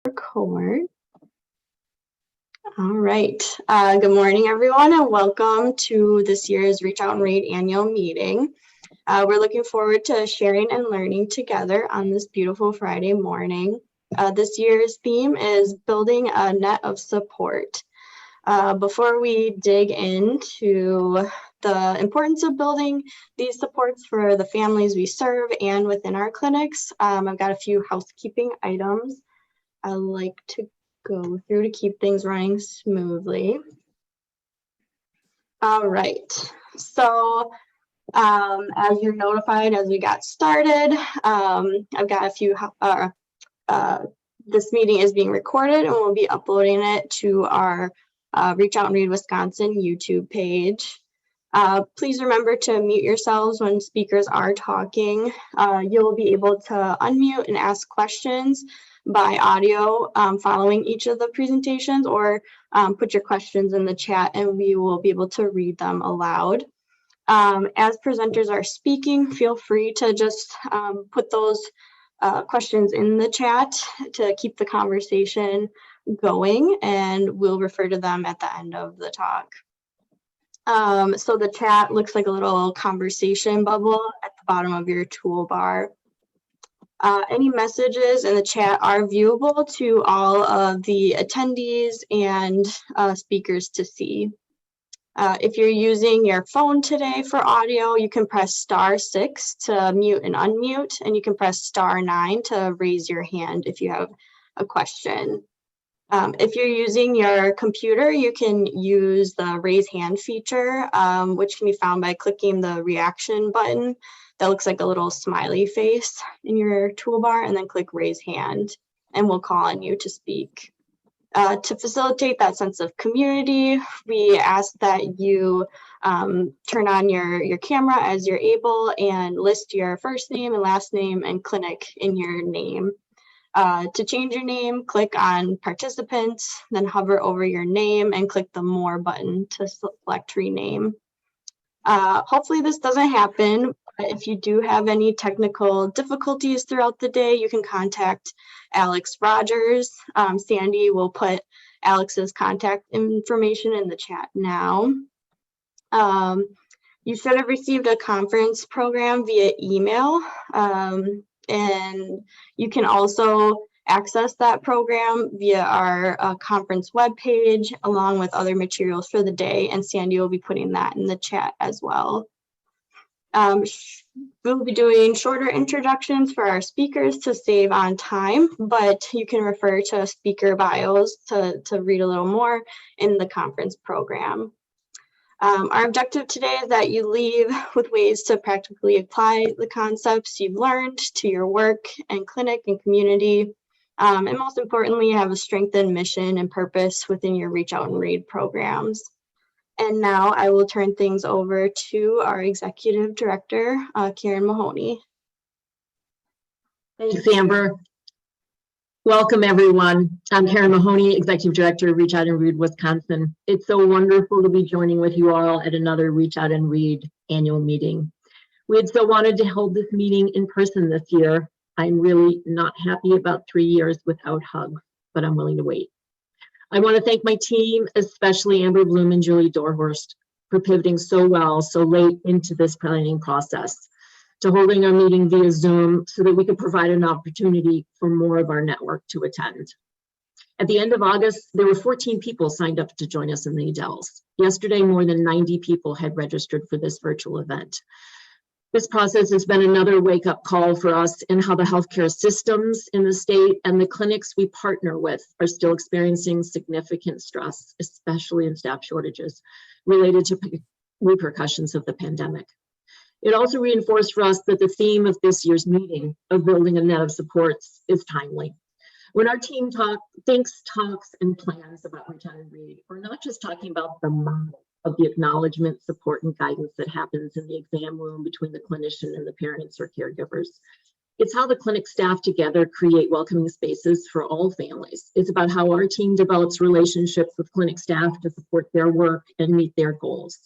Record. All right. Good morning, everyone, and welcome to this year's Reach Out and Read annual meeting. We're looking forward to sharing and learning together on this beautiful Friday morning. This year's theme is building a net of support. Before we dig into the importance of building these supports for the families we serve and within our clinics, I've got a few housekeeping items I like to go through to keep things running smoothly. All right, so as you're notified as we got started, I've got a few, this meeting is being recorded and we'll be uploading it to our Reach Out and Read Wisconsin YouTube page. Please remember to mute yourselves when speakers are talking. You'll be able to unmute and ask questions by audio following each of the presentations, or put your questions in the chat and we will be able to read them aloud. As presenters are speaking, feel free to just put those questions in the chat to keep the conversation going, and we'll refer to them at the end of the talk. So the chat looks like a little conversation bubble at the bottom of your toolbar. Any messages in the chat are viewable to all of the attendees and speakers to see. If you're using your phone today for audio, you can press *6 to mute and unmute, and you can press *9 to raise your hand if you have a question. If you're using your computer, you can use the raise hand feature, which can be found by clicking the reaction button that looks like a little smiley face in your toolbar, and then click raise hand, and we'll call on you to speak. To facilitate that sense of community, we ask that you turn on your camera as you're able and list your first name and last name and clinic in your name. To change your name, click on participants, then hover over your name and click the more button to select rename. Hopefully this doesn't happen, but if you do have any technical difficulties throughout the day, you can contact Alex Rogers. Sandy will put Alex's contact information in the chat now. You should have received a conference program via email, and you can also access that program via our conference webpage, along with other materials for the day, and Sandy will be putting that in the chat as well. We'll be doing shorter introductions for our speakers to save on time, but you can refer to speaker bios to read a little more in the conference program. Our objective today is that you leave with ways to practically apply the concepts you've learned to your work and clinic and community. And most importantly, have a strengthened mission and purpose within your Reach Out and Read programs. And now I will turn things over to our Executive Director, Karen Mahoney. Thanks, Amber. Welcome, everyone. I'm Karen Mahoney, Executive Director of Reach Out and Read Wisconsin. It's so wonderful to be joining with you all at another Reach Out and Read annual meeting. We had so wanted to hold this meeting in person this year. I'm really not happy about 3 years without hugs, but I'm willing to wait. I want to thank my team, especially Amber Bloom and Julie Dorhorst, for pivoting so well so late into this planning process, to holding our meeting via Zoom so that we could provide an opportunity for more of our network to attend. At the end of August, there were 14 people signed up to join us in the Dells. Yesterday, more than 90 people had registered for this virtual event. This process has been another wake-up call for us in how the healthcare systems in the state and the clinics we partner with are still experiencing significant stress, especially in staff shortages related to repercussions of the pandemic. It also reinforced for us that the theme of this year's meeting of building a net of supports is timely. When our team thinks, talks, and plans about Reach Out and Read, we're not just talking about the model of the acknowledgement, support, and guidance that happens in the exam room between the clinician and the parents or caregivers. It's how the clinic staff together create welcoming spaces for all families. It's about how our team develops relationships with clinic staff to support their work and meet their goals.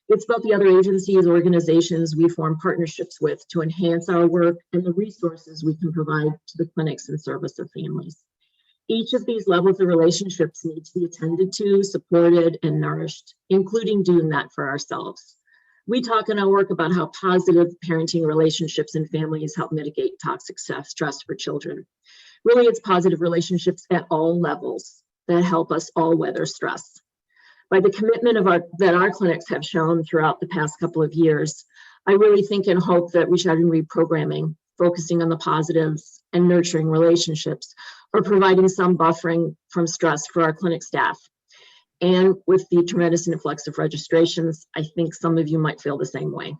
It's about the other agencies, organizations we form partnerships with to enhance our work and the resources we can provide to the clinics in service of families. Each of these levels of relationships need to be attended to, supported, and nourished, including doing that for ourselves. We talk in our work about how positive parenting relationships and families help mitigate toxic stress for children. Really, it's positive relationships at all levels that help us all weather stress. By the commitment that our clinics have shown throughout the past couple of years, I really think and hope that Reach Out and Read programming, focusing on the positives and nurturing relationships, or providing some buffering from stress for our clinic staff. And with the tremendous influx of registrations, I think some of you might feel the same way.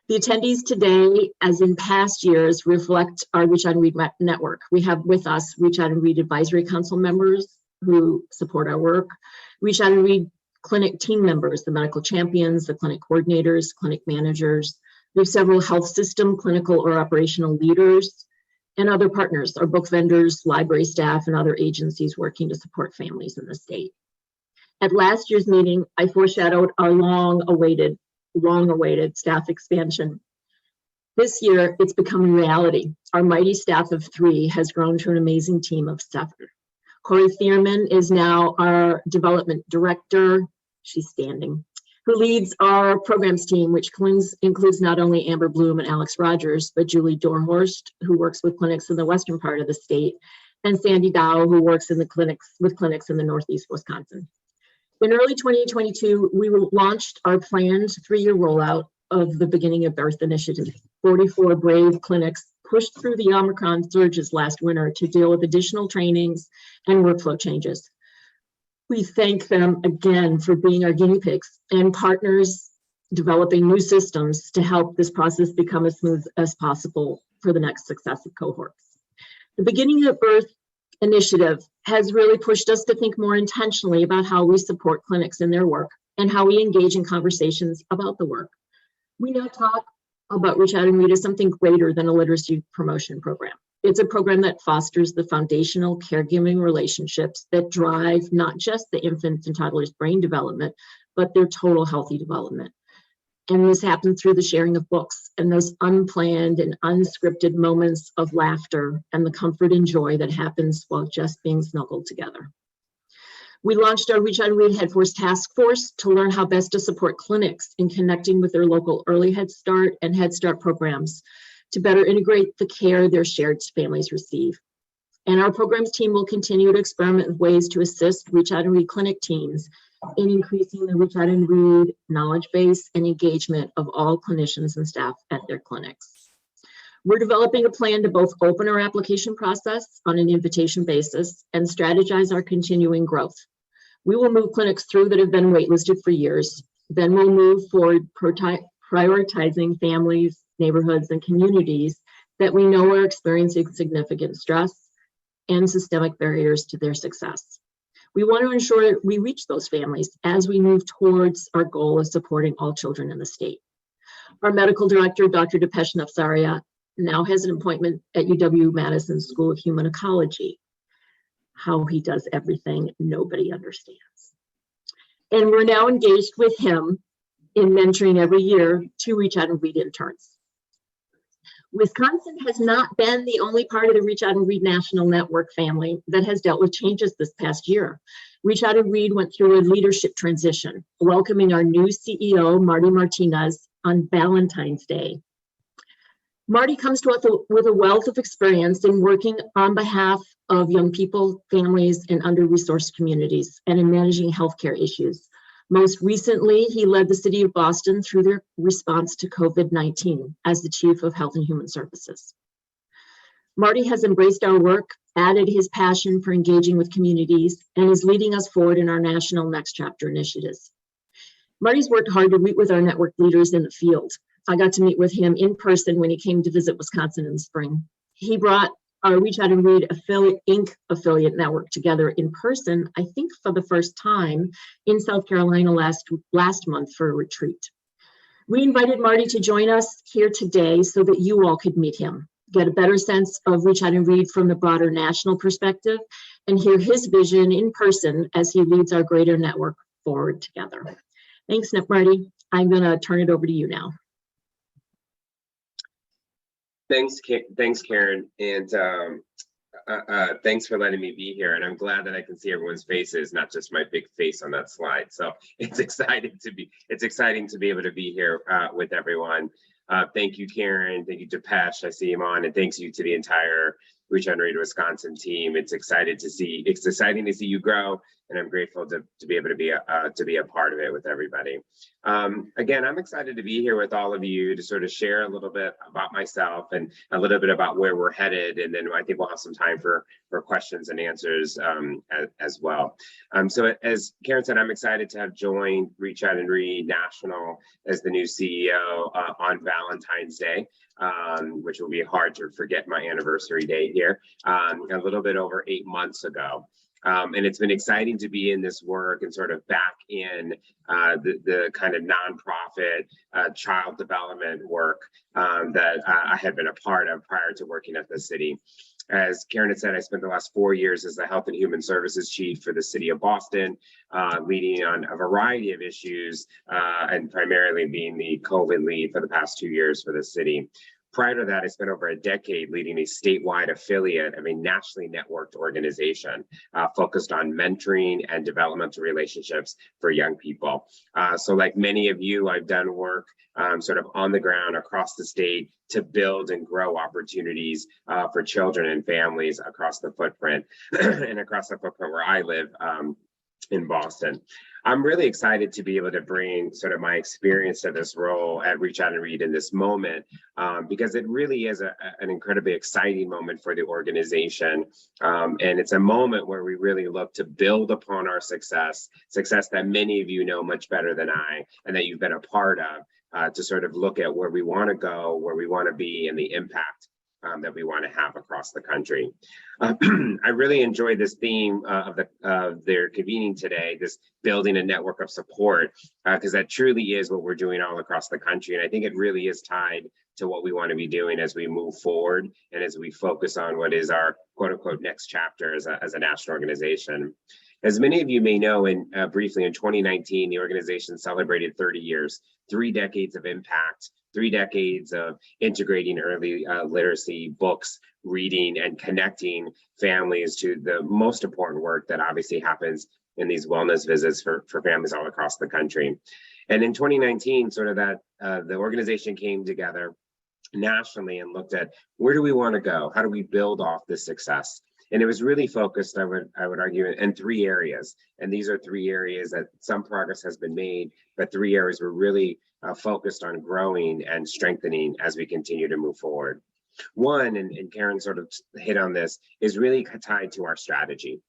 The attendees today, as in past years, reflect our Reach Out and Read network. We have with us Reach Out and Read Advisory Council members who support our work, Reach Out and Read clinic team members, the medical champions, the clinic coordinators, clinic managers. We have several health system, clinical or operational leaders, and other partners, our book vendors, library staff, and other agencies working to support families in the state. At last year's meeting, I foreshadowed our long-awaited staff expansion. This year, it's becoming reality. Our mighty staff of 3 has grown to an amazing team of 7. Corey Thierman is now our development director. She's standing, who leads our programs team, which includes not only Amber Bloom and Alex Rogers, but Julie Dorhorst, who works with clinics in the western part of the state, and Sandy Dow, who works in the clinics in the Northeast Wisconsin. In early 2022, we launched our planned 3-year rollout of the Beginning of Birth initiative. 44 brave clinics pushed through the Omicron surges last winter to deal with additional trainings and workflow changes. We thank them again for being our guinea pigs and partners developing new systems to help this process become as smooth as possible for the next successive cohorts. The Beginning of Birth initiative has really pushed us to think more intentionally about how we support clinics in their work and how we engage in conversations about the work. We now talk about Reach Out and Read as something greater than a literacy promotion program. It's a program that fosters the foundational caregiving relationships that drive not just the infant and toddler's brain development, but their total healthy development. And this happens through the sharing of books and those unplanned and unscripted moments of laughter and the comfort and joy that happens while just being snuggled together. We launched our Reach Out and Read Headforce Task Force to learn how best to support clinics in connecting with their local early Head Start and Head Start programs to better integrate the care their shared families receive. And our programs team will continue to experiment with ways to assist Reach Out and Read clinic teams in increasing the Reach Out and Read knowledge base and engagement of all clinicians and staff at their clinics. We're developing a plan to both open our application process on an invitation basis and strategize our continuing growth. We will move clinics through that have been waitlisted for years. Then we'll move forward prioritizing families, neighborhoods, and communities that we know are experiencing significant stress and systemic barriers to their success. We want to ensure we reach those families as we move towards our goal of supporting all children in the state. Our medical director, Dr. Dipesh Nafsaria, now has an appointment at UW-Madison School of Human Ecology. How he does everything, nobody understands. And we're now engaged with him in mentoring every year to Reach Out and Read interns. Wisconsin has not been the only part of the Reach Out and Read National Network family that has dealt with changes this past year. Reach Out and Read went through a leadership transition, welcoming our new CEO, Marty Martinez, on Valentine's Day. Marty comes to us with a wealth of experience in working on behalf of young people, families, and under-resourced communities, and in managing healthcare issues. Most recently, he led the city of Boston through their response to COVID-19 as the Chief of Health and Human Services. Marty has embraced our work, added his passion for engaging with communities, and is leading us forward in our national Next Chapter initiatives. Marty's worked hard to meet with our network leaders in the field. I got to meet with him in person when he came to visit Wisconsin in the spring. He brought our Reach Out and Read Inc. affiliate network together in person, I think for the first time, in South Carolina last month for a retreat. We invited Marty to join us here today so that you all could meet him, get a better sense of Reach Out and Read from the broader national perspective, and hear his vision in person as he leads our greater network forward together. Thanks, Marty. I'm going to turn it over to you now. Thanks, Karen. And Thanks for letting me be here, and I'm glad that I can see everyone's faces, not just my big face on that slide. So it's exciting to be able to be here with everyone. Thank you, Karen. Thank you, Depeche. I see him on, and thanks you to the entire Reach Out and Read Wisconsin team. It's exciting to see you grow, and I'm grateful to be able to be a part of it with everybody. Again, I'm excited to be here with all of you to sort of share a little bit about myself and a little bit about where we're headed, and then I think we'll have some time for questions and answers as well. So as Karen said, I'm excited to have joined Reach Out and Read National as the new CEO on Valentine's Day, which will be hard to forget my anniversary date here, a little bit over 8 months ago. And it's been exciting to be in this work and sort of back in the kind of nonprofit child development work that I had been a part of prior to working at the city. As Karen had said, I spent the last 4 years as the Health and Human Services Chief for the City of Boston, leading on a variety of issues and primarily being the COVID lead for the past 2 years for the city. Prior to that, I spent over a decade leading a statewide affiliate of a nationally networked organization focused on mentoring and developmental relationships for young people. So like many of you, I've done work sort of on the ground across the state to build and grow opportunities for children and families across the footprint and across the footprint where I live in Boston. I'm really excited to be able to bring sort of my experience to this role at Reach Out and Read in this moment, because it really is an incredibly exciting moment for the organization. And it's a moment where we really look to build upon our success that many of you know much better than I, and that you've been a part of, to sort of look at where we want to go, where we want to be, and the impact that we want to have across the country. I really enjoyed this theme of their convening today, this building a network of support, because that truly is what we're doing all across the country. And I think it really is tied to what we want to be doing as we move forward and as we focus on what is our quote unquote next chapter as a national organization. As many of you may know, briefly in 2019, the organization celebrated 30 years, 3 decades of impact, 3 decades of integrating early literacy, books, reading, and connecting families to the most important work that obviously happens in these wellness visits for families all across the country. And in 2019, sort of that the organization came together nationally and looked at where do we want to go? How do we build off this success? And it was really focused, I would argue, in 3 areas. And these are 3 areas that some progress has been made, but 3 areas were really focused on growing and strengthening as we continue to move forward. One, and Karen sort of hit on this, is really tied to our strategy,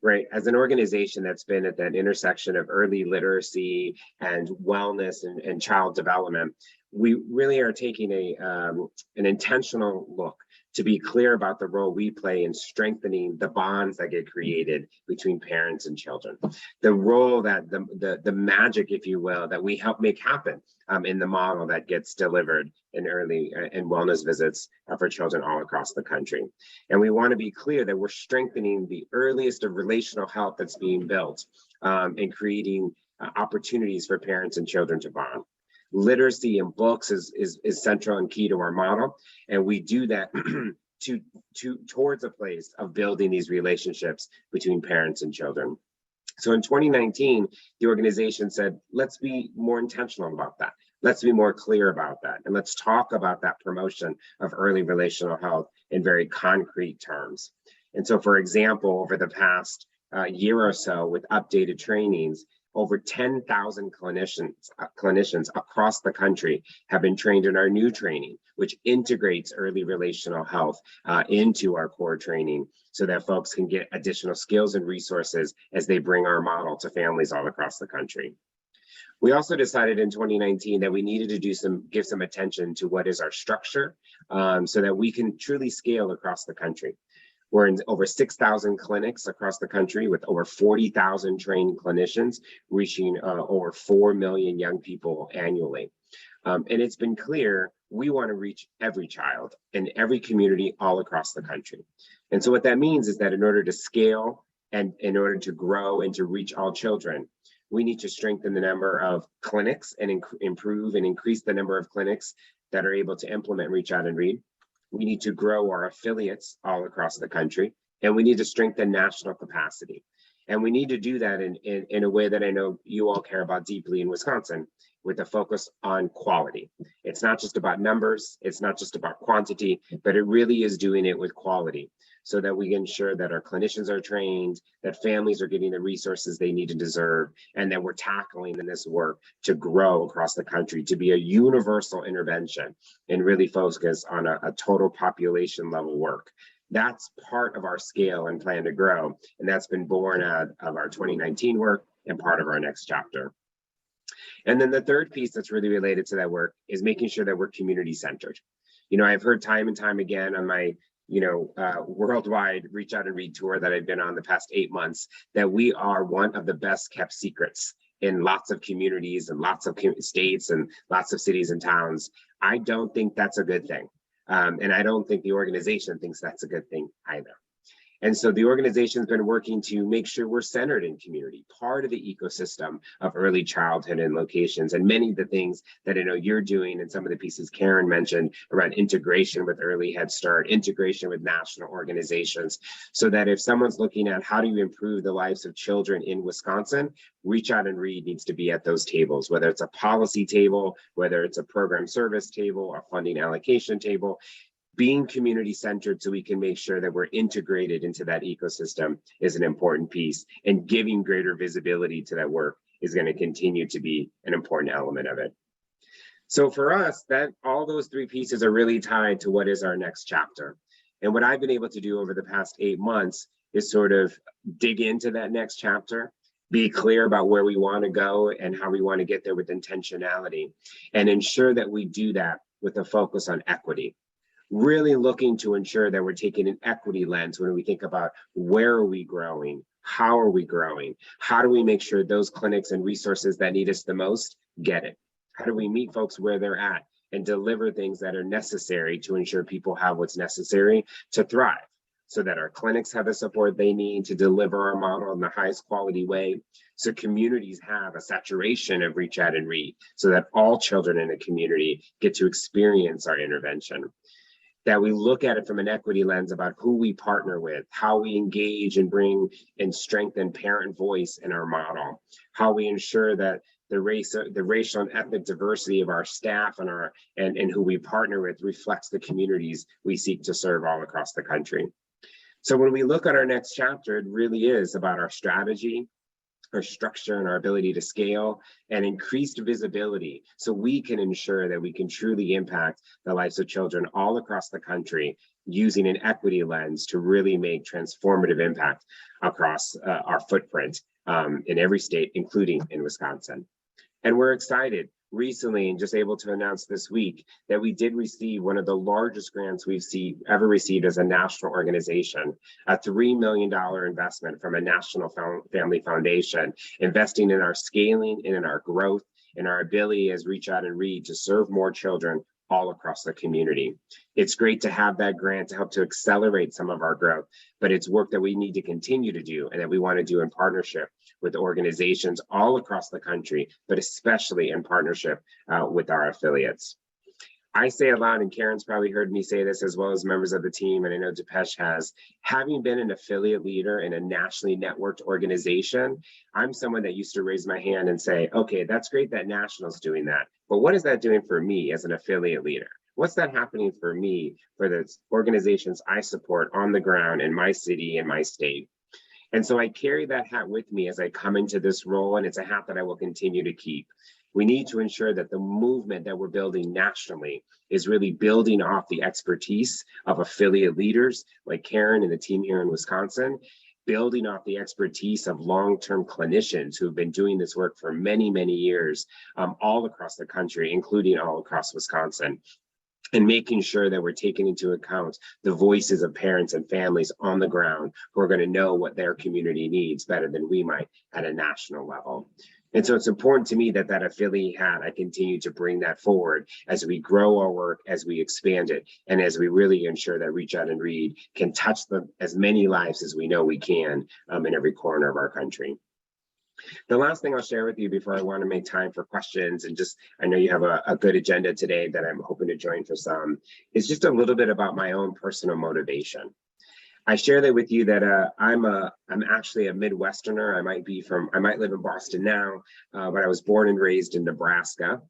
right? As an organization that's been at that intersection of early literacy and wellness and child development, we really are taking an intentional look to be clear about the role we play in strengthening the bonds that get created between parents and children. The role that the magic, if you will, that we help make happen in the model that gets delivered in early and wellness visits for children all across the country. And we want to be clear that we're strengthening the earliest of relational health that's being built and creating opportunities for parents and children to bond. Literacy in books is central and key to our model, and we do that towards a place of building these relationships between parents and children. So in 2019, the organization said, let's be more intentional about that. Let's be more clear about that. And let's talk about that promotion of early relational health in very concrete terms. And so, for example, over the past year or so with updated trainings, over 10,000 clinicians across the country have been trained in our new training, which integrates early relational health into our core training so that folks can get additional skills and resources as they bring our model to families all across the country. We also decided in 2019 that we needed to give some attention to what is our structure so that we can truly scale across the country. We're in over 6,000 clinics across the country with over 40,000 trained clinicians, reaching over 4 million young people annually. And it's been clear we want to reach every child in every community all across the country. And so what that means is that in order to scale and in order to grow and to reach all children, we need to strengthen the number of clinics and improve and increase the number of clinics that are able to implement Reach Out and Read. We need to grow our affiliates all across the country, and we need to strengthen national capacity. And we need to do that in a way that I know you all care about deeply in Wisconsin, with a focus on quality. It's not just about numbers, it's not just about quantity, but it really is doing it with quality, so that we ensure that our clinicians are trained, that families are getting the resources they need and deserve, and that we're tackling in this work to grow across the country, to be a universal intervention and really focus on a total population level work. That's part of our scale and plan to grow, and that's been born out of our 2019 work and part of our next chapter. And then the third piece that's really related to that work is making sure that we're community centered. You know, I've heard time and time again on my worldwide Reach Out and Read tour that I've been on the past 8 months, that we are one of the best kept secrets in lots of communities and lots of states and lots of cities and towns. I don't think that's a good thing. And I don't think the organization thinks that's a good thing either. And so the organization's been working to make sure we're centered in community, part of the ecosystem of early childhood and locations, and many of the things that I know you're doing, and some of the pieces Karen mentioned around integration with Early Head Start, integration with national organizations, so that if someone's looking at how do you improve the lives of children in Wisconsin, Reach Out and Read needs to be at those tables, whether it's a policy table, whether it's a program service table, a funding allocation table. Being community centered so we can make sure that we're integrated into that ecosystem is an important piece, and giving greater visibility to that work is going to continue to be an important element of it. So for us, that all those three pieces are really tied to what is our next chapter. And what I've been able to do over the past 8 months is sort of dig into that next chapter, be clear about where we want to go and how we want to get there with intentionality, and ensure that we do that with a focus on equity. Really looking to ensure that we're taking an equity lens when we think about where are we growing, how are we growing, how do we make sure those clinics and resources that need us the most get it? How do we meet folks where they're at and deliver things that are necessary to ensure people have what's necessary to thrive, so that our clinics have the support they need to deliver our model in the highest quality way, so communities have a saturation of Reach Out and Read, so that all children in a community get to experience our intervention. That we look at it from an equity lens about who we partner with, how we engage and bring and strengthen parent voice in our model, how we ensure that the racial and ethnic diversity of our staff and who we partner with reflects the communities we seek to serve all across the country. So when we look at our next chapter, it really is about our strategy, our structure, and our ability to scale, and increased visibility, so we can ensure that we can truly impact the lives of children all across the country, using an equity lens to really make transformative impact across our footprint in every state, including in Wisconsin. And we're excited recently, and just able to announce this week, that we did receive one of the largest grants we've ever received as a national organization, a $3 million investment from a national family foundation, investing in our scaling and in our growth and our ability as Reach Out and Read to serve more children all across the community. It's great to have that grant to help to accelerate some of our growth, but it's work that we need to continue to do and that we want to do in partnership with organizations all across the country, but especially in partnership with our affiliates. I say a lot, and Karen's probably heard me say this as well as members of the team, and I know Depeche has, having been an affiliate leader in a nationally networked organization, I'm someone that used to raise my hand and say, okay, that's great that National's doing that, but what is that doing for me as an affiliate leader? What's that happening for me, for the organizations I support on the ground in my city and my state? And so I carry that hat with me as I come into this role, and it's a hat that I will continue to keep. We need to ensure that the movement that we're building nationally is really building off the expertise of affiliate leaders like Karen and the team here in Wisconsin, building off the expertise of long-term clinicians who have been doing this work for many, many years all across the country, including all across Wisconsin, and making sure that we're taking into account the voices of parents and families on the ground who are going to know what their community needs better than we might at a national level. And so it's important to me that that affiliate hat, I continue to bring that forward as we grow our work, as we expand it, and as we really ensure that Reach Out and Read can touch as many lives as we know we can in every corner of our country. The last thing I'll share with you before I want to make time for questions, and just, I know you have a good agenda today that I'm hoping to join for some, is just a little bit about my own personal motivation. I share that with you that I'm actually a Midwesterner. I might live in Boston now, but I was born and raised in Nebraska.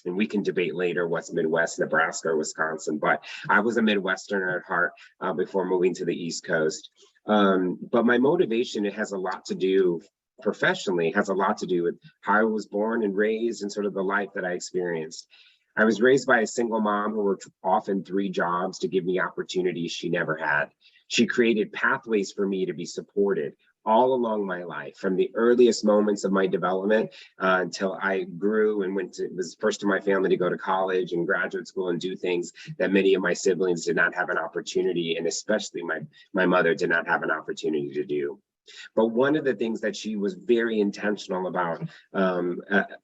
And we can debate later what's Midwest, Nebraska or Wisconsin, but I was a Midwesterner at heart before moving to the East Coast. But my motivation, it has a lot to do professionally, has a lot to do with how I was born and raised and sort of the life that I experienced. I was raised by a single mom who worked often 3 jobs to give me opportunities she never had. She created pathways for me to be supported all along my life, from the earliest moments of my development until I grew and was first in my family to go to college and graduate school and do things that many of my siblings did not have an opportunity, and especially my mother did not have an opportunity to do. But one of the things that she was very intentional about,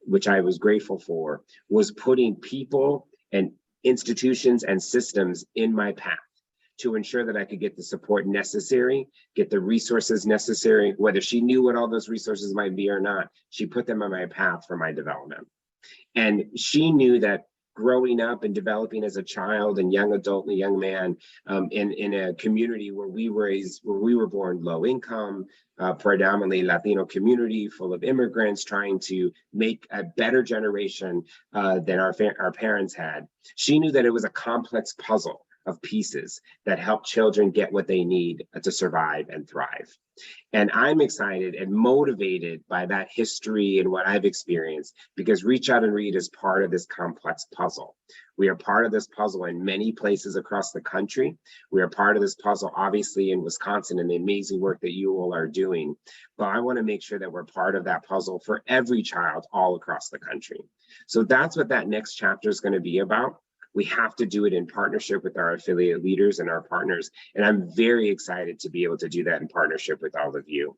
which I was grateful for, was putting people and institutions and systems in my path to ensure that I could get the support necessary, get the resources necessary, whether she knew what all those resources might be or not. She put them on my path for my development. And she knew that growing up and developing as a child and young adult and a young man in a community where we were born low income, predominantly Latino community full of immigrants trying to make a better generation than our parents had. She knew that it was a complex puzzle of pieces that help children get what they need to survive and thrive. And I'm excited and motivated by that history and what I've experienced, because Reach Out and Read is part of this complex puzzle. We are part of this puzzle in many places across the country. We are part of this puzzle, obviously, in Wisconsin, and the amazing work that you all are doing. But I want to make sure that we're part of that puzzle for every child all across the country. So that's what that next chapter is going to be about. We have to do it in partnership with our affiliate leaders and our partners. And I'm very excited to be able to do that in partnership with all of you.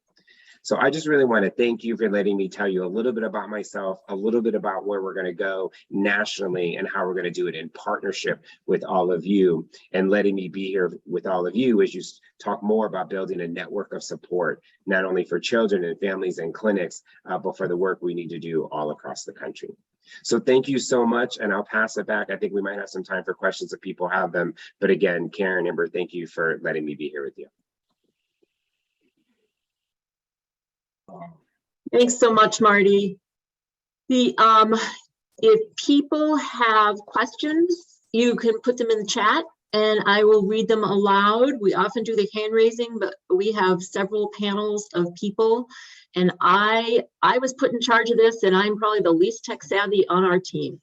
So I just really want to thank you for letting me tell you a little bit about myself, a little bit about where we're going to go nationally and how we're going to do it in partnership with all of you, and letting me be here with all of you as you talk more about building a network of support, not only for children and families and clinics, but for the work we need to do all across the country. So thank you so much, and I'll pass it back. I think we might have some time for questions if people have them. But again, Karen, Amber, thank you for letting me be here with you. Thanks so much, Marty. If people have questions, you can put them in the chat and I will read them aloud. We often do the hand raising, but we have several panels of people. And I was put in charge of this, and I'm probably the least tech savvy on our team.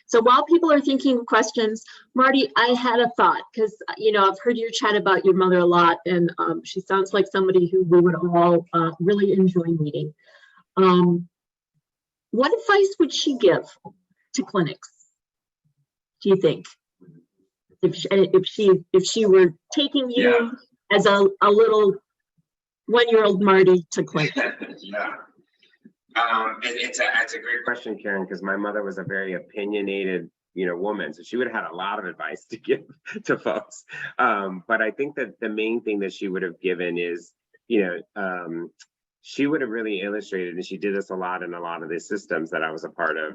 So while people are thinking of questions, Marty, I had a thought, because I've heard you chat about your mother a lot, and she sounds like somebody who we would all really enjoy meeting. What advice would she give to clinics, do you think? If she were taking you as a little 1-year-old Marty to clinic? Yeah. It's a great question, Karen, because my mother was a very opinionated, woman. So she would have had a lot of advice to give to folks. But I think that the main thing that she would have given is, she would have really illustrated, and she did this a lot in a lot of the systems that I was a part of.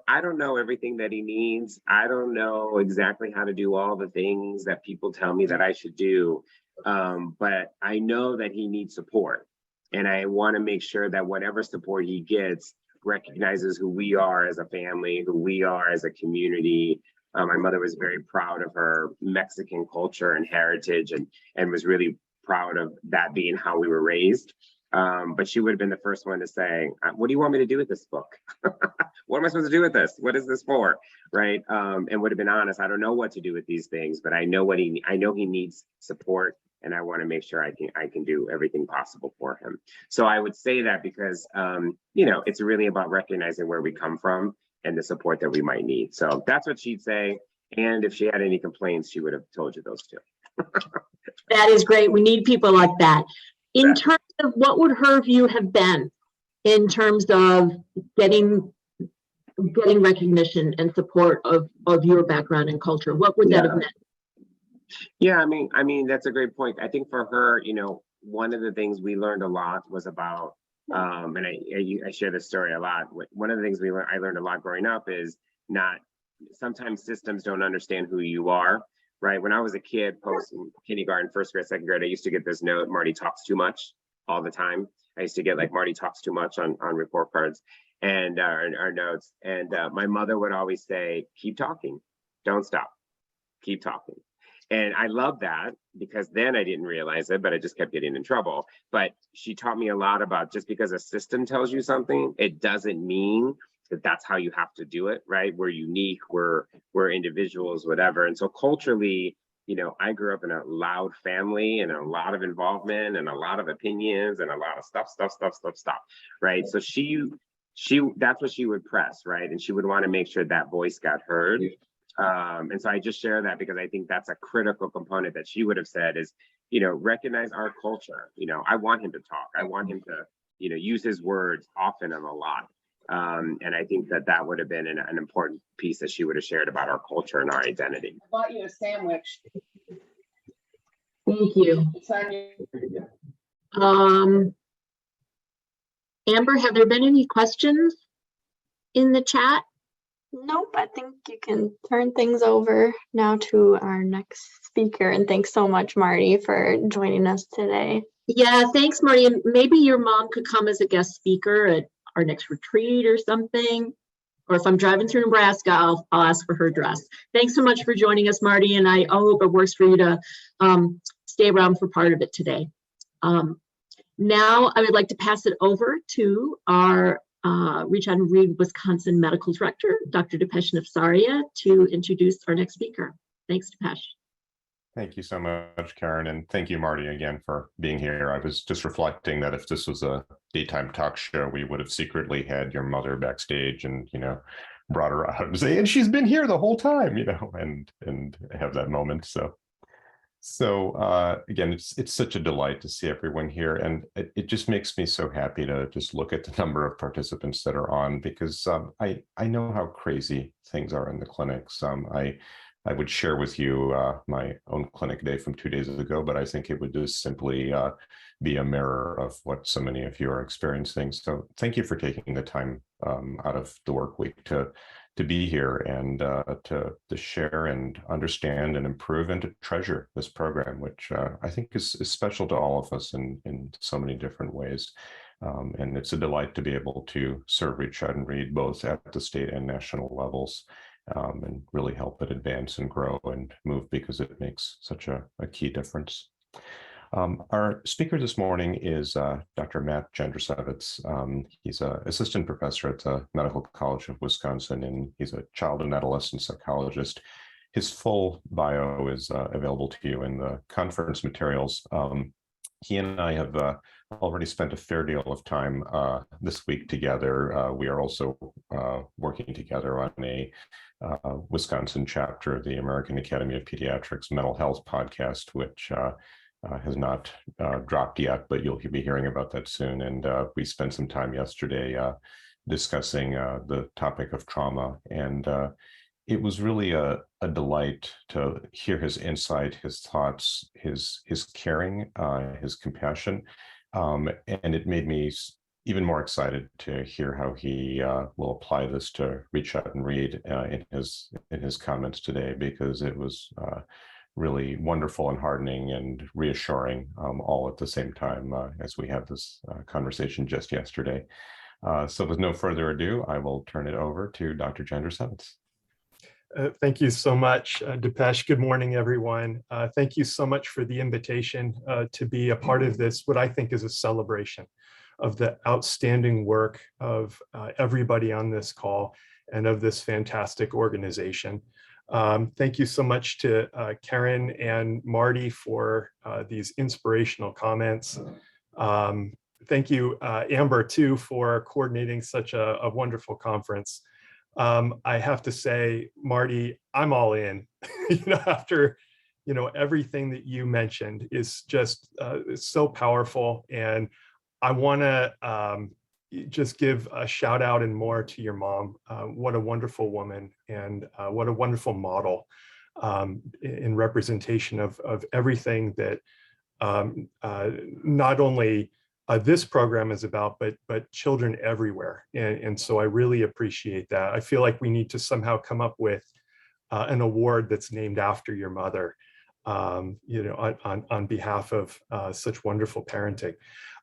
I don't know everything that he needs. I don't know exactly how to do all the things that people tell me that I should do. But I know that he needs support. And I want to make sure that whatever support he gets recognizes who we are as a family, who we are as a community. My mother was very proud of her Mexican culture and heritage, and was really proud of that being how we were raised. But she would have been the first one to say, what do you want me to do with this book? What am I supposed to do with this? What is this for? Right. And would have been honest. I don't know what to do with these things, but I know he needs support, and I want to make sure I can do everything possible for him. So I would say that because, it's really about recognizing where we come from and the support that we might need. So that's what she'd say. And if she had any complaints, she would have told you those too. That is great. We need people like that. In terms of what would her view have been in terms of getting recognition and support of your background and culture, what would that have meant? Yeah, I mean, that's a great point. I think for her, one of the things we learned a lot was about And I share this story a lot. One of the things I learned a lot growing up is sometimes systems don't understand who you are, right? When I was a kid, post kindergarten, first grade, second grade, I used to get this note, Marty talks too much, all the time. I used to get like Marty talks too much on report cards and our notes. And my mother would always say, keep talking, don't stop, keep talking. And I love that because then I didn't realize it, but I just kept getting in trouble. But she taught me a lot about just because a system tells you something, it doesn't mean that that's how you have to do it, right? We're unique, we're individuals, whatever. And so culturally, you know, I grew up in a loud family and a lot of involvement and a lot of opinions and a lot of stuff, right? So she that's what she would press, right? And she would want to make sure that voice got heard. And so I just share that because I think that's a critical component that she would have said is, you know, recognize our culture. You know, I want him to talk. I want him to, you know, use his words often and a lot. And I think that would have been an important piece that she would have shared about our culture and our identity. I bought you a sandwich. Thank you. It's on your. Amber, have there been any questions in the chat? Nope, I think you can turn things over now to our next speaker. And thanks so much, Marty, for joining us today. Yeah, thanks, Marty. And maybe your mom could come as a guest speaker at our next retreat or something. Or if I'm driving through Nebraska, I'll ask for her address. Thanks so much for joining us, Marty. And I hope it works for you to stay around for part of it today. Now I would like to pass it over to our Reach Out and Read Wisconsin Medical Director, Dr. Dipesh Nafsaria, to introduce our next speaker. Thanks, Dipesh. Thank you so much, Karen, and thank you, Marty, again for being here. I was just reflecting that if this was a daytime talk show, we would have secretly had your mother backstage and, you know, brought her out and say, and she's been here the whole time, you know, and have that moment. So again, it's such a delight to see everyone here, and it just makes me so happy to just look at the number of participants that are on, because I know how crazy things are in the clinics. I would share with you my own clinic day from 2 days ago, but I think it would just simply be a mirror of what so many of you are experiencing. So thank you for taking the time out of the work week to be here and to share and understand and improve and to treasure this program, which I think is special to all of us in so many different ways. And it's a delight to be able to serve Reach Out and Read both at the state and national levels. And really help it advance and grow and move, because it makes such a key difference. Our speaker this morning is Dr. Matt Jędrusewicz. He's an assistant professor at the Medical College of Wisconsin, and he's a child and adolescent psychologist. His full bio is available to you in the conference materials. He and I have already spent a fair deal of time this week together. We are also working together on a Wisconsin chapter of the American Academy of Pediatrics Mental Health podcast, which has not dropped yet, but you'll be hearing about that soon. And we spent some time yesterday discussing the topic of trauma. And it was really a delight to hear his insight, his thoughts, his caring, his compassion. And it made me even more excited to hear how he will apply this to Reach Out and Read in his comments today, because it was really wonderful and heartening and reassuring all at the same time as we had this conversation just yesterday. So with no further ado, I will turn it over to Dr. Jędrusewicz. Thank you so much, Dipesh. Good morning, everyone. Thank you so much for the invitation to be a part of this, what I think is a celebration of the outstanding work of everybody on this call and of this fantastic organization. Thank you so much to Karen and Marty for these inspirational comments. Thank you, Amber, too, for coordinating such a wonderful conference. I have to say, Marty, I'm all in. After everything that you mentioned is just so powerful, and I want to just give a shout out and more to your mom. What a wonderful woman, and what a wonderful model in representation of everything that not only this program is about, but children everywhere. And so I really appreciate that. I feel like we need to somehow come up with an award that's named after your mother, on behalf of such wonderful parenting.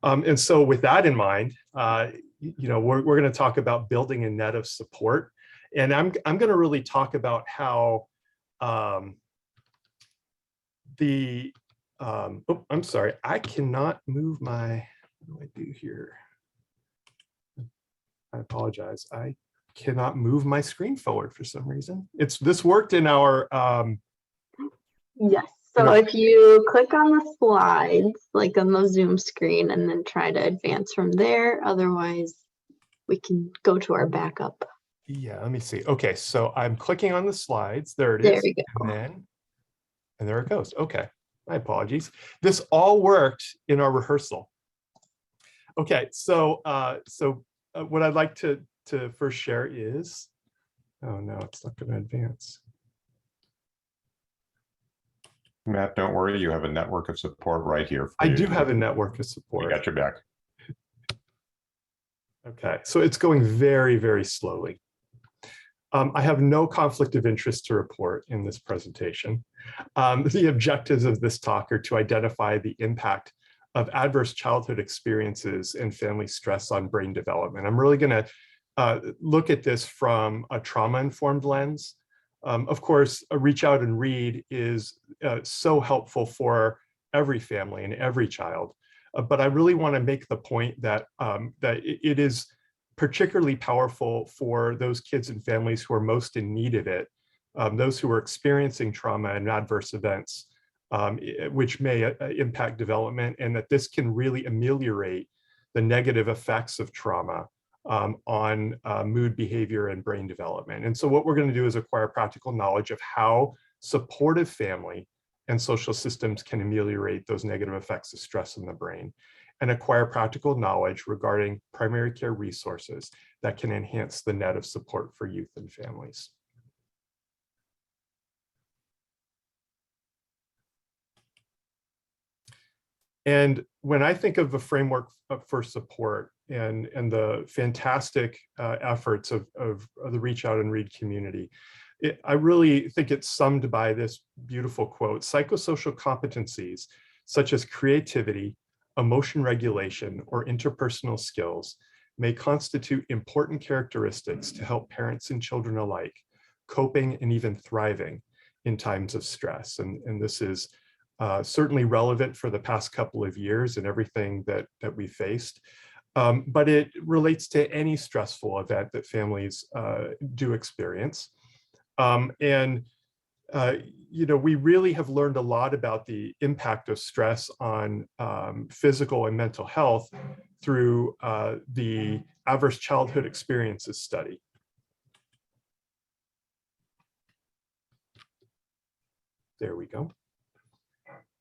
And so with that in mind, we're going to talk about building a net of support. And I'm going to really talk about how I'm sorry, I cannot move my, what do I do here? I apologize. I cannot move my screen forward for some reason. This worked in our Yes. So if you click on the slides, like on the Zoom screen, and then try to advance from there, otherwise we can go to our backup. yeah, let me see. Okay, so I'm clicking on the slides. There it There is. we go. And there it goes. Okay, my apologies. This all worked in our rehearsal. Okay, so what I'd like to first share is, oh no, it's not going to advance. Matt, don't worry, you have a network of support right here. For I you. do have a network of We support. got your back. Okay, so it's going very, very slowly. I have no conflict of interest to report in this presentation. The objectives of this talk are to identify the impact of adverse childhood experiences and family stress on brain development. I'm really going to look at this from a trauma-informed lens. Of course, a Reach Out and Read is so helpful for every family and every child. But I really want to make the point that it is particularly powerful for those kids and families who are most in need of it, those who are experiencing trauma and adverse events, which may impact development, and that this can really ameliorate the negative effects of trauma on mood, behavior, and brain development. And so what we're going to do is acquire practical knowledge of how supportive family and social systems can ameliorate those negative effects of stress in the brain, and acquire practical knowledge regarding primary care resources that can enhance the net of support for youth and families. And when I think of a framework for support and the fantastic efforts of the Reach Out and Read community, I really think it's summed by this beautiful quote: psychosocial competencies such as creativity, emotion regulation, or interpersonal skills may constitute important characteristics to help parents and children alike coping and even thriving in times of stress. And this is certainly relevant for the past couple of years and everything that we faced. But it relates to any stressful event that families do experience. We really have learned a lot about the impact of stress on physical and mental health through the Adverse Childhood Experiences study. There we go.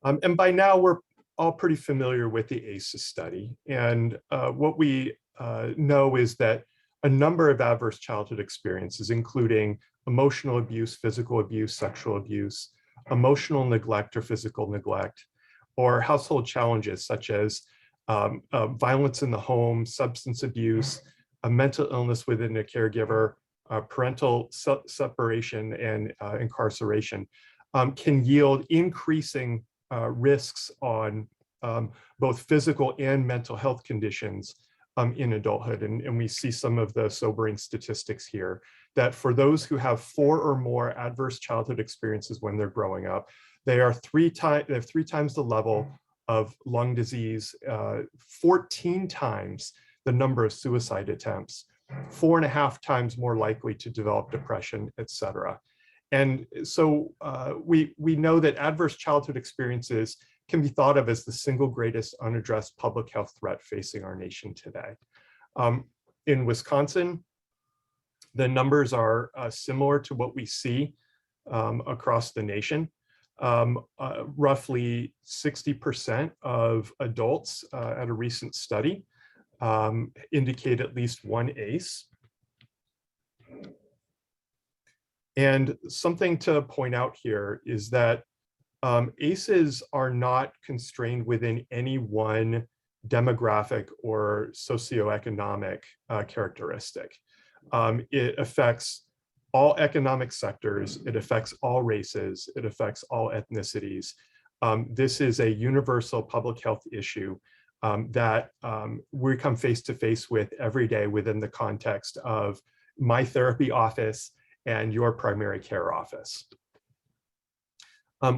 And by now we're all pretty familiar with the ACEs study. And what we know is that a number of adverse childhood experiences, including emotional abuse, physical abuse, sexual abuse, emotional neglect or physical neglect, or household challenges such as violence in the home, substance abuse, a mental illness within a caregiver, parental separation, and incarceration, can yield increasing risks on both physical and mental health conditions in adulthood. And we see some of the sobering statistics here, that for those who have 4 or more adverse childhood experiences when they're growing up, they have 3 times the level of lung disease, 14 times the number of suicide attempts, 4.5 times more likely to develop depression, etc. And so we know that adverse childhood experiences can be thought of as the single greatest unaddressed public health threat facing our nation today. In Wisconsin, the numbers are similar to what we see across the nation. Roughly 60% of adults at a recent study indicate at least one ACE. And something to point out here is that ACEs are not constrained within any one demographic or socioeconomic characteristic. It affects all economic sectors, it affects all races, it affects all ethnicities. This is a universal public health issue that we come face to face with every day within the context of my therapy office and your primary care office.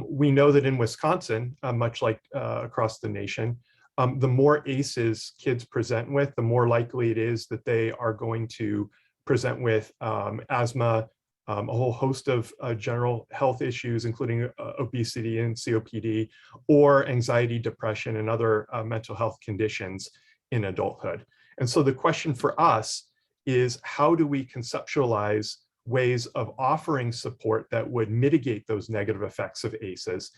We know that in Wisconsin, much like across the nation, the more ACEs kids present with, the more likely it is that they are going to present with asthma, a whole host of general health issues, including obesity and COPD, or anxiety, depression, and other mental health conditions in adulthood. And so the question for us is, how do we conceptualize ways of offering support that would mitigate those negative effects of ACEs?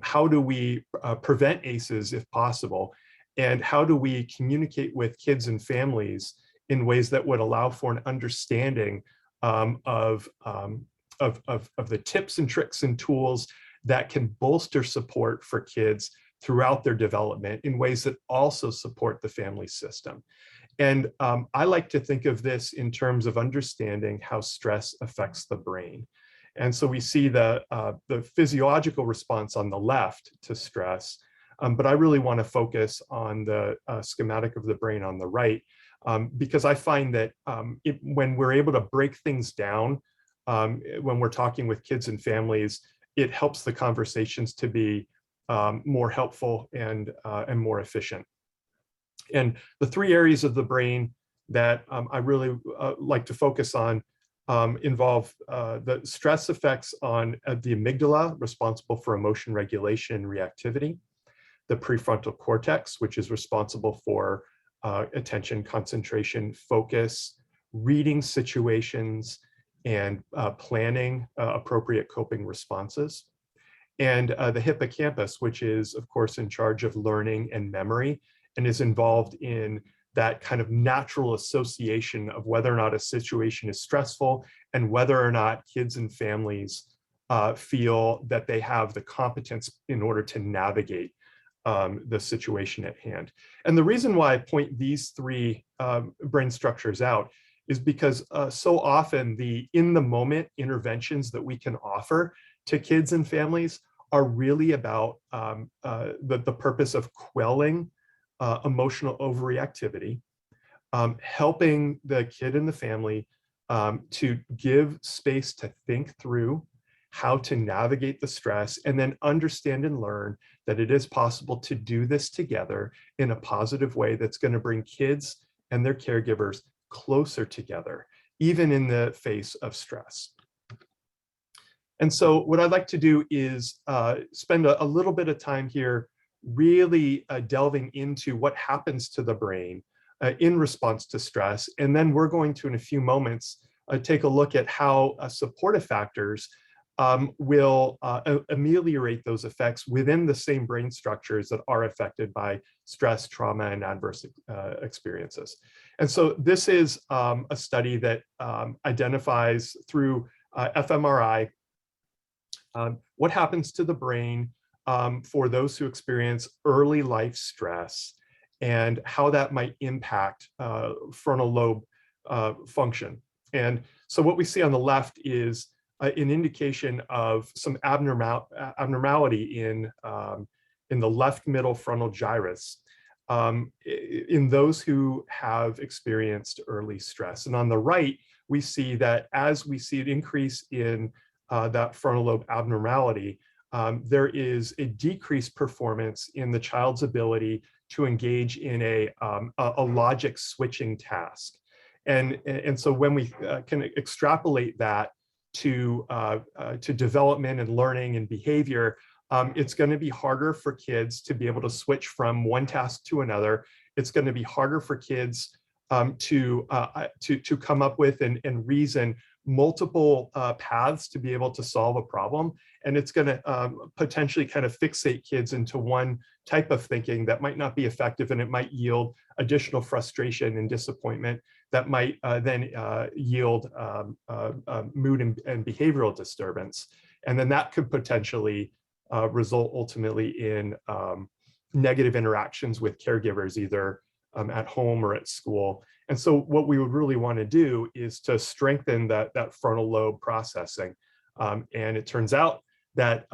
How do we prevent ACEs if possible? And how do we communicate with kids and families in ways that would allow for an understanding of the tips and tricks and tools that can bolster support for kids throughout their development in ways that also support the family system? And I like to think of this in terms of understanding how stress affects the brain. And so we see the physiological response on the left to stress, but I really want to focus on the schematic of the brain on the right, because I find that when we're able to break things down, when we're talking with kids and families, it helps the conversations to be more helpful and more efficient. And the three areas of the brain that I really like to focus on involve the stress effects on the amygdala, responsible for emotion regulation and reactivity, the prefrontal cortex, which is responsible for attention, concentration, focus, reading situations, and planning appropriate coping responses, and the hippocampus, which is, of course, in charge of learning and memory, and is involved in that kind of natural association of whether or not a situation is stressful and whether or not kids and families feel that they have the competence in order to navigate the situation at hand. And the reason why I point these three brain structures out is because so often the in-the-moment interventions that we can offer to kids and families are really about the purpose of quelling emotional overreactivity, helping the kid and the family to give space to think through how to navigate the stress, and then understand and learn that it is possible to do this together in a positive way that's going to bring kids and their caregivers closer together, even in the face of stress. And so what I'd like to do is spend a little bit of time here really delving into what happens to the brain in response to stress. And then we're going to, in a few moments, take a look at how supportive factors will ameliorate those effects within the same brain structures that are affected by stress, trauma, and adverse experiences. And so this is a study that identifies through fMRI what happens to the brain for those who experience early life stress and how that might impact frontal lobe function. And so what we see on the left is an indication of some abnormality in the left middle frontal gyrus in those who have experienced early stress. And on the right, we see that as we see an increase in that frontal lobe abnormality, there is a decreased performance in the child's ability to engage in a logic switching task. And so when we can extrapolate that to development and learning and behavior, it's going to be harder for kids to be able to switch from one task to another. It's going to be harder for kids to come up with and reason multiple paths to be able to solve a problem. And it's going to potentially kind of fixate kids into one type of thinking that might not be effective, and it might yield additional frustration and disappointment that might then yield mood and behavioral disturbance. And then that could potentially result ultimately in negative interactions with caregivers, either at home or at school. And so what we would really want to do is to strengthen that frontal lobe processing. And it turns out that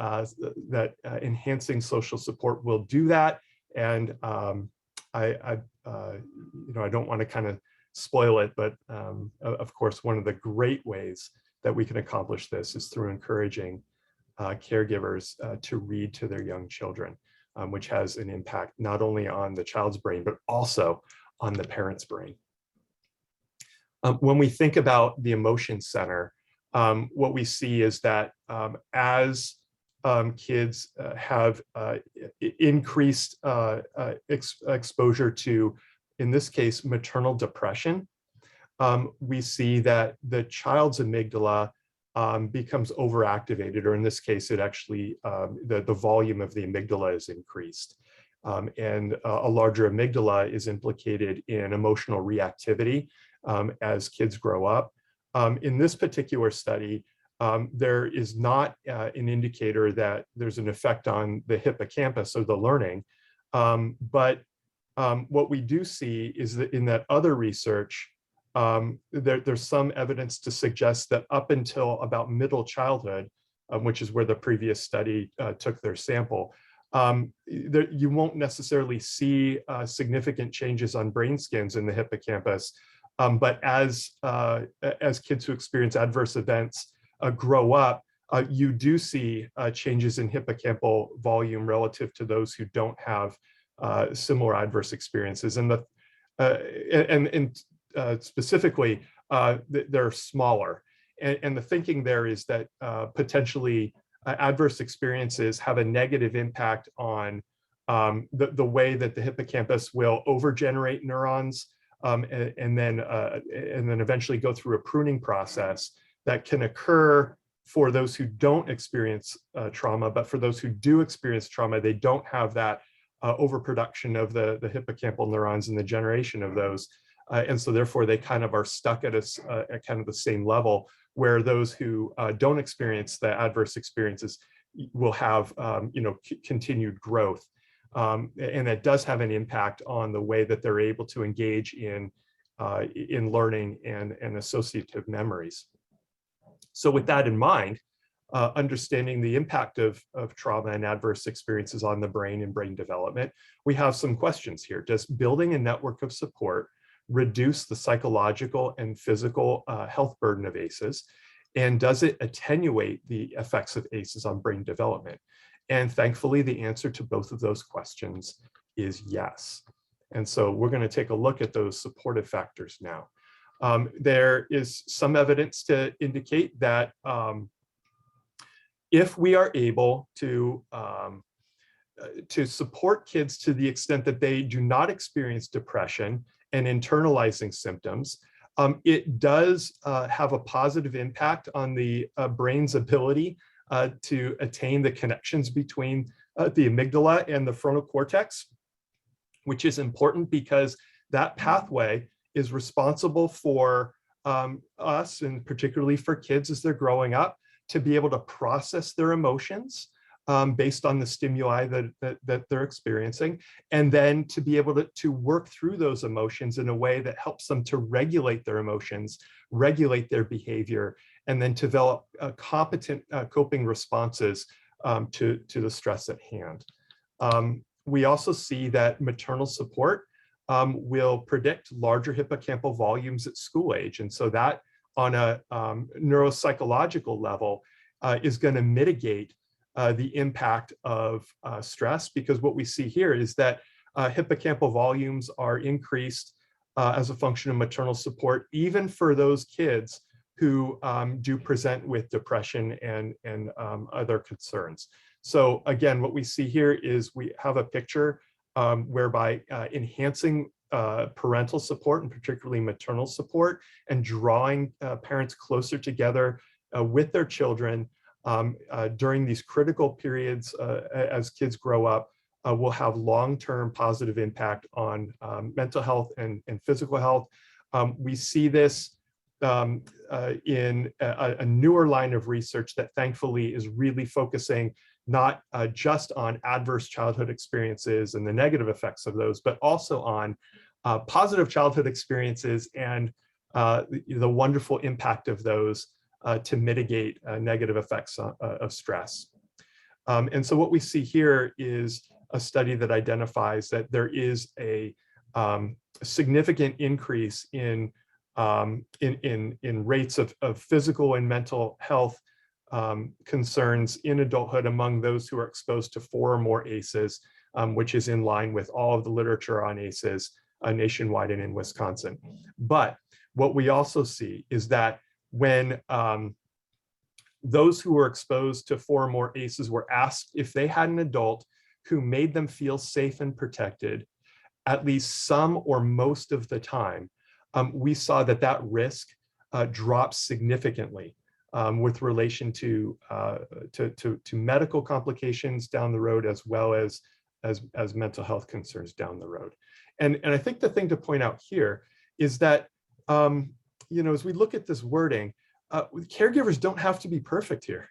enhancing social support will do that. And I don't want to kind of spoil it, but of course, one of the great ways that we can accomplish this is through encouraging caregivers to read to their young children, which has an impact not only on the child's brain, but also on the parent's brain. When we think about the Emotion Center, what we see is that as kids have increased exposure to, in this case, maternal depression, we see that the child's amygdala becomes overactivated, or in this case, it actually, the volume of the amygdala is increased. And a larger amygdala is implicated in emotional reactivity as kids grow up. In this particular study, there is not an indicator that there's an effect on the hippocampus or the learning. But what we do see is that in that other research, there's some evidence to suggest that up until about middle childhood, which is where the previous study took their sample, you won't necessarily see significant changes on brain scans in the hippocampus. But as kids who experience adverse events grow up, you do see changes in hippocampal volume relative to those who don't have similar adverse experiences. And specifically, they're smaller. And the thinking there is that potentially adverse experiences have a negative impact on the way that the hippocampus will overgenerate neurons, and then eventually go through a pruning process that can occur for those who don't experience trauma. But for those who do experience trauma, they don't have that overproduction of the hippocampal neurons and the generation of those. And so therefore they kind of are stuck at kind of the same level, where those who don't experience the adverse experiences will have continued growth. And that does have an impact on the way that they're able to engage in learning and associative memories. So with that in mind, understanding the impact of trauma and adverse experiences on the brain and brain development, we have some questions here. Does building a network of support reduce the psychological and physical health burden of ACEs? And does it attenuate the effects of ACEs on brain development? And thankfully, the answer to both of those questions is yes. And so we're going to take a look at those supportive factors now. There is some evidence to indicate that if we are able to support kids to the extent that they do not experience depression and internalizing symptoms, it does have a positive impact on the brain's ability to attain the connections between the amygdala and the frontal cortex, which is important because that pathway is responsible for us, and particularly for kids as they're growing up, to be able to process their emotions based on the stimuli that they're experiencing, and then to be able to work through those emotions in a way that helps them to regulate their emotions, regulate their behavior, and then develop competent coping responses to the stress at hand. We also see that maternal support will predict larger hippocampal volumes at school age. And so that on a neuropsychological level is going to mitigate the impact of stress, because what we see here is that hippocampal volumes are increased as a function of maternal support, even for those kids who do present with depression and other concerns. So again, what we see here is we have a picture whereby enhancing parental support, and particularly maternal support, and drawing parents closer together with their children during these critical periods as kids grow up will have long-term positive impact on mental health and physical health. We see this in a newer line of research that thankfully is really focusing not just on adverse childhood experiences and the negative effects of those, but also on positive childhood experiences and the wonderful impact of those to mitigate negative effects of stress. And so what we see here is a study that identifies that there is a significant increase in rates of physical and mental health concerns in adulthood among those who are exposed to 4 or more ACEs, which is in line with all of the literature on ACEs nationwide and in Wisconsin. But what we also see is that when those who were exposed to 4 or more ACEs were asked if they had an adult who made them feel safe and protected, at least some or most of the time, we saw that that risk drops significantly with relation to medical complications down the road, as well as mental health concerns down the road. And I think the thing to point out here is that, as we look at this wording, caregivers don't have to be perfect here.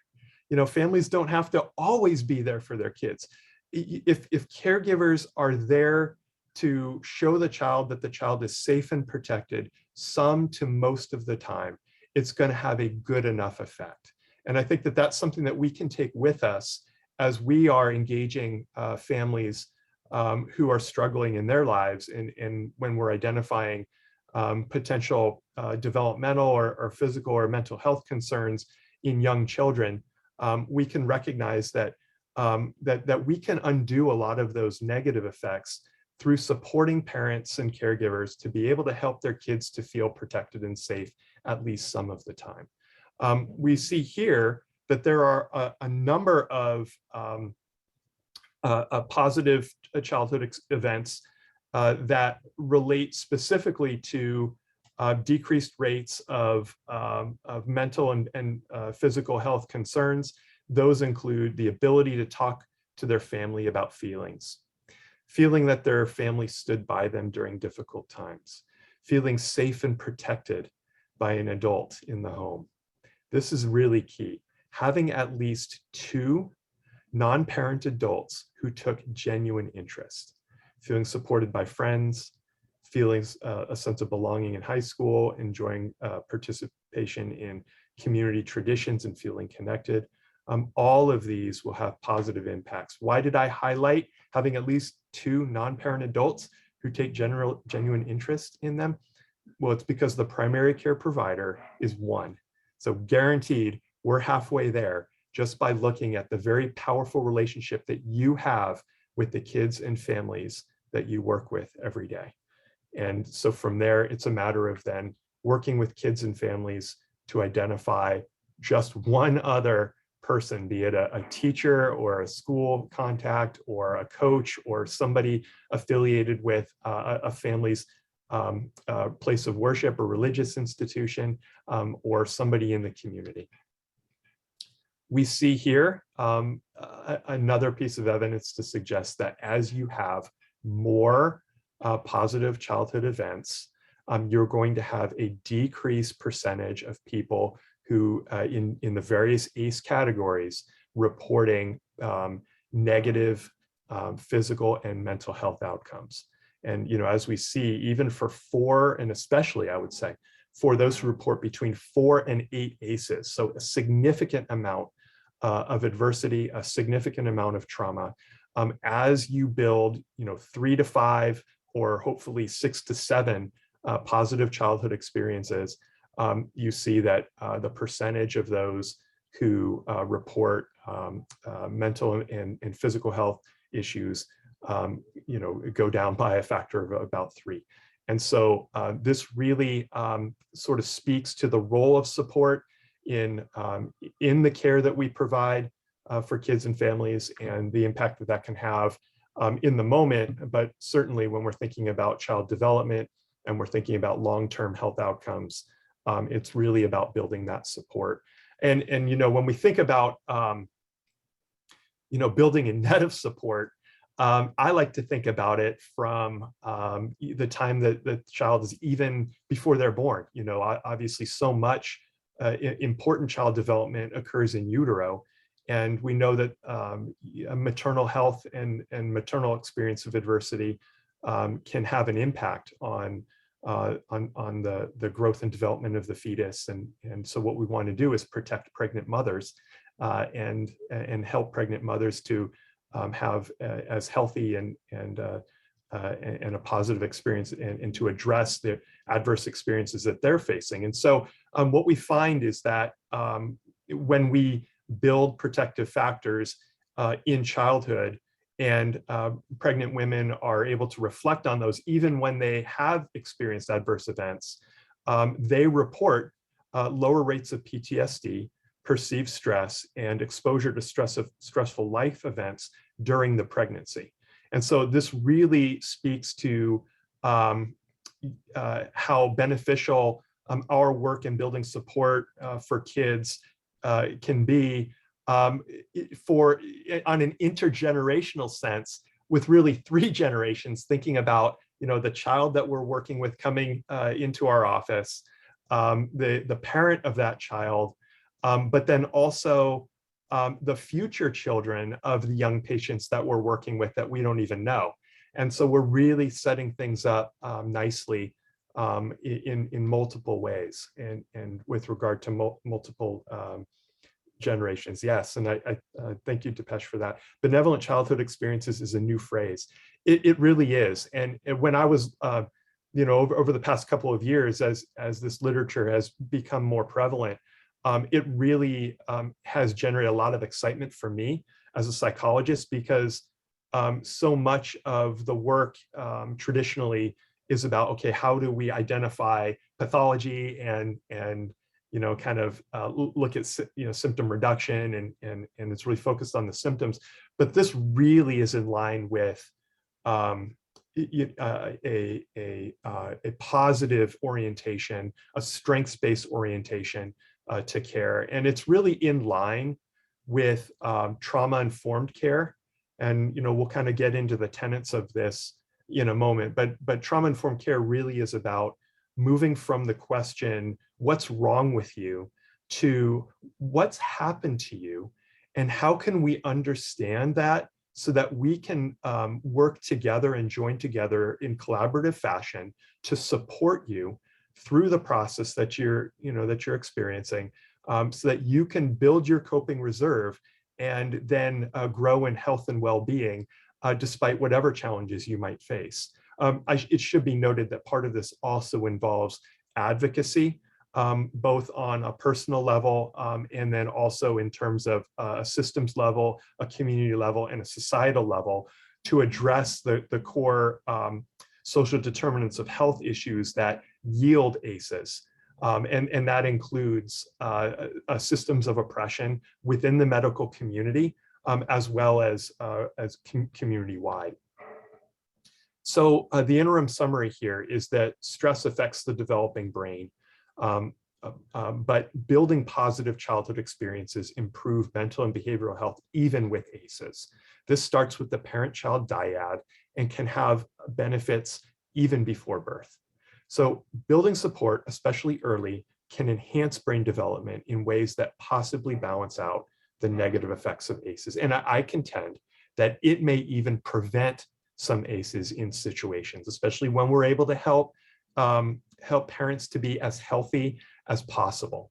Families don't have to always be there for their kids. If caregivers are there to show the child that the child is safe and protected, some to most of the time, it's going to have a good enough effect. And I think that that's something that we can take with us as we are engaging families who are struggling in their lives, and when we're identifying potential developmental or physical or mental health concerns in young children, we can recognize that we can undo a lot of those negative effects through supporting parents and caregivers to be able to help their kids to feel protected and safe at least some of the time. We see here that there are a number of positive childhood events that relate specifically to decreased rates of mental and physical health concerns. Those include the ability to talk to their family about feelings, feeling that their family stood by them during difficult times, feeling safe and protected by an adult in the home. This is really key. Having at least 2 non-parent adults who took genuine interest, feeling supported by friends, feeling a sense of belonging in high school, enjoying participation in community traditions and feeling connected. All of these will have positive impacts. Why did I highlight having at least 2 non-parent adults who take genuine interest in them? Well, it's because the primary care provider is 1. So guaranteed, we're halfway there just by looking at the very powerful relationship that you have with the kids and families that you work with every day. And so from there, it's a matter of then working with kids and families to identify just one other person, be it a teacher or a school contact or a coach or somebody affiliated with a family's place of worship or religious institution, or somebody in the community. We see here another piece of evidence to suggest that as you have more positive childhood events, you're going to have a decreased percentage of people who in the various ACE categories reporting negative physical and mental health outcomes. And as we see, even for 4, and especially I would say for those who report between 4 and 8 ACEs, so a significant amount of adversity, a significant amount of trauma, as you build 3 to 5 or hopefully 6 to 7 positive childhood experiences, you see that the percentage of those who report mental and physical health issues go down by a factor of about 3. And so this really sort of speaks to the role of support in the care that we provide for kids and families, and the impact that can have in the moment, but certainly when we're thinking about child development and we're thinking about long-term health outcomes, it's really about building that support. And when we think about building a net of support, I like to think about it from the time that the child is even before they're born. Obviously so much important child development occurs in utero. And we know that maternal health and maternal experience of adversity can have an impact on the growth and development of the fetus. And so what we want to do is protect pregnant mothers and help pregnant mothers to have as healthy and a positive experience, and to address the adverse experiences that they're facing. And so what we find is that when we build protective factors in childhood, and pregnant women are able to reflect on those even when they have experienced adverse events, they report lower rates of PTSD, perceived stress, and exposure to stressful life events during the pregnancy. And so this really speaks to how beneficial our work in building support for kids can be on an intergenerational sense, with really 3 generations, thinking about the child that we're working with coming into our office, the parent of that child, but then also the future children of the young patients that we're working with that we don't even know. And so we're really setting things up nicely in multiple ways, and with regard to multiple generations. Yes, and I thank you, Dipesh, for that. Benevolent childhood experiences is a new phrase. It really is. And when I was, over the past couple of years, as this literature has become more prevalent, it really has generated a lot of excitement for me as a psychologist, because so much of the work traditionally is about, okay, how do we identify pathology and kind of look at symptom reduction, and it's really focused on the symptoms. But this really is in line with a positive orientation, a strengths-based orientation to care, and it's really in line with trauma-informed care. And we'll kind of get into the tenets of this in a moment, but trauma-informed care really is about moving from the question, what's wrong with you, to what's happened to you, and how can we understand that so that we can work together and join together in collaborative fashion to support you through the process that you're experiencing, so that you can build your coping reserve and then grow in health and well-being despite whatever challenges you might face. It should be noted that part of this also involves advocacy, both on a personal level and then also in terms of a systems level, a community level, and a societal level, to address the core social determinants of health issues that yield ACEs. And that includes systems of oppression within the medical community, as well as community-wide. So the interim summary here is that stress affects the developing brain, but building positive childhood experiences improve mental and behavioral health even with ACEs. This starts with the parent-child dyad and can have benefits even before birth. So building support, especially early, can enhance brain development in ways that possibly balance out the negative effects of ACEs. And I contend that it may even prevent some ACEs in situations, especially when we're able to help parents to be as healthy as possible.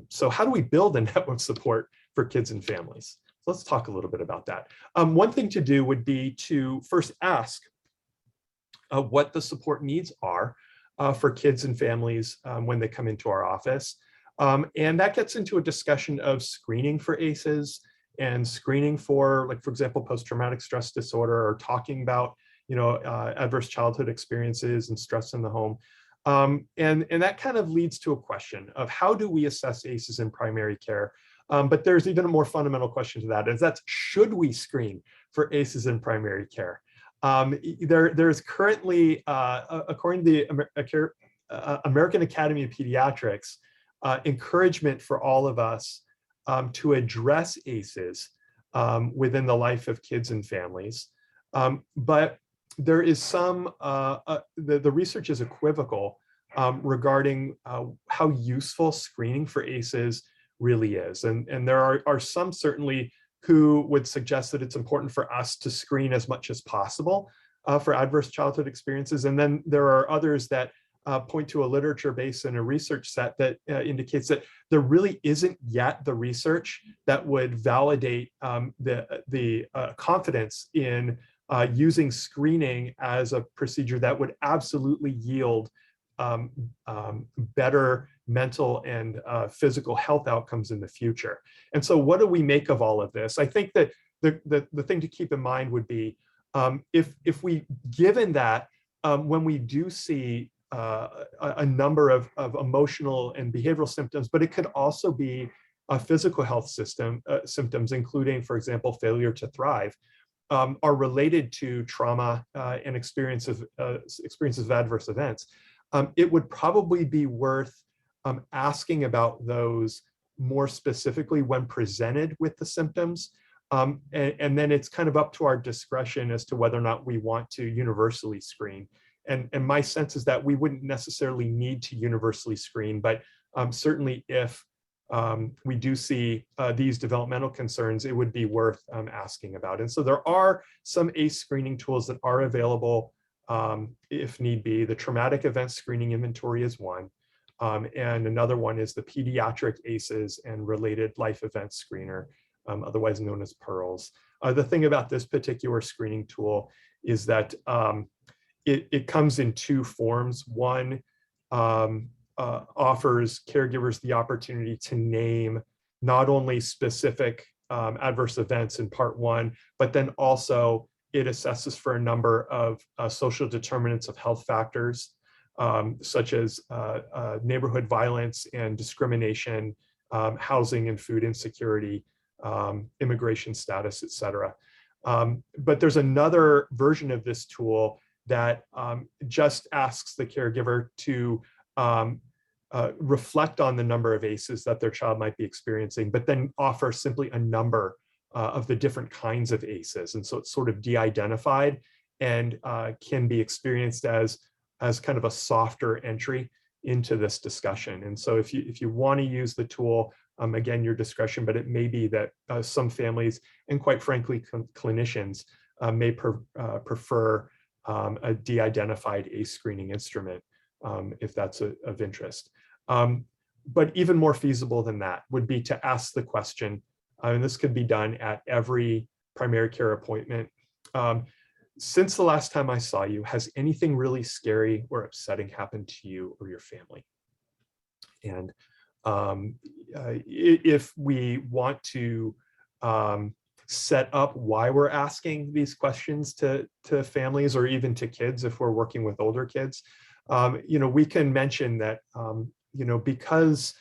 So how do we build a network support for kids and families? So let's talk a little bit about that. One thing to do would be to first ask what the support needs are for kids and families when they come into our office. And that gets into a discussion of screening for ACEs and screening for, like, for example, post-traumatic stress disorder, or talking about, adverse childhood experiences and stress in the home. And that kind of leads to a question of how do we assess ACEs in primary care? But there's even a more fundamental question to that, is that's, should we screen for ACEs in primary care? There's currently, according to the American Academy of Pediatrics, encouragement for all of us to address ACEs within the life of kids and families. But there is some, the research is equivocal regarding how useful screening for ACEs really is. And there are some certainly who would suggest that it's important for us to screen as much as possible for adverse childhood experiences. And then there are others that point to a literature base and a research set that indicates that there really isn't yet the research that would validate the confidence in using screening as a procedure that would absolutely yield better mental and physical health outcomes in the future. And so what do we make of all of this? I think that the thing to keep in mind would be if we, given that when we do see a number of emotional and behavioral symptoms, but it could also be a physical health symptoms, including, for example, failure to thrive, are related to trauma and experiences of adverse events. It would probably be worth asking about those more specifically when presented with the symptoms. And then it's kind of up to our discretion as to whether or not we want to universally screen. And my sense is that we wouldn't necessarily need to universally screen, but certainly if we do see these developmental concerns, it would be worth asking about. And so there are some ACE screening tools that are available if need be. The traumatic event screening inventory is one. And another one is the pediatric ACEs and related life event screener, otherwise known as PEARLS. The thing about this particular screening tool is that it comes in two forms. One offers caregivers the opportunity to name not only specific adverse events in part one, but then also it assesses for a number of social determinants of health factors, such as neighborhood violence and discrimination, housing and food insecurity, immigration status, et cetera. But there's another version of this tool that just asks the caregiver to reflect on the number of ACEs that their child might be experiencing, but then offer simply a number of the different kinds of ACEs. And so it's sort of de-identified and can be experienced as kind of a softer entry into this discussion. And so if you want to use the tool, again, your discretion, but it may be that some families and quite frankly, clinicians may prefer a de-identified ACE screening instrument if that's of interest. But even more feasible than that would be to ask the question, and this could be done at every primary care appointment. Since the last time I saw you, has anything really scary or upsetting happened to you or your family? And if we want to set up why we're asking these questions to families or even to kids, if we're working with older kids, we can mention that, because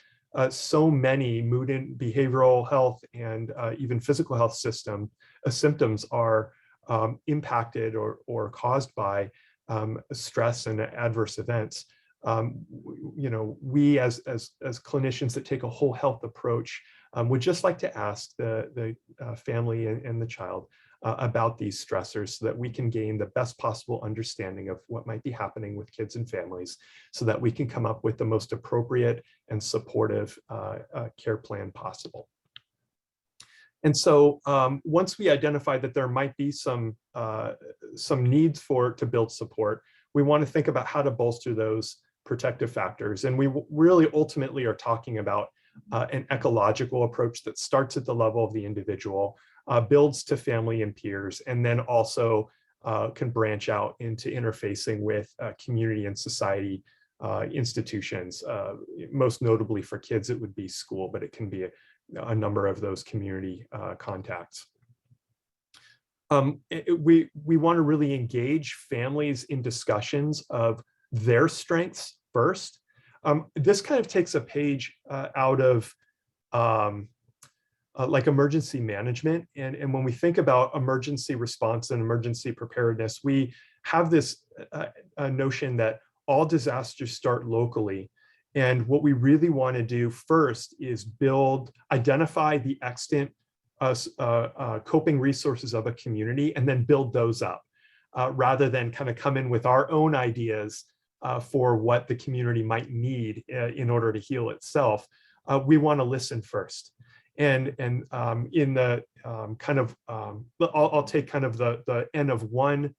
so many mood and behavioral health and even physical health symptoms are impacted or caused by stress and adverse events. We as clinicians that take a whole health approach would just like to ask the family and the child about these stressors so that we can gain the best possible understanding of what might be happening with kids and families so that we can come up with the most appropriate and supportive care plan possible. And so once we identify that there might be some needs to build support, we want to think about how to bolster those protective factors. And we really ultimately are talking about an ecological approach that starts at the level of the individual, builds to family and peers, and then also can branch out into interfacing with community and society institutions. Most notably for kids, it would be school, but it can be a number of those community contacts. We want to really engage families in discussions of their strengths first. This kind of takes a page out of like emergency management. And when we think about emergency response and emergency preparedness, we have this notion that all disasters start locally. And what we really want to do first is identify the extant coping resources of a community and then build those up rather than kind of come in with our own ideas for what the community might need in order to heal itself. we want to listen first. And in the I'll take kind of the N of one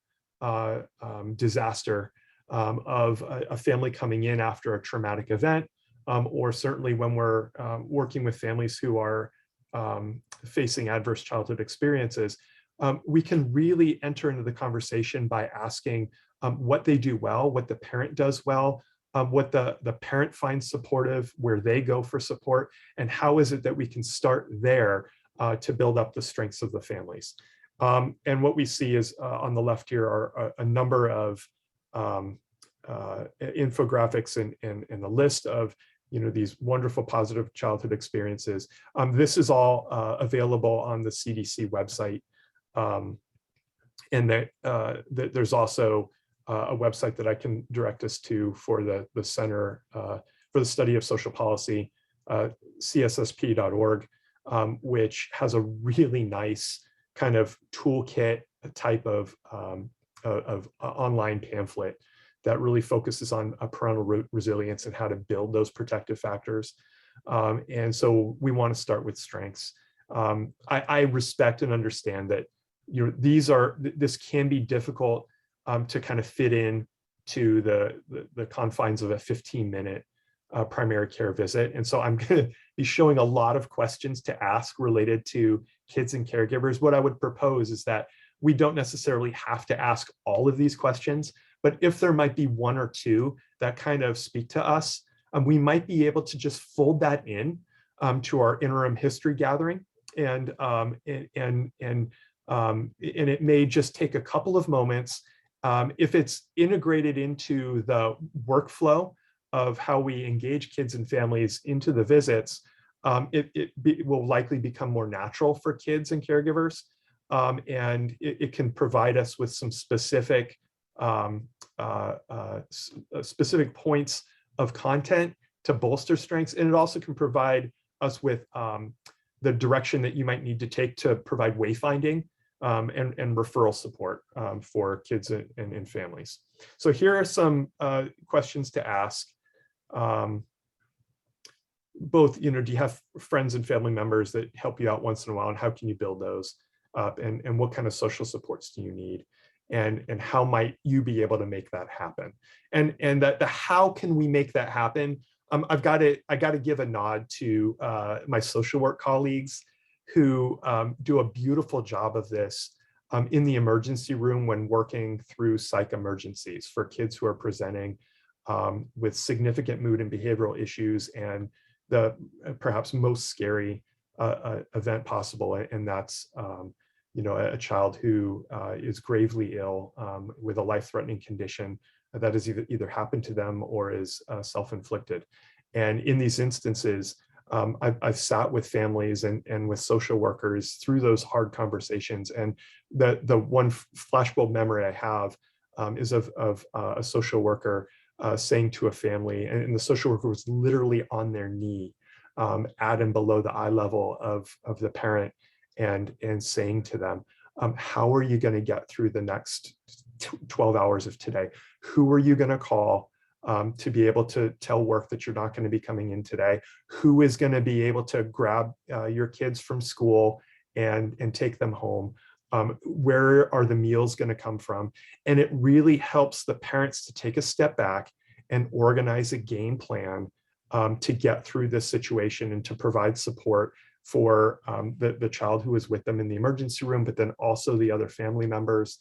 disaster of a family coming in after a traumatic event, or certainly when we're working with families who are facing adverse childhood experiences. We can really enter into the conversation by asking what they do well, what the parent does well, what the parent finds supportive, where they go for support, and how is it that we can start there to build up the strengths of the families. And what we see is on the left here are a number of infographics and a list of these wonderful positive childhood experiences. This is all available on the CDC website. And there's also a website that I can direct us to for the Center for the Study of Social Policy, cssp.org, which has a really nice kind of toolkit type of online pamphlet that really focuses on parental resilience and how to build those protective factors. And so we want to start with strengths. I respect and understand that this can be difficult to kind of fit in to the confines of a 15-minute primary care visit. And so I'm going to be showing a lot of questions to ask related to kids and caregivers. What I would propose is that we don't necessarily have to ask all of these questions, but if there might be one or two that kind of speak to us, we might be able to just fold that in to our interim history gathering. And it may just take a couple of moments. If it's integrated into the workflow of how we engage kids and families into the visits, it will likely become more natural for kids and caregivers. And it can provide us with some specific points of content to bolster strengths. And it also can provide us with the direction that you might need to take to provide wayfinding and referral support for kids and families. So here are some questions to ask. Both, do you have friends and family members that help you out once in a while, and how can you build those up, and what kind of social supports do you need, and how might you be able to make that happen? And the how can we make that happen? I got to give a nod to my social work colleagues who do a beautiful job of this in the emergency room when working through psych emergencies for kids who are presenting with significant mood and behavioral issues, and the perhaps most scary event possible, and that's a child who is gravely ill with a life-threatening condition that has either happened to them or is self-inflicted. And in these instances, I've sat with families and with social workers through those hard conversations. And the one flashbulb memory I have is of a social worker saying to a family, and the social worker was literally on their knee at and below the eye level of the parent, and saying to them, how are you going to get through the next 12 hours of today? Who are you going to call to be able to tell work that you're not going to be coming in today? Who is going to be able to grab your kids from school and take them home? Where are the meals going to come from? And it really helps the parents to take a step back and organize a game plan to get through this situation and to provide support for the child who is with them in the emergency room, but then also the other family members,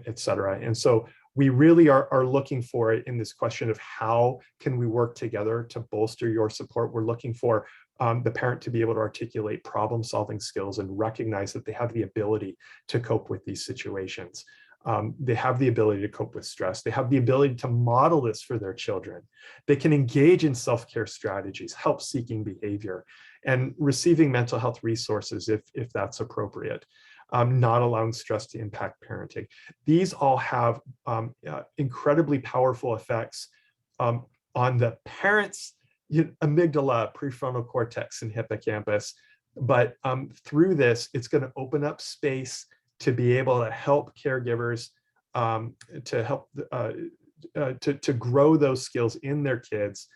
et cetera. And so we really are looking for it in this question of how can we work together to bolster your support. We're looking for the parent to be able to articulate problem-solving skills and recognize that they have the ability to cope with these situations. They have the ability to cope with stress. They have the ability to model this for their children. They can engage in self-care strategies, help-seeking behavior, and receiving mental health resources if that's appropriate. Not allowing stress to impact parenting. These all have incredibly powerful effects on the parents' amygdala, prefrontal cortex, and hippocampus. But through this, it's going to open up space to be able to help caregivers to help to grow those skills in their kids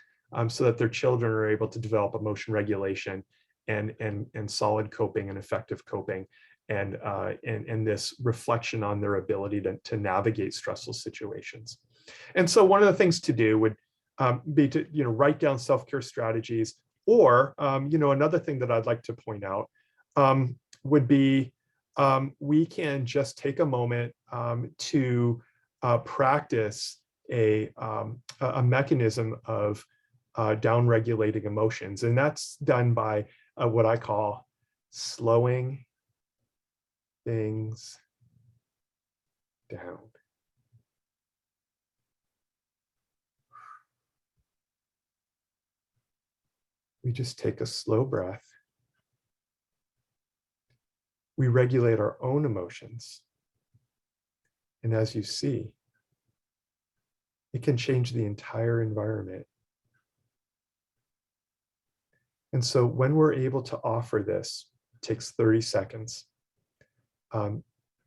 so that their children are able to develop emotion regulation and solid coping and effective coping, and this reflection on their ability to navigate stressful situations. And so one of the things to do would be to write down self-care strategies, or another thing that I'd like to point out would be we can just take a moment to practice a mechanism of down-regulating emotions, and that's done by what I call slowing things down. We just take a slow breath. We regulate our own emotions. And as you see, it can change the entire environment. And so when we're able to offer this, it takes 30 seconds.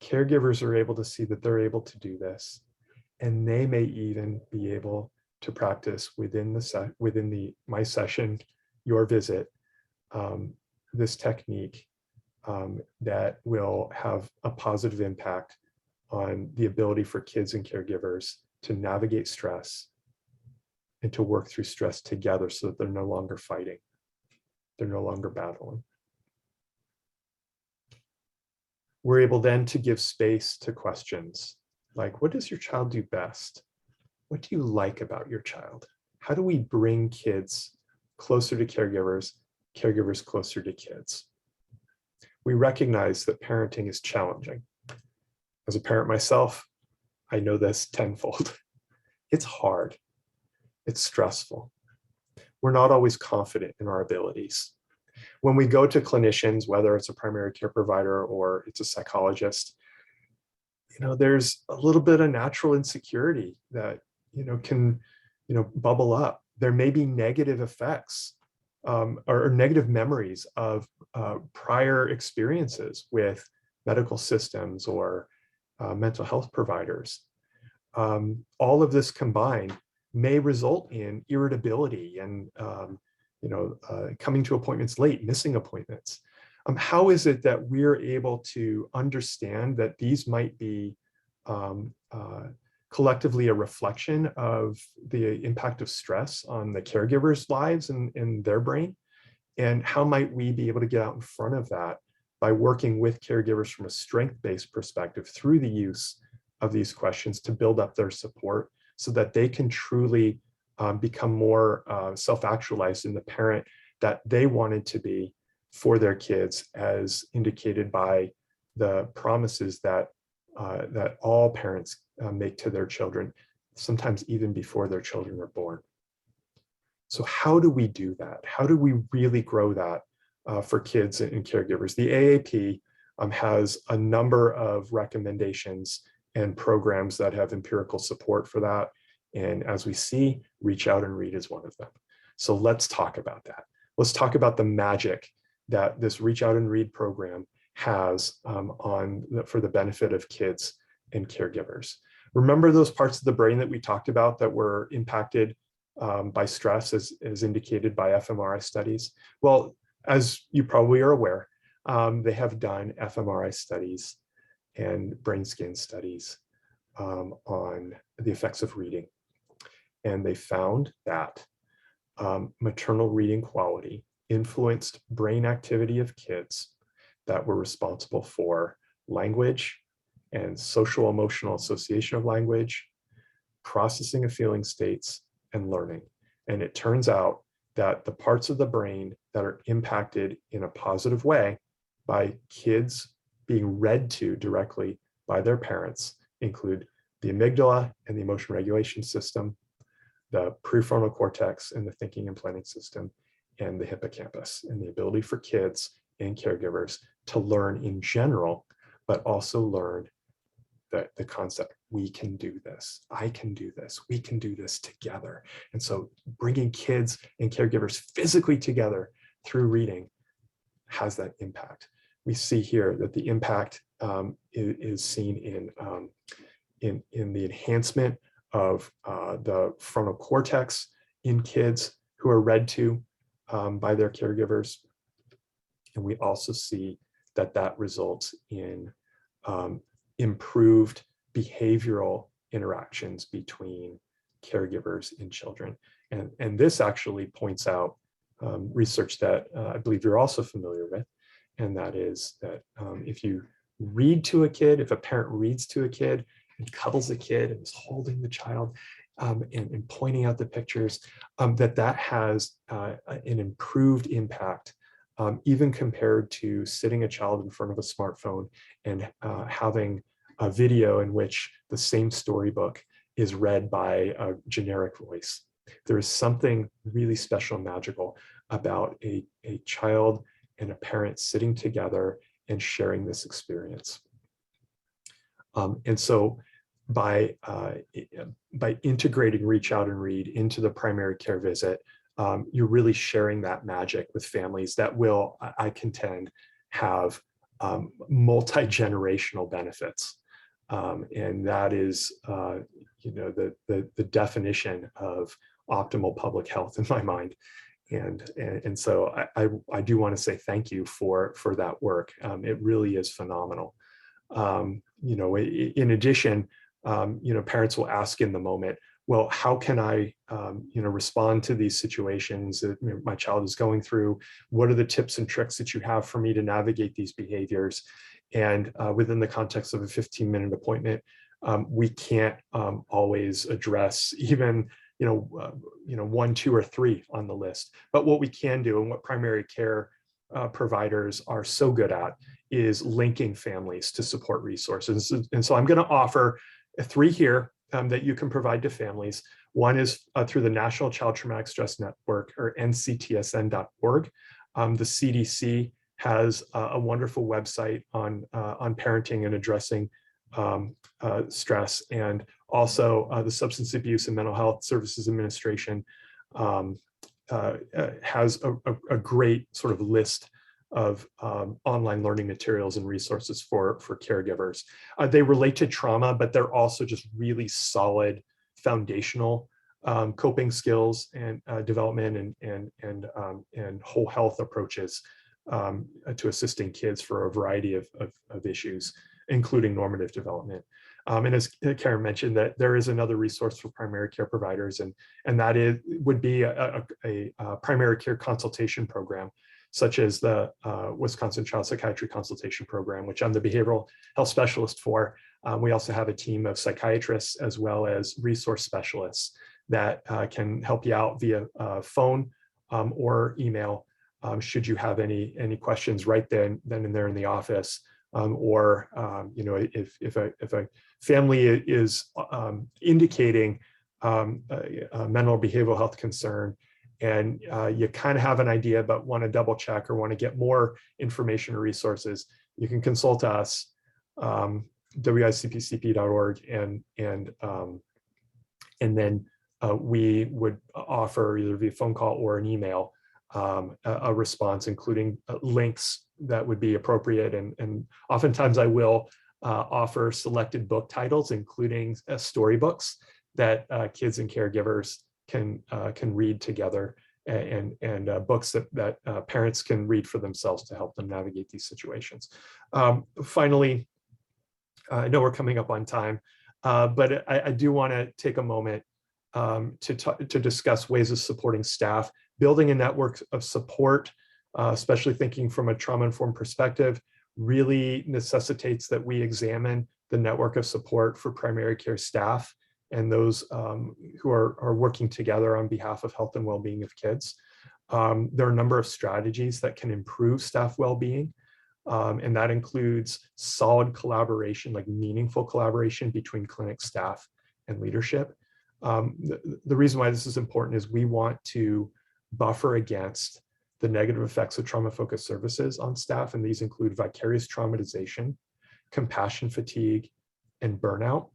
Caregivers are able to see that they're able to do this, and they may even be able to practice within my session, your visit, this technique that will have a positive impact on the ability for kids and caregivers to navigate stress and to work through stress together so that they're no longer fighting. They're no longer battling. We're able then to give space to questions like, what does your child do best? What do you like about your child? How do we bring kids closer to caregivers, caregivers closer to kids? We recognize that parenting is challenging. As a parent myself, I know this tenfold. It's hard. It's stressful. We're not always confident in our abilities. When we go to clinicians, whether it's a primary care provider or it's a psychologist, there's a little bit of natural insecurity that can bubble up. There may be negative effects or negative memories of prior experiences with medical systems or mental health providers. All of this combined may result in irritability and coming to appointments late, missing appointments. How is it that we're able to understand that these might be collectively a reflection of the impact of stress on the caregivers' lives and their brain? And how might we be able to get out in front of that by working with caregivers from a strength-based perspective through the use of these questions to build up their support so that they can truly become more self-actualized in the parent that they wanted to be for their kids, as indicated by the promises that that all parents make to their children, sometimes even before their children are born. So how do we do that? How do we really grow that for kids and caregivers? The AAP has a number of recommendations and programs that have empirical support for that. And as we see, Reach Out and Read is one of them. So let's talk about that. Let's talk about the magic that this Reach Out and Read program has for the benefit of kids and caregivers. Remember those parts of the brain that we talked about that were impacted by stress as indicated by fMRI studies? Well, as you probably are aware, they have done fMRI studies and brain scan studies on the effects of reading. And they found that maternal reading quality influenced brain activity of kids that were responsible for language and social emotional association of language, processing of feeling states, and learning. And it turns out that the parts of the brain that are impacted in a positive way by kids being read to directly by their parents include the amygdala and the emotion regulation system, the prefrontal cortex and the thinking and planning system, and the hippocampus, and the ability for kids and caregivers to learn in general, but also learn the concept, we can do this, I can do this, we can do this together. And so bringing kids and caregivers physically together through reading has that impact. We see here that the impact is seen in the enhancement of the frontal cortex in kids who who are read to by their caregivers. And we also see that that results in improved behavioral interactions between caregivers and children. And this actually points out research that I believe you're also familiar with, and that is that if you read to a kid, if a parent reads to a kid and cuddles a kid and is holding the child and pointing out the pictures, that has an improved impact, even compared to sitting a child in front of a smartphone and having a video in which the same storybook is read by a generic voice. There is something really special and magical about a child and a parent sitting together and sharing this experience. And so by integrating Reach Out and Read into the primary care visit, you're really sharing that magic with families that will, I contend, have multi-generational benefits. And that is, the definition of optimal public health in my mind. And so I do want to say thank you for that work. It really is phenomenal. In addition, parents will ask in the moment, well, how can I, respond to these situations that my child is going through? What are the tips and tricks that you have for me to navigate these behaviors? And within the context of a 15-minute appointment, we can't always address even, 1, 2, or 3 on the list. But what we can do, and what primary care providers are so good at, is linking families to support resources. And so I'm going to offer 3 here that you can provide to families. One is through the National Child Traumatic Stress Network, or nctsn.org. The CDC has a wonderful website on parenting and addressing stress, and also the Substance Abuse and Mental Health Services Administration has a great sort of list of online learning materials and resources for caregivers. They relate to trauma, but they're also just really solid foundational coping skills and development and whole health approaches to assisting kids for a variety of issues, including normative development. And as Karen mentioned, that there is another resource for primary care providers, and that would be a primary care consultation program, such as the Wisconsin Child Psychiatry Consultation Program, which I'm the behavioral health specialist for. We also have a team of psychiatrists as well as resource specialists that can help you out via phone or email, should you have any questions right then and there in the office. Or if a family is indicating a mental or behavioral health concern, and you kind of have an idea but want to double check or want to get more information or resources, you can consult us, wicpcp.org, and then we would offer either via phone call or an email a response, including links that would be appropriate. And oftentimes I will offer selected book titles, including storybooks that kids and caregivers can read together, and books that parents can read for themselves to help them navigate these situations. Finally, I know we're coming up on time, but I do want to take a moment to discuss ways of supporting staff. Building a network of support, especially thinking from a trauma-informed perspective, really necessitates that we examine the network of support for primary care staff and those who are working together on behalf of health and well-being of kids. There are a number of strategies that can improve staff well-being, and that includes solid collaboration, like meaningful collaboration between clinic staff and leadership. The reason why this is important is we want to buffer against the negative effects of trauma-focused services on staff, and these include vicarious traumatization, compassion fatigue, and burnout.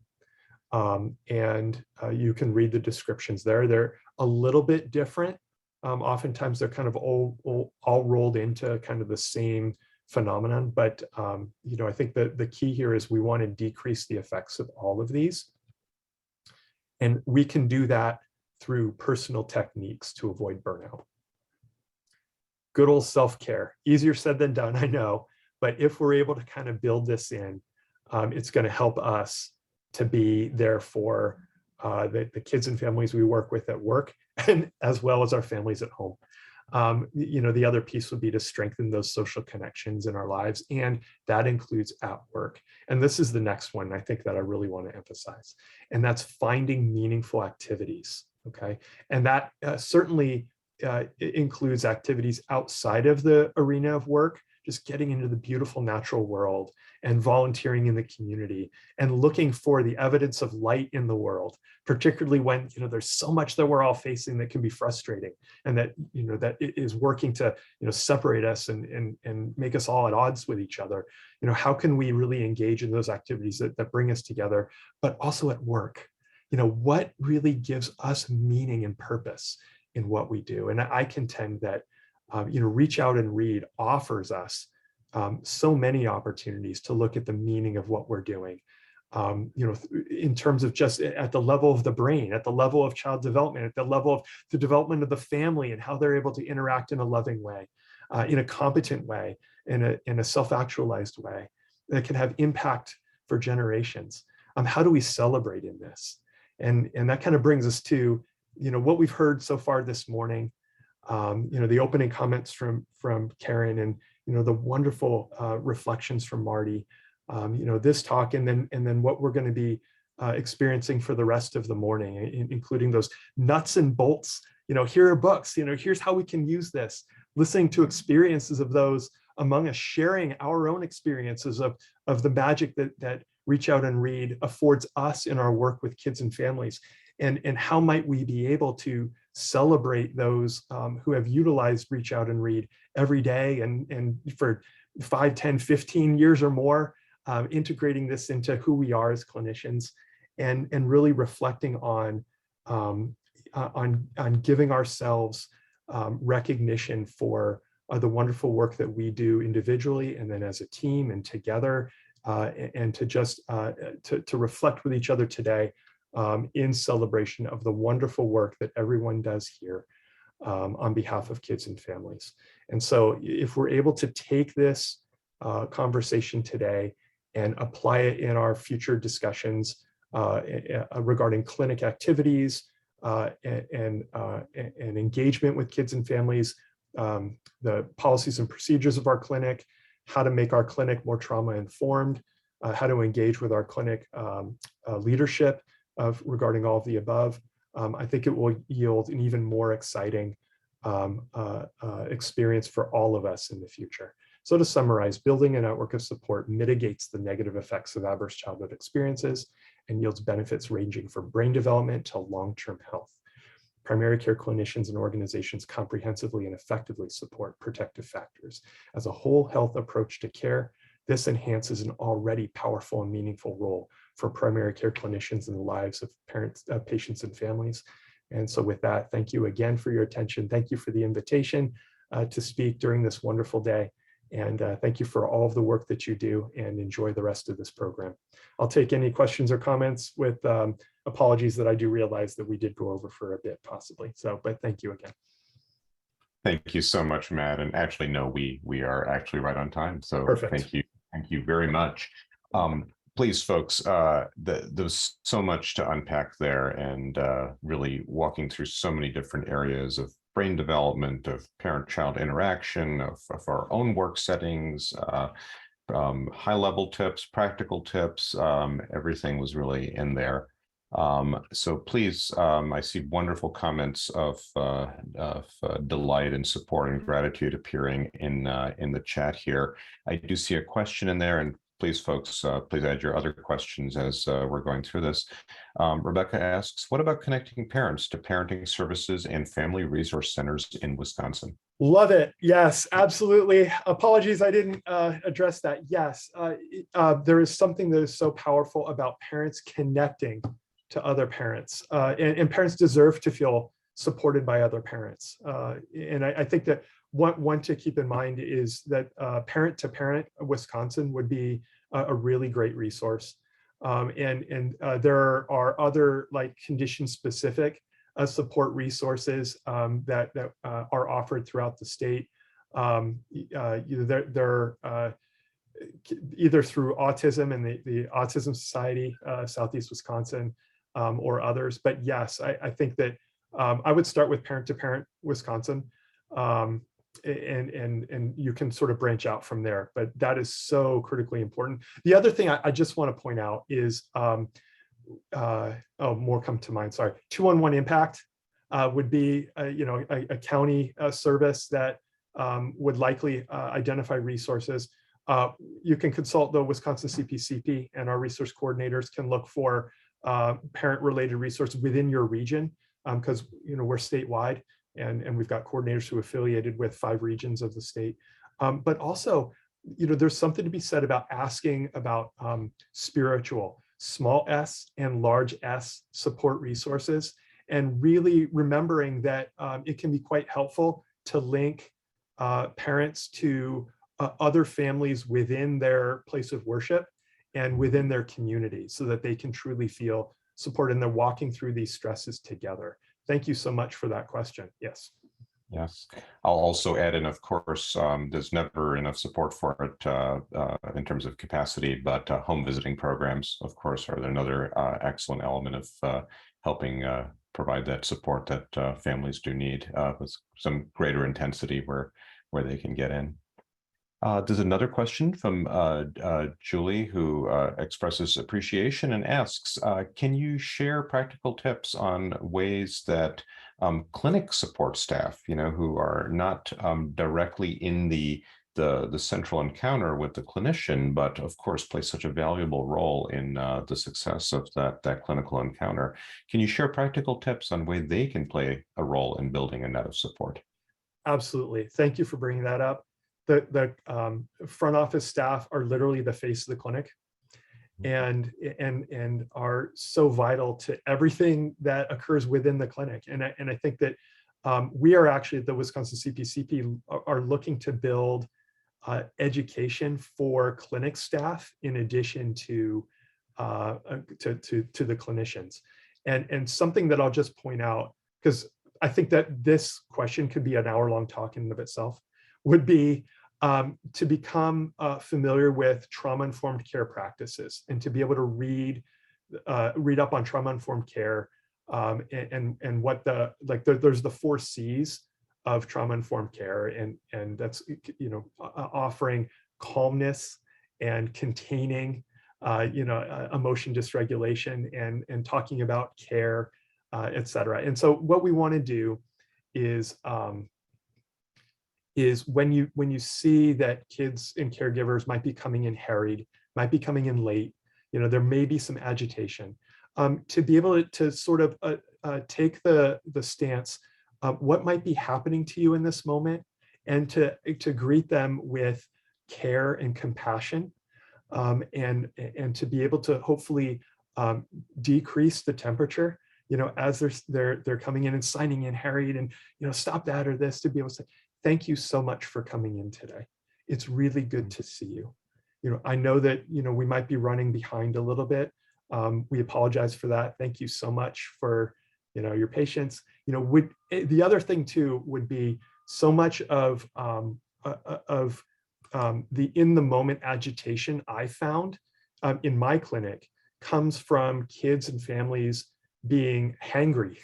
You can read the descriptions there. They're a little bit different. Oftentimes they're kind of all rolled into kind of the same phenomenon, but I think that the key here is we want to decrease the effects of all of these. And we can do that through personal techniques to avoid burnout. Good old self-care, easier said than done, I know, but if we're able to kind of build this in, it's going to help us to be there for the kids and families we work with at work, and as well as our families at home. The other piece would be to strengthen those social connections in our lives, and that includes at work. And this is the next one I think that I really want to emphasize, and that's finding meaningful activities. Okay, and that certainly includes activities outside of the arena of work, just getting into the beautiful natural world and volunteering in the community and looking for the evidence of light in the world, particularly when there's so much that we're all facing that can be frustrating, and that that is working to separate us and make us all at odds with each other. How can we really engage in those activities that bring us together, but also at work? What really gives us meaning and purpose in what we do? And I contend that Reach Out and Read offers us so many opportunities to look at the meaning of what we're doing, in terms of just at the level of the brain, at the level of child development, at the level of the development of the family and how they're able to interact in a loving way, in a competent way, in a self-actualized way that can have impact for generations. How do we celebrate in this? And that kind of brings us to what we've heard so far this morning, the opening comments from Karen, and the wonderful reflections from Marty, this talk, and then what we're going to be experiencing for the rest of the morning, including those nuts and bolts. Here are books. Here's how we can use this. Listening to experiences of those among us, sharing our own experiences of the magic that Reach Out and Read affords us in our work with kids and families. And how might we be able to celebrate those who have utilized Reach Out and Read every day and for 5, 10, 15 years or more, integrating this into who we are as clinicians, and really reflecting on giving ourselves recognition for the wonderful work that we do individually and then as a team and together, and to just to reflect with each other today in celebration of the wonderful work that everyone does here on behalf of kids and families. And so if we're able to take this conversation today and apply it in our future discussions regarding clinic activities and engagement with kids and families, the policies and procedures of our clinic, how to make our clinic more trauma informed, how to engage with our clinic leadership regarding all of the above, I think it will yield an even more exciting experience for all of us in the future. So to summarize, building a network of support mitigates the negative effects of adverse childhood experiences and yields benefits ranging from brain development to long-term health. Primary care clinicians and organizations comprehensively and effectively support protective factors. As a whole health approach to care, this enhances an already powerful and meaningful role for primary care clinicians in the lives of parents, patients, and families. And so with that, thank you again for your attention. Thank you for the invitation to speak during this wonderful day. And thank you for all of the work that you do, and enjoy the rest of this program. I'll take any questions or comments with apologies that I do realize that we did go over for a bit possibly. So, but thank you again. Thank you so much, Matt. And actually, no, we are actually right on time. So Perfect. Thank you very much. Please, folks, there's so much to unpack there, and really walking through so many different areas of brain development, of parent-child interaction, of our own work settings, high-level tips, practical tips, everything was really in there. So please, I see wonderful comments of delight and support and gratitude appearing in the chat here. I do see a question in there, and please, folks, please add your other questions as we're going through this. Rebecca asks, what about connecting parents to parenting services and family resource centers in Wisconsin? Love it. Yes, absolutely. Apologies, I didn't address that. Yes, there is something that is so powerful about parents connecting to other parents, and parents deserve to feel supported by other parents. And I think that one to keep in mind is that Parent to Parent Wisconsin would be a really great resource. And there are other like condition specific support resources that are offered throughout the state. They're either through autism and the Autism Society, Southeast Wisconsin, or others. But yes, I think that I would start with Parent to Parent Wisconsin, and you can sort of branch out from there. But that is so critically important. The other thing I just want to point out is, more come to mind. Sorry, 211 Impact would be a county service that would likely identify resources. You can consult the Wisconsin CPCP, and our resource coordinators can look for parent-related resources within your region, because we're statewide, and we've got coordinators who are affiliated with 5 regions of the state. But also, there's something to be said about asking about spiritual, small s and large s support resources, and really remembering that it can be quite helpful to link parents to other families within their place of worship and within their community, so that they can truly feel support and they're walking through these stresses together. Thank you so much for that question. Yes. Yes, I'll also add in, of course, there's never enough support for it in terms of capacity, but home visiting programs, of course, are another excellent element of helping provide that support that families do need with some greater intensity where they can get in. There's another question from Julie, who expresses appreciation and asks, can you share practical tips on ways that clinic support staff, who are not directly in the central encounter with the clinician, but of course play such a valuable role in the success of that clinical encounter. Can you share practical tips on ways they can play a role in building a net of support? Absolutely. Thank you for bringing that up. The front office staff are literally the face of the clinic, and are so vital to everything that occurs within the clinic. And I think that we are actually at the Wisconsin CPCP are looking to build education for clinic staff in addition to the clinicians. And something that I'll just point out, because I think that this question could be an hour-long talk in and of itself, would be to become familiar with trauma-informed care practices, and to be able to read up on trauma-informed care, and what there's the 4 C's of trauma-informed care, and that's offering calmness and containing emotion dysregulation, and talking about care, etc. And so what we want to do is when you see that kids and caregivers might be coming in harried, might be coming in late, there may be some agitation, to be able to sort of take the stance of what might be happening to you in this moment, and to greet them with care and compassion, and to be able to hopefully decrease the temperature, as they're coming in and signing in harried, and stop that or this, to be able to say, thank you so much for coming in today. It's really good to see you. I know that, we might be running behind a little bit. We apologize for that. Thank you so much for, your patience. The other thing too would be so much of the in the moment agitation I found in my clinic comes from kids and families being hangry.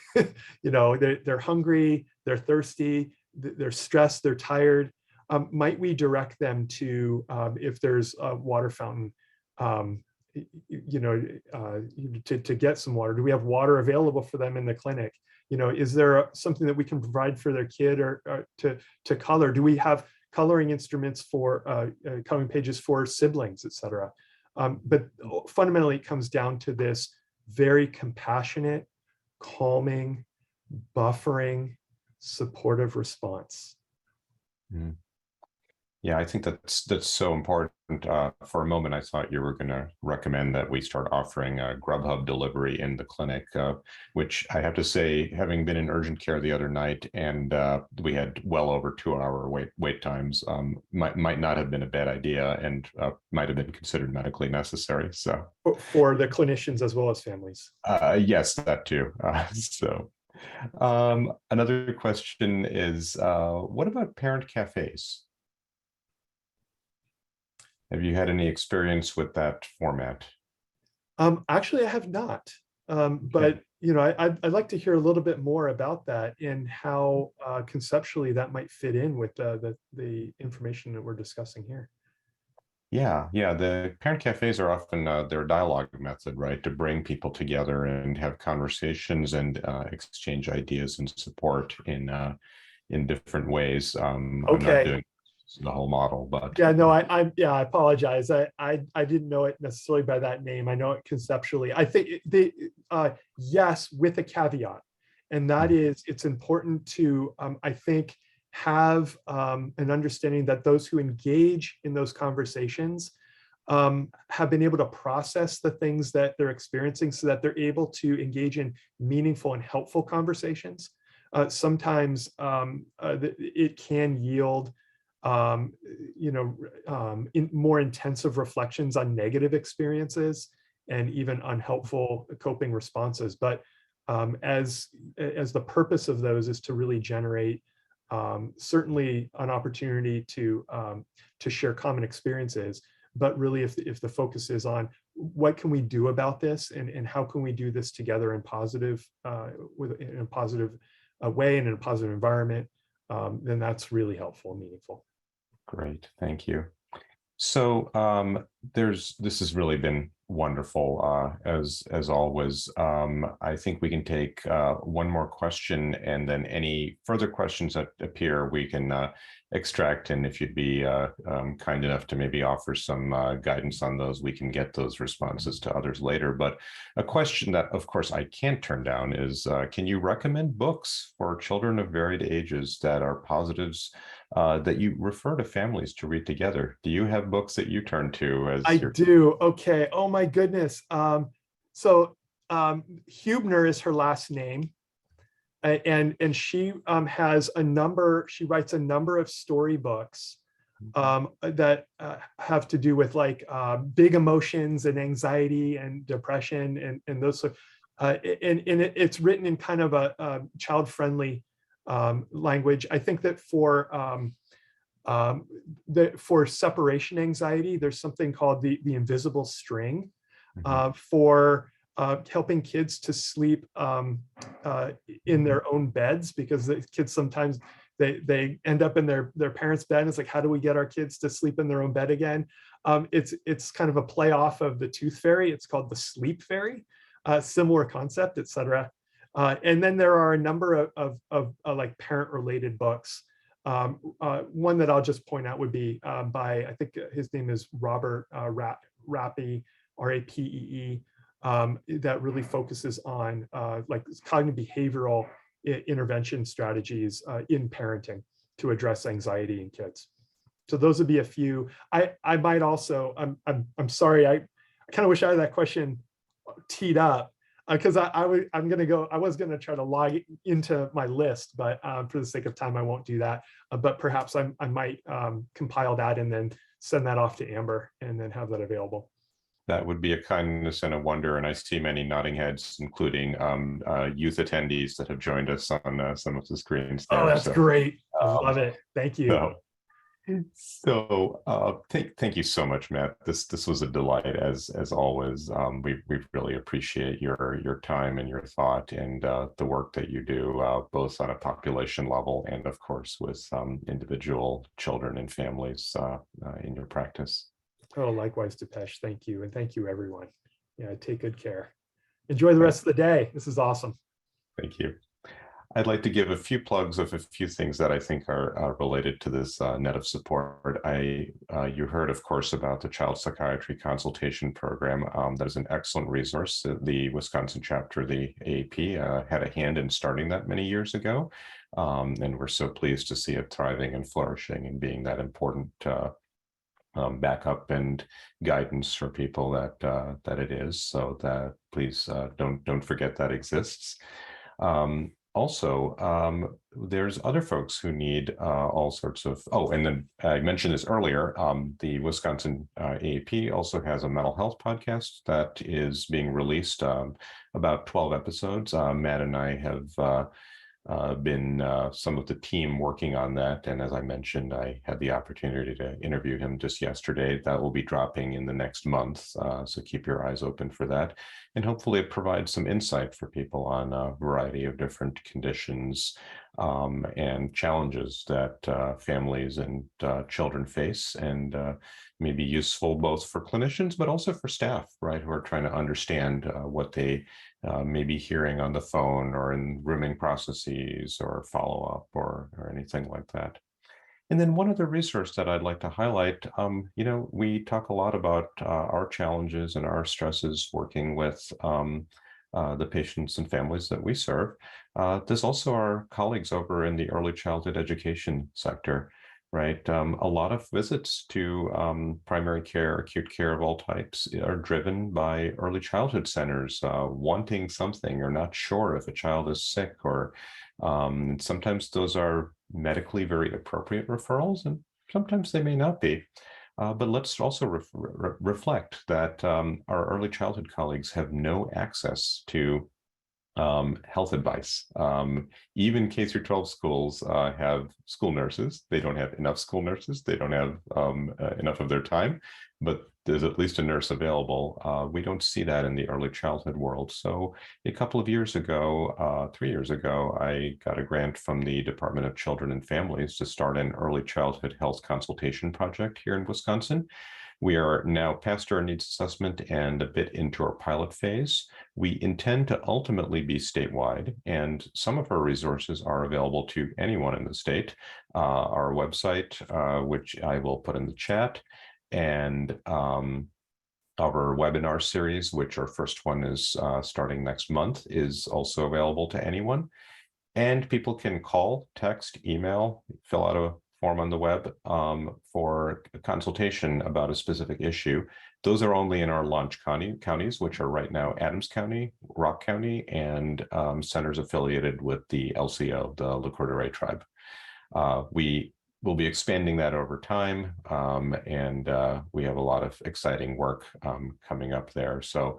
They're hungry, they're thirsty, they're stressed, they're tired. Might we direct them to, if there's a water fountain, to get some water? Do we have water available for them in the clinic? Is there something that we can provide for their kid, or to color? Do we have coloring instruments for coloring pages for siblings, etc.? But fundamentally, it comes down to this very compassionate, calming, buffering, supportive response. Yeah, I think that's so important. For a moment, I thought you were going to recommend that we start offering Grubhub delivery in the clinic, which I have to say, having been in urgent care the other night, and we had well over 2-hour wait times, might not have been a bad idea, and might have been considered medically necessary. So for the clinicians as well as families. Yes, that too. So Another question is, what about parent cafes? Have you had any experience with that format? Actually, I have not. But I'd like to hear a little bit more about that and how conceptually that might fit in with the information that we're discussing here. Yeah, the parent cafes are often their dialogue method, right? To bring people together and have conversations and exchange ideas and support in different ways. I'm not Okay. doing the whole model, but Yeah, no, I apologize. I didn't know it necessarily by that name. I know it conceptually. I think yes, with a caveat, and that is it's important to I think have an understanding that those who engage in those conversations have been able to process the things that they're experiencing so that they're able to engage in meaningful and helpful conversations. Sometimes it can yield more intensive reflections on negative experiences and even unhelpful coping responses. But as the purpose of those is to really generate certainly an opportunity to share common experiences, but really if the focus is on what can we do about this and how can we do this together in positive in a positive way and in a positive environment, then that's really helpful and meaningful. great, thank you. So this has really been wonderful as always. I think we can take one more question, and then any further questions that appear we can extract, and if you'd be kind enough to maybe offer some guidance on those, we can get those responses to others later. But a question that of course I can't turn down is, can you recommend books for children of varied ages that are positives that you refer to families to read together? Do you have books that you turn to as I do. Okay. Oh my goodness. So Huebner is her last name, and she has a number. She writes a number of storybooks that have to do with like big emotions and anxiety and depression and those. And it's written in kind of a child-friendly language. I think that for separation anxiety, there's something called the invisible string for helping kids to sleep in their own beds, because the kids sometimes they end up in their parents' bed. And it's like, how do we get our kids to sleep in their own bed again? It's kind of a play off of the Tooth Fairy. It's called the Sleep Fairy, similar concept, etc. And then there are a number of like parent-related books. One that I'll just point out would be by, I think his name is Robert Rapie, R-A-P-E-E, that really focuses on like cognitive behavioral intervention strategies in parenting to address anxiety in kids. So those would be a few. I might also, I'm sorry, I kind of wish I had that question teed up, because I was going to try to log into my list, but for the sake of time, I won't do that. But perhaps I might compile that and then send that off to Amber and then have that available. That would be a kindness and a wonder, and I see many nodding heads, including youth attendees that have joined us on some of the screens there. Oh, that's great. I love it. Thank you. So thank you so much, Matt. This was a delight as always. We really appreciate your time and your thought and the work that you do, both on a population level and of course with individual children and families in your practice. Oh, likewise, Dipesh. Thank you. And thank you, everyone. Yeah, take good care. Enjoy the rest of the day. This is awesome. Thank you. I'd like to give a few plugs of a few things that I think are related to this net of support. You heard, of course, about the Child Psychiatry Consultation Program. That is an excellent resource. The Wisconsin chapter, the AAP, had a hand in starting that many years ago. And we're so pleased to see it thriving and flourishing and being that important backup and guidance for people that it is. So that please don't forget that exists. Also, there's other folks who need all sorts of, oh, and then I mentioned this earlier, the Wisconsin AAP also has a mental health podcast that is being released, about 12 episodes. Matt and I have been some of the team working on that. And as I mentioned, I had the opportunity to interview him just yesterday. That will be dropping in the next month. So keep your eyes open for that. And hopefully it provides some insight for people on a variety of different conditions and challenges that families and children face, and may be useful both for clinicians, but also for staff, right, who are trying to understand what they may be hearing on the phone or in rooming processes or follow-up or anything like that. And then one other resource that I'd like to highlight, we talk a lot about our challenges and our stresses working with the patients and families that we serve. There's also our colleagues over in the early childhood education sector, right? A lot of visits to primary care, acute care of all types are driven by early childhood centers wanting something or not sure if a child is sick, or sometimes those are medically very appropriate referrals, and sometimes they may not be. But let's also reflect that our early childhood colleagues have no access to health advice. Even K through 12 schools have school nurses. They don't have enough school nurses. They don't have enough of their time, but there's at least a nurse available. We don't see that in the early childhood world. So a couple of years ago, 3 years ago, I got a grant from the Department of Children and Families to start an early childhood health consultation project here in Wisconsin. We are now past our needs assessment and a bit into our pilot phase. We intend to ultimately be statewide, and some of our resources are available to anyone in the state. Our website, which I will put in the chat, and our webinar series, which our first one is starting next month, is also available to anyone. And people can call, text, email, fill out a form on the web for a consultation about a specific issue. Those are only in our launch counties, which are right now Adams County, Rock County, and centers affiliated with the LCO, the La Cordillera Tribe. We will be expanding that over time, and we have a lot of exciting work coming up there. So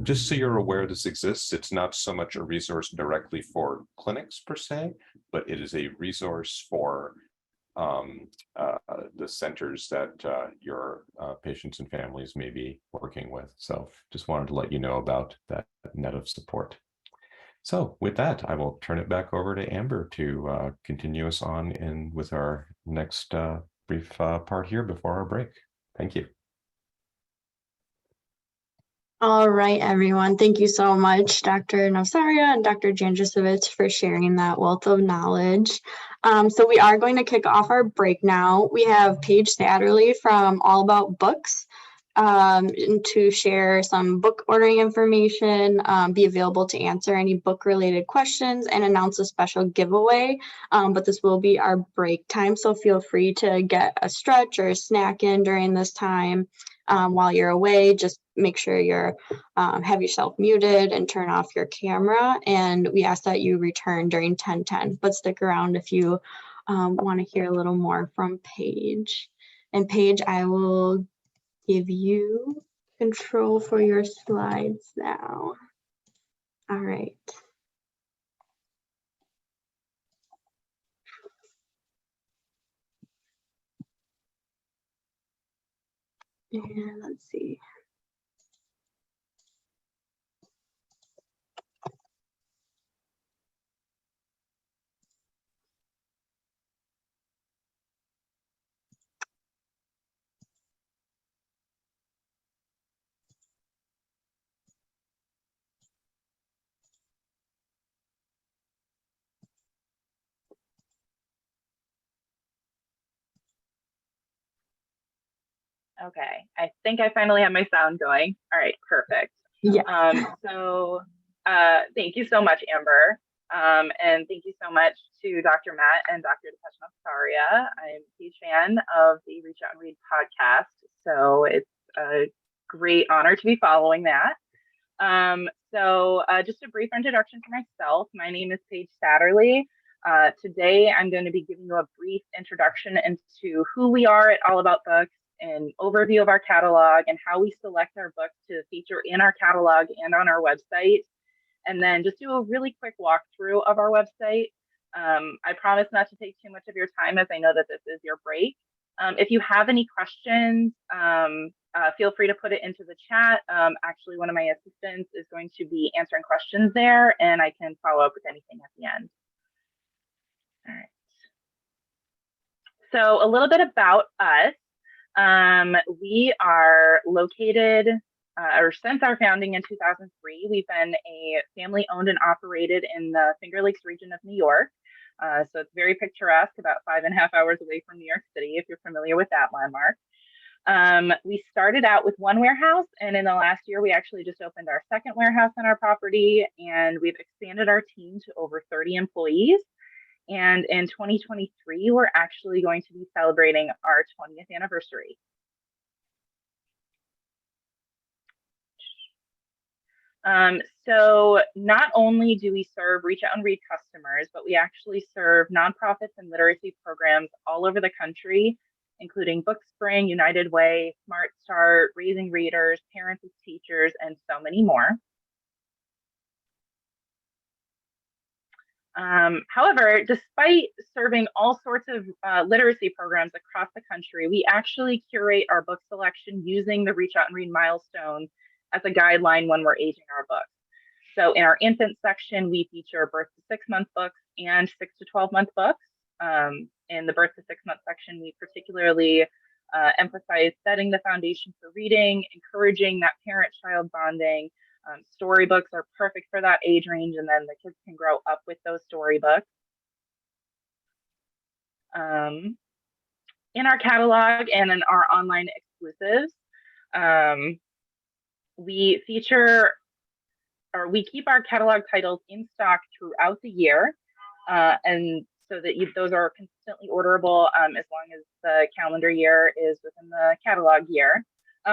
just so you're aware this exists, it's not so much a resource directly for clinics per se, but it is a resource for the centers that your patients and families may be working with. So just wanted to let you know about that net of support. So with that, I will turn it back over to Amber to continue us on with our next brief part here before our break. Thank you. All right, everyone. Thank you so much, Dr. Novsaria and Dr. Janjusevich, for sharing that wealth of knowledge. So we are going to kick off our break now. We have Paige Satterley from All About Books to share some book ordering information, be available to answer any book-related questions, and announce a special giveaway. But this will be our break time, so feel free to get a stretch or a snack in during this time. While you're away, just make sure you're have yourself muted and turn off your camera. And we ask that you return during 10:10, but stick around if you want to hear a little more from Paige. And Paige, I will give you control for your slides now. All right. And let's see. Okay, I think I finally have my sound going. All right, perfect. Yeah. Thank you so much, Amber. And thank you so much to Dr. Matt and Dr. Dipesh Novsaria. I'm a huge fan of the Reach Out and Read podcast, so it's a great honor to be following that. Just a brief introduction for myself. My name is Paige Satterley. Today, I'm going to be giving you a brief introduction into who we are at All About Books, an overview of our catalog, and how we select our books to feature in our catalog and on our website. And then just do a really quick walkthrough of our website. I promise not to take too much of your time, as I know that this is your break. If you have any questions, feel free to put it into the chat. Actually, one of my assistants is going to be answering questions there, and I can follow up with anything at the end. All right. So a little bit about us. We are located, or since our founding in 2003, we've been a family owned and operated in the Finger Lakes region of New York. So it's very picturesque, about 5.5 hours away from New York City, if you're familiar with that landmark. We started out with one warehouse, and in the last year, we actually just opened our second warehouse on our property, and we've expanded our team to over 30 employees. And in 2023, we're actually going to be celebrating our 20th anniversary. So not only do we serve Reach Out and Read customers, but we actually serve nonprofits and literacy programs all over the country, including Bookspring, United Way, Smart Start, Raising Readers, Parents as Teachers, and so many more. However, despite serving all sorts of literacy programs across the country, we actually curate our book selection using the Reach Out and Read milestones as a guideline when we're aging our books. So in our infant section, we feature birth to 6-month books and 6 to 12-month books. In the birth to 6-month section, we particularly emphasize setting the foundation for reading, encouraging that parent-child bonding. Storybooks are perfect for that age range, and then the kids can grow up with those storybooks. In our catalog and in our online exclusives, we feature, or we keep our catalog titles in stock throughout the year, and so that those are consistently orderable as long as the calendar year is within the catalog year.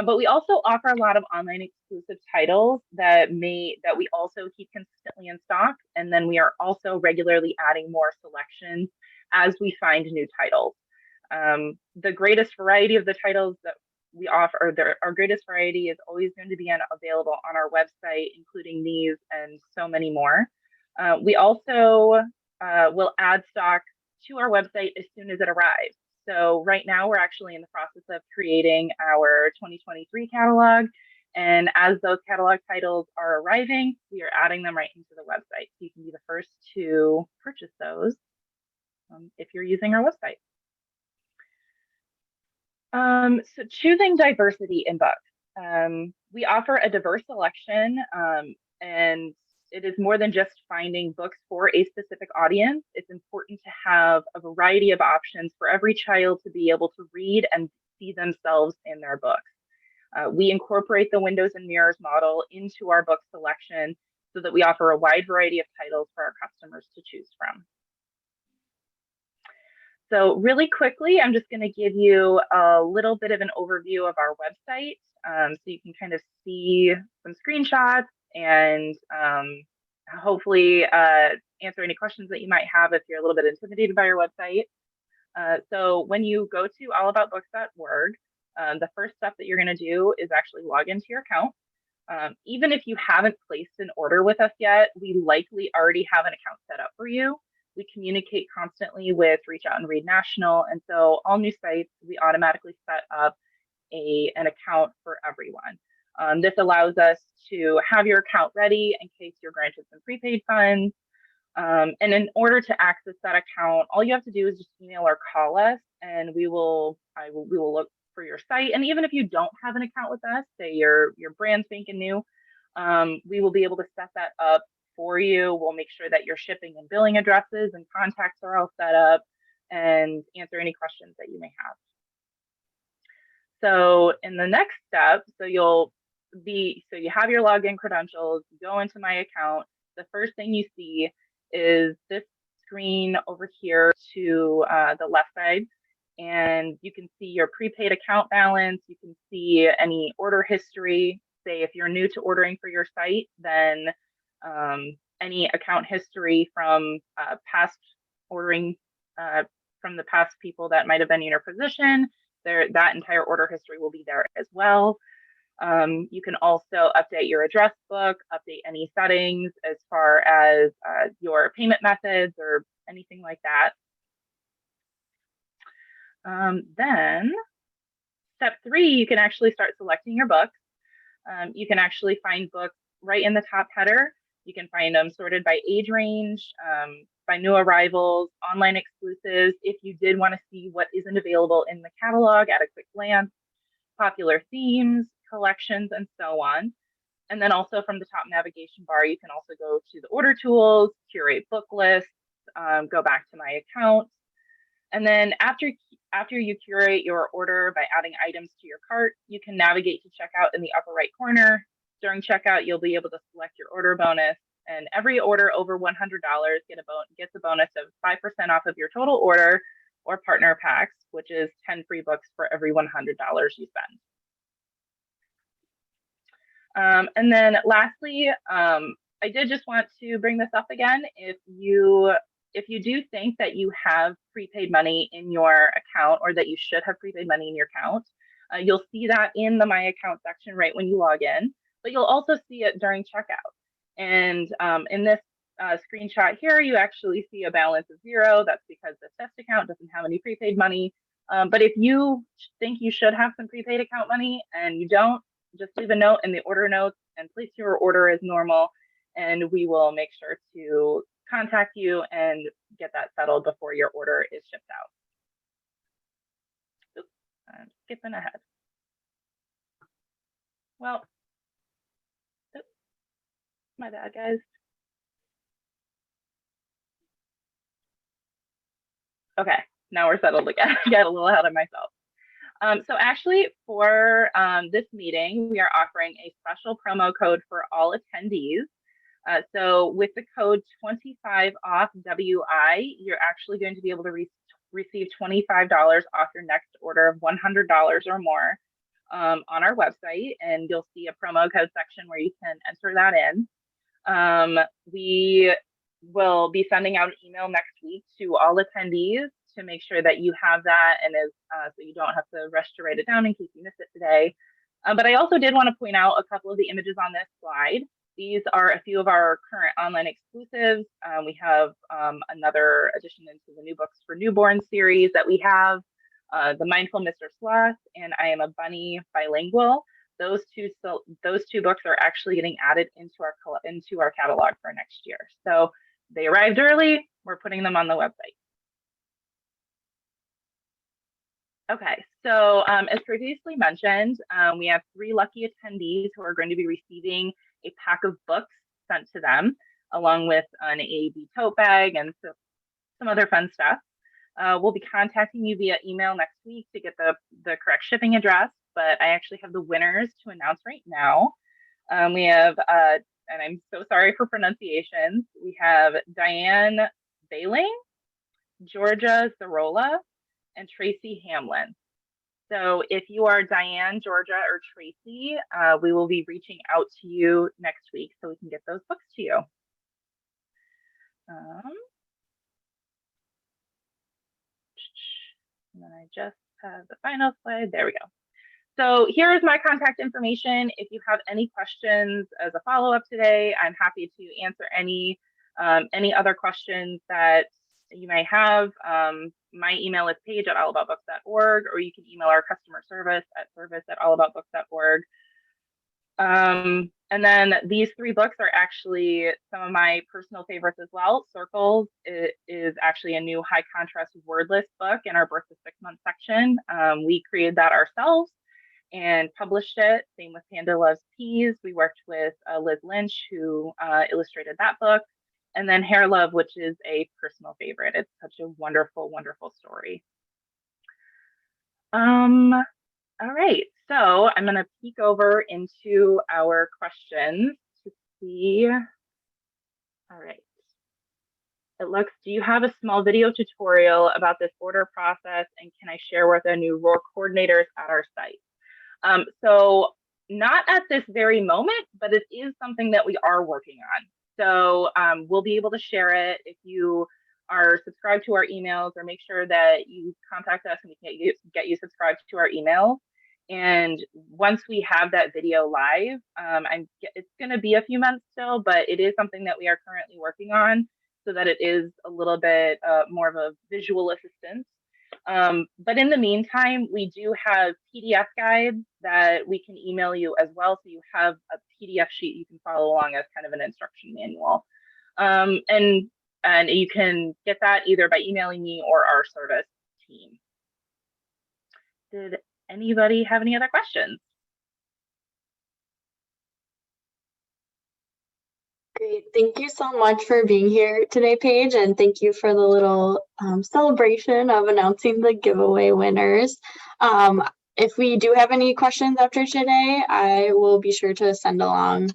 But we also offer a lot of online exclusive titles that we also keep consistently in stock, and then we are also regularly adding more selections as we find new titles. The greatest variety of the titles that we offer, or our greatest variety is always going to be available on our website, including these and so many more. We also will add stock to our website as soon as it arrives. So right now we're actually in the process of creating our 2023 catalog. And as those catalog titles are arriving, we are adding them right into the website. So you can be the first to purchase those if you're using our website. So choosing diversity in books. We offer a diverse selection, and it is more than just finding books for a specific audience. It's important to have a variety of options for every child to be able to read and see themselves in their books. We incorporate the windows and mirrors model into our book selection so that we offer a wide variety of titles for our customers to choose from. So really quickly, I'm just going to give you a little bit of an overview of our website so you can kind of see some screenshots and hopefully answer any questions that you might have if you're a little bit intimidated by our website. So when you go to allaboutbooks.org, the first step that you're going to do is actually log into your account. Even if you haven't placed an order with us yet, we likely already have an account set up for you. We communicate constantly with Reach Out and Read National, and so all new sites, we automatically set up an account for everyone. This allows us to have your account ready in case you're granted some prepaid funds. And in order to access that account, all you have to do is just email or call us, and we will look for your site. And even if you don't have an account with us, say you're brand spanking new, we will be able to set that up for you. We'll make sure that your shipping and billing addresses and contacts are all set up and answer any questions that you may have. So in the next step, so you have your login credentials, you go into my account. The first thing you see is this screen over here to the left side, and you can see your prepaid account balance. You can see any order history. Say if you're new to ordering for your site, then any account history from past ordering from the past people that might have been in your position, that entire order history will be there as well. You can also update your address book, update any settings as far as your payment methods or anything like that. Then step 3, you can actually start selecting your books. You can actually find books right in the top header. You can find them sorted by age range, by new arrivals, online exclusives, if you did want to see what isn't available in the catalog at a quick glance, popular themes, collections, and so on. And then also from the top navigation bar, you can also go to the order tools, curate book lists, go back to my account. And then after you curate your order by adding items to your cart, you can navigate to checkout in the upper right corner. During checkout, you'll be able to select your order bonus, and every order over $100 gets a bonus of 5% off of your total order or partner packs, which is 10 free books for every $100 you spend. And then lastly, I did just want to bring this up again. If you do think that you have prepaid money in your account, or that you should have prepaid money in your account, you'll see that in the My Account section right when you log in, but you'll also see it during checkout. And in this screenshot here, you actually see a balance of 0. That's because the test account doesn't have any prepaid money. But if you think you should have some prepaid account money and you don't, just leave a note in the order notes and place your order as normal, and we will make sure to contact you and get that settled before your order is shipped out. Oops, I'm skipping ahead. Well, oops, my bad, guys. Okay, now we're settled again. I got a little ahead of myself. So actually for this meeting, we are offering a special promo code for all attendees. So with the code 25OFF-WI, you're actually going to be able to receive $25 off your next order of $100 or more on our website. And you'll see a promo code section where you can enter that in. We will be sending out an email next week to all attendees to make sure that you have that, and so you don't have to rush to write it down in case you missed it today. But I also did want to point out a couple of the images on this slide. These are a few of our current online exclusives. We have another addition into the New Books for Newborn series that we have, The Mindful Mr. Sloth, and I Am a Bunny Bilingual. Those two books are actually getting added into our catalog for next year. So they arrived early. We're putting them on the website. Okay, so as previously mentioned, we have 3 lucky attendees who are going to be receiving a pack of books sent to them, along with an AAB tote bag and some other fun stuff. We'll be contacting you via email next week to get the correct shipping address, but I actually have the winners to announce right now. We have, and I'm so sorry for pronunciations, we have Diane Bailing, Georgia Zarola, and Tracy Hamlin. So if you are Diane, Georgia, or Tracy, we will be reaching out to you next week so we can get those books to you. And then I just have the final slide. There we go. So here's my contact information. If you have any questions as a follow-up today, I'm happy to answer any other questions that you may have. My email is paige@allaboutbooks.org, or you can email our customer service at service@allaboutbooks.org. And then these 3 books are actually some of my personal favorites as well. Circles is actually a new high contrast word list book in our Birth to 6 Months section. We created that ourselves and published it. Same with Panda Loves Peas. We worked with Liz Lynch, who illustrated that book. And then Hair Love, which is a personal favorite. It's such a wonderful, wonderful story. All right, so I'm going to peek over into our questions to see. All right. It looks, do you have a small video tutorial about this order process, and can I share with the new ROAR coordinators at our site? So not at this very moment, but it is something that we are working on. So we'll be able to share it. If you are subscribed to our emails, or make sure that you contact us and we can get you subscribed to our email. And once we have that video live, it's going to be a few months still, but it is something that we are currently working on so that it is a little bit more of a visual assistance. But in the meantime, we do have PDF guides that we can email you as well. So you have a PDF sheet you can follow along as kind of an instruction manual. And you can get that either by emailing me or our service team. Did anybody have any other questions? Great. Thank you so much for being here today, Paige, and thank you for the little celebration of announcing the giveaway winners. If we do have any questions after today, I will be sure to send along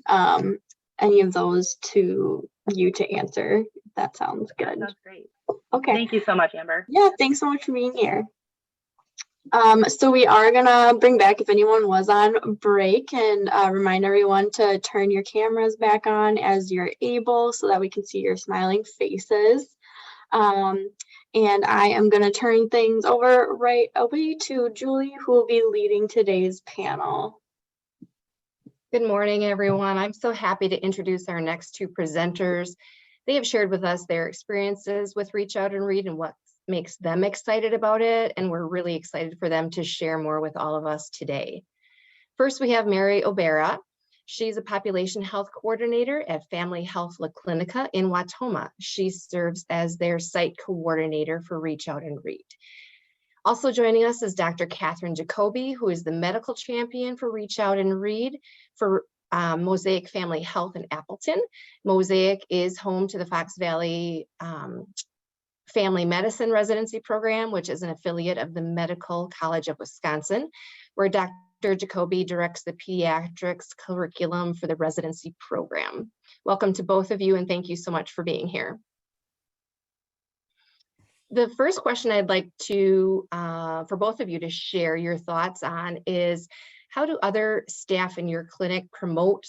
any of those to you to answer. That sounds good. That's great. Okay. Thank you so much, Amber. Yeah, thanks so much for being here. So we are gonna bring back, if anyone was on break, and remind everyone to turn your cameras back on as you're able so that we can see your smiling faces. And I am gonna turn things over right away to Julie, who will be leading today's panel. Good morning, everyone. I'm so happy to introduce our next two presenters. They have shared with us their experiences with Reach Out and Read and what makes them excited about it, and we're really excited for them to share more with all of us today. First, we have Mary O'Bara. She's a population health coordinator at Family Health La Clinica in Wautoma. She serves as their site coordinator for Reach Out and Read. Also joining us is Dr. Catherine Jacoby, who is the medical champion for Reach Out and Read for Mosaic Family Health in Appleton. Mosaic is home to the Fox Valley Family Medicine Residency Program, which is an affiliate of the Medical College of Wisconsin, where Dr. Jacoby directs the pediatrics curriculum for the residency program. Welcome to both of you, and thank you so much for being here. The first question I'd like to, for both of you to share your thoughts on is, how do other staff in your clinic promote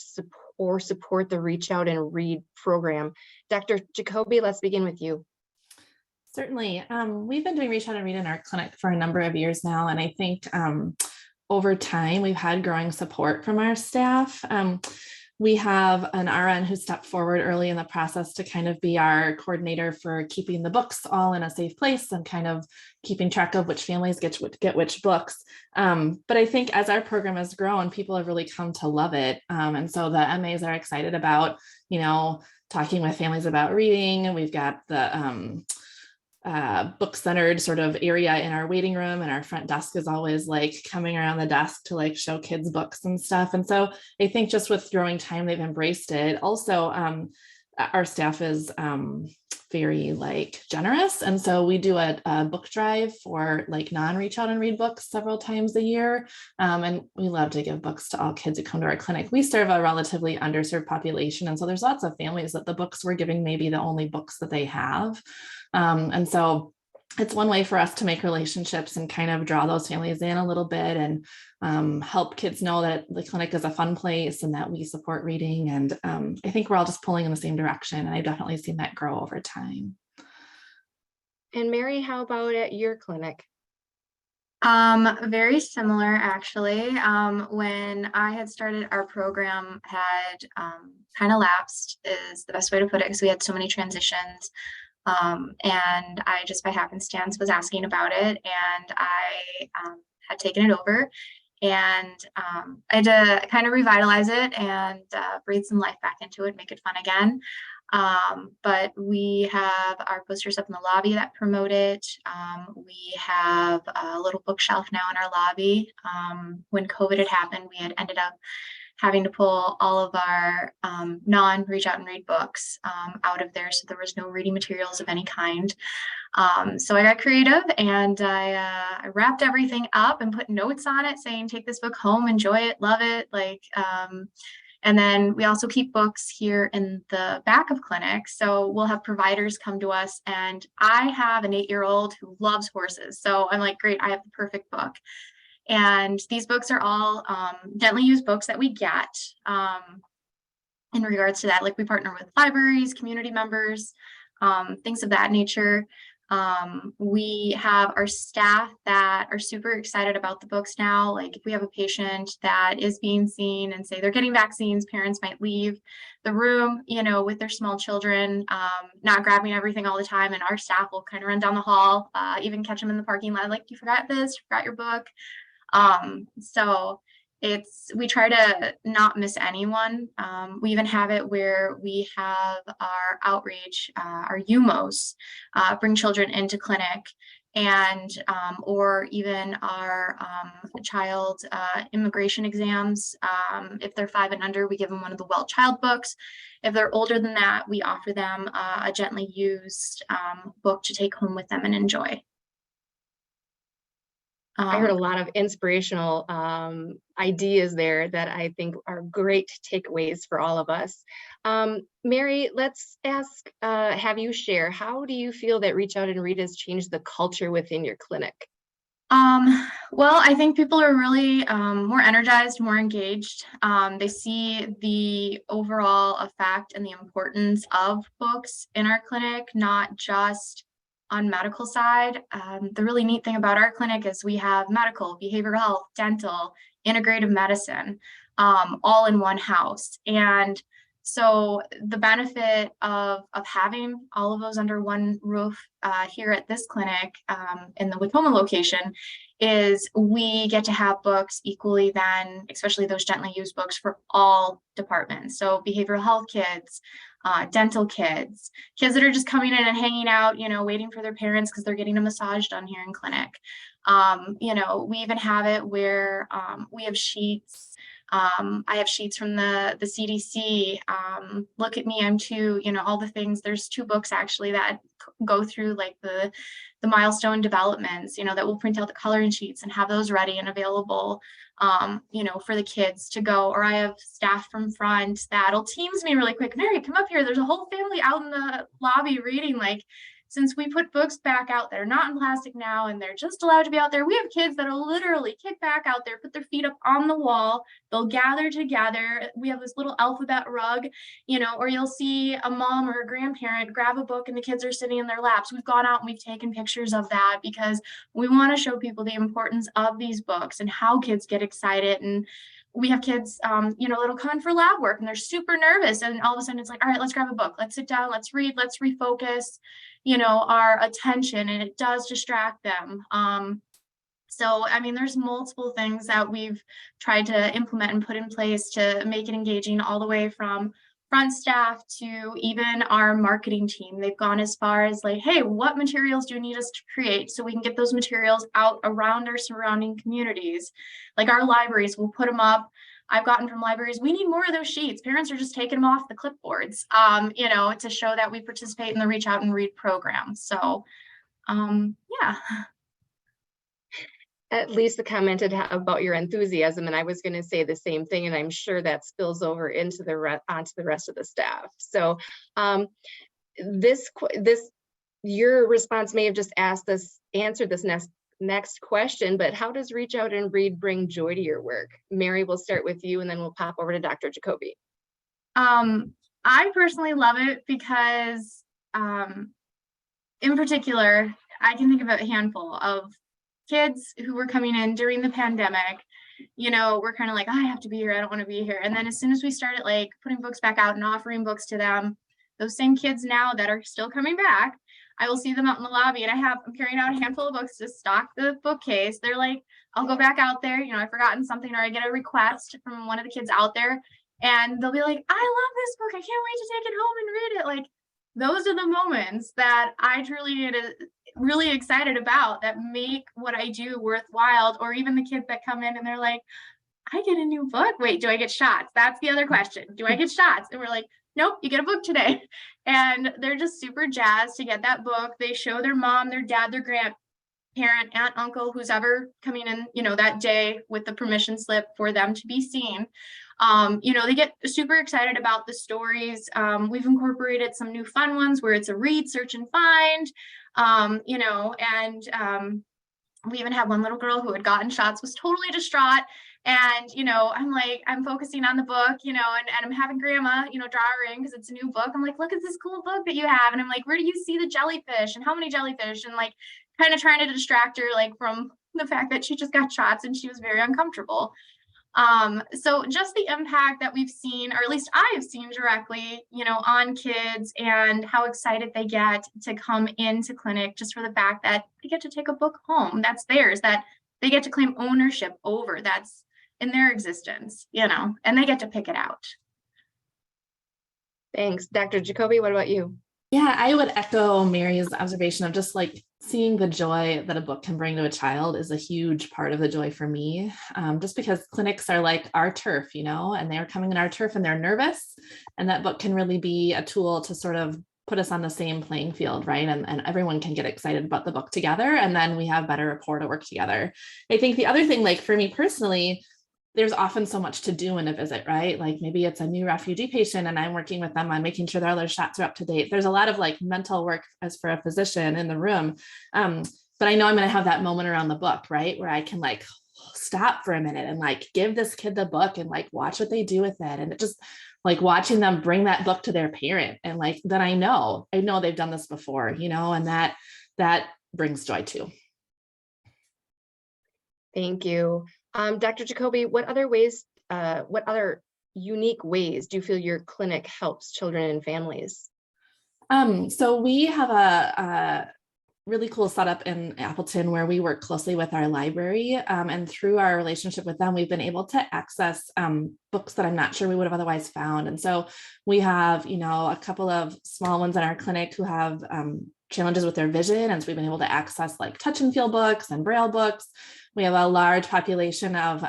or support the Reach Out and Read program? Dr. Jacoby, let's begin with you. Certainly. We've been doing Reach Out and Read in our clinic for a number of years now, and I think over time we've had growing support from our staff. We have an RN who stepped forward early in the process to kind of be our coordinator for keeping the books all in a safe place and kind of keeping track of which families get which books. But I think as our program has grown, people have really come to love it. And so the MAs are excited about, talking with families about reading. We've got the book-centered sort of area in our waiting room, and our front desk is always like coming around the desk to like show kids books and stuff. And so I think just with growing time, they've embraced it. Also, our staff is very like generous. And so we do a book drive for like non-Reach Out and Read books several times a year. And we love to give books to all kids who come to our clinic. We serve a relatively underserved population. And so there's lots of families that the books we're giving may be the only books that they have. And so it's one way for us to make relationships and kind of draw those families in a little bit and help kids know that the clinic is a fun place and that we support reading. And I think we're all just pulling in the same direction. And I've definitely seen that grow over time. And Mary, how about at your clinic? Very similar, actually. When I had started, our program had kind of lapsed, is the best way to put it, because we had so many transitions. And I just by happenstance was asking about it, and I had taken it over, and I had to kind of revitalize it and breathe some life back into it, make it fun again. But we have our posters up in the lobby that promote it. We have a little bookshelf now in our lobby. When COVID had happened, we had ended up having to pull all of our non-Reach Out and Read books out of there. So there was no reading materials of any kind. So I got creative, and I wrapped everything up and put notes on it saying, take this book home, enjoy it, love it. And then we also keep books here in the back of clinics. So we'll have providers come to us, and I have an 8-year-old who loves horses. So I'm like, great, I have the perfect book. And these books are all gently used books that we get in regards to that. Like, we partner with libraries, community members, things of that nature. We have our staff that are super excited about the books now. Like if we have a patient that is being seen and say they're getting vaccines, parents might leave the room, you know, with their small children, not grabbing everything all the time. And our staff will kind of run down the hall, even catch them in the parking lot, like, you forgot this, you forgot your book. So we try to not miss anyone. We even have it where we have our outreach, our UMOS, bring children into clinic, and or even our child immigration exams. If they're 5 and under, we give them one of the Well Child books. If they're older than that, we offer them a gently used book to take home with them and enjoy. I heard a lot of inspirational ideas there that I think are great takeaways for all of us. Mary, let's have you share, how do you feel that Reach Out and Read has changed the culture within your clinic? Well, I think people are really more energized, more engaged. They see the overall effect and the importance of books in our clinic, not just on medical side. The really neat thing about our clinic is we have medical, behavioral health, dental, integrative medicine, all in one house. And so the benefit of having all of those under one roof here at this clinic in the Watoma location is we get to have books equally then, especially those gently used books, for all departments. So behavioral health kids, dental kids that are just coming in and hanging out, you know, waiting for their parents because they're getting a massage done here in clinic. You know, we even have it where we have sheets. I have sheets from the CDC. Look at me, I'm 2, you know, all the things. There's 2 books actually that go through like the milestone developments, you know, that will print out the coloring sheets and have those ready and available, you know, for the kids to go. Or I have staff from front that'll Teams me really quick. Mary, come up here. There's a whole family out in the lobby reading. Like, since we put books back out that are not in plastic now and they're just allowed to be out there, we have kids that'll literally kick back out there, put their feet up on the wall, they'll gather together. We have this little alphabet rug, you know, or you'll see a mom or a grandparent grab a book and the kids are sitting in their laps. We've gone out and we've taken pictures of that because we want to show people the importance of these books and how kids get excited. And we have kids, you know, that'll come in for lab work and they're super nervous. And all of a sudden it's like, all right, let's grab a book. Let's sit down, let's read, let's refocus, you know, our attention, and it does distract them. So, I mean, there's multiple things that we've tried to implement and put in place to make it engaging, all the way from front staff to even our marketing team. They've gone as far as like, hey, what materials do you need us to create so we can get those materials out around our surrounding communities? Like our libraries, we'll put them up. I've gotten from libraries, we need more of those sheets. Parents are just taking them off the clipboards, you know, to show that we participate in the Reach Out and Read program. So, yeah. Lisa commented about your enthusiasm, and I was going to say the same thing, and I'm sure that spills over into onto the rest of the staff. So, your response may have just answered this next question, but how does Reach Out and Read bring joy to your work? Mary, we'll start with you, and then we'll pop over to Dr. Jacoby. I personally love it because, in particular, I can think of a handful of kids who were coming in during the pandemic. You know, we're kind of like, I have to be here, I don't want to be here. And then as soon as we started like putting books back out and offering books to them, those same kids now that are still coming back, I will see them out in the lobby, and I'm carrying out a handful of books to stock the bookcase. They're like, I'll go back out there, you know, I've forgotten something, or I get a request from one of the kids out there, and they'll be like, I love this book, I can't wait to take it home and read it. Like, those are the moments that I truly get really excited about, that make what I do worthwhile. Or even the kids that come in and they're like, I get a new book. Wait, do I get shots? That's the other question. Do I get shots? And we're like, nope, you get a book today. And they're just super jazzed to get that book. They show their mom, their dad, their grandparent, aunt, uncle, who's ever coming in, you know, that day with the permission slip for them to be seen. You know, they get super excited about the stories. We've incorporated some new fun ones where it's a read, search, and find, you know, and we even had one little girl who had gotten shots, was totally distraught, And, I'm like, I'm focusing on the book, and I'm having grandma, drawing because it's a new book. I'm like, look at this cool book that you have. And I'm like, where do you see the jellyfish and how many jellyfish? And like, kind of trying to distract her, like from the fact that she just got shots and she was very uncomfortable. So just the impact that we've seen, or at least I have seen directly, on kids and how excited they get to come into clinic just for the fact that they get to take a book home that's theirs, that they get to claim ownership over, that's in their existence, and they get to pick it out. Thanks. Dr. Jacoby, what about you? Yeah, I would echo Mary's observation of just like seeing the joy that a book can bring to a child is a huge part of the joy for me. Just because clinics are like our turf, and they're coming in our turf and they're nervous. And that book can really be a tool to sort of put us on the same playing field, right? And everyone can get excited about the book together. And then we have better rapport to work together. I think the other thing, like for me personally, there's often so much to do in a visit, right? Like maybe it's a new refugee patient and I'm working with them on making sure that all their shots are up to date. There's a lot of like mental work as for a physician in the room. But I know I'm going to have that moment around the book, right? Where I can like stop for a minute and like give this kid the book and like watch what they do with it. And it just like watching them bring that book to their parent. And like, then I know they've done this before, and that brings joy too. Thank you. Dr. Jacoby, what other unique ways do you feel your clinic helps children and families? So we have a really cool setup in Appleton where we work closely with our library. And through our relationship with them, we've been able to access books that I'm not sure we would have otherwise found. And so we have, a couple of small ones in our clinic who have challenges with their vision. And so we've been able to access like touch and feel books and Braille books. We have a large population of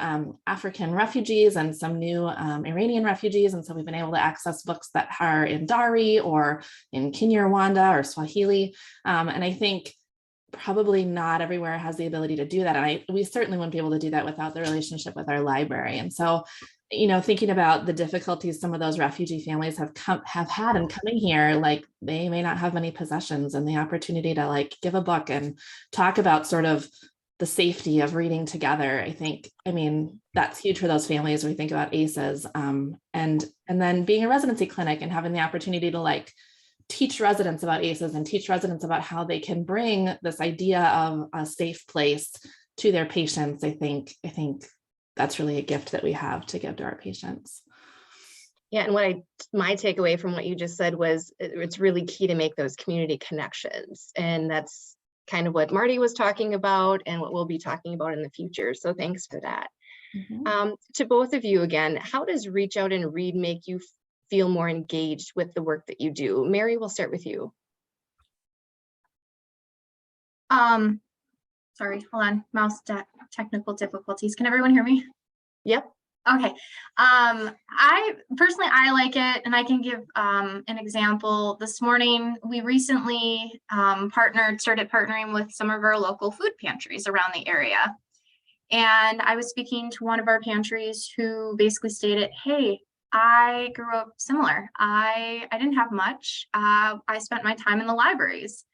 African refugees and some new Iranian refugees. And so we've been able to access books that are in Dari or in Kinyarwanda or Swahili. And I think probably not everywhere has the ability to do that. And we certainly wouldn't be able to do that without the relationship with our library. And so, thinking about the difficulties some of those refugee families have had in coming here, like they may not have many possessions, and the opportunity to like give a book and talk about sort of the safety of reading together. I mean, that's huge for those families. We think about ACEs, and then being a residency clinic and having the opportunity to like teach residents about ACEs and teach residents about how they can bring this idea of a safe place to their patients. I think that's really a gift that we have to give to our patients. Yeah, and my takeaway from what you just said was it's really key to make those community connections. And that's kind of what Marty was talking about and what we'll be talking about in the future. So thanks for that. Mm-hmm. To both of you again, how does Reach Out and Read make you feel more engaged with the work that you do? Mary, we'll start with you. Sorry, hold on, mouse technical difficulties. Can everyone hear me? Yep. Okay. I personally like it, and I can give an example. This morning, we recently started partnering with some of our local food pantries around the area. And I was speaking to one of our pantries who basically stated, hey, I grew up similar. I didn't have much. I spent my time in the libraries.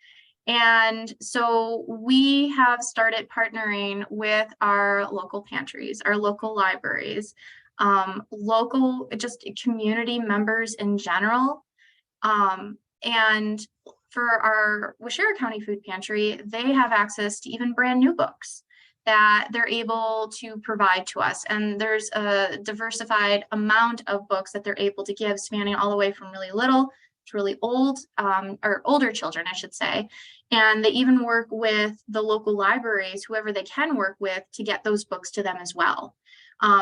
And so we have started partnering with our local pantries, our local libraries, local just community members in general. And for our Waushara County Food Pantry, they have access to even brand new books that they're able to provide to us. And there's a diversified amount of books that they're able to give, spanning all the way from really little to really old, or older children, I should say. And they even work with the local libraries, whoever they can work with, to get those books to them as well.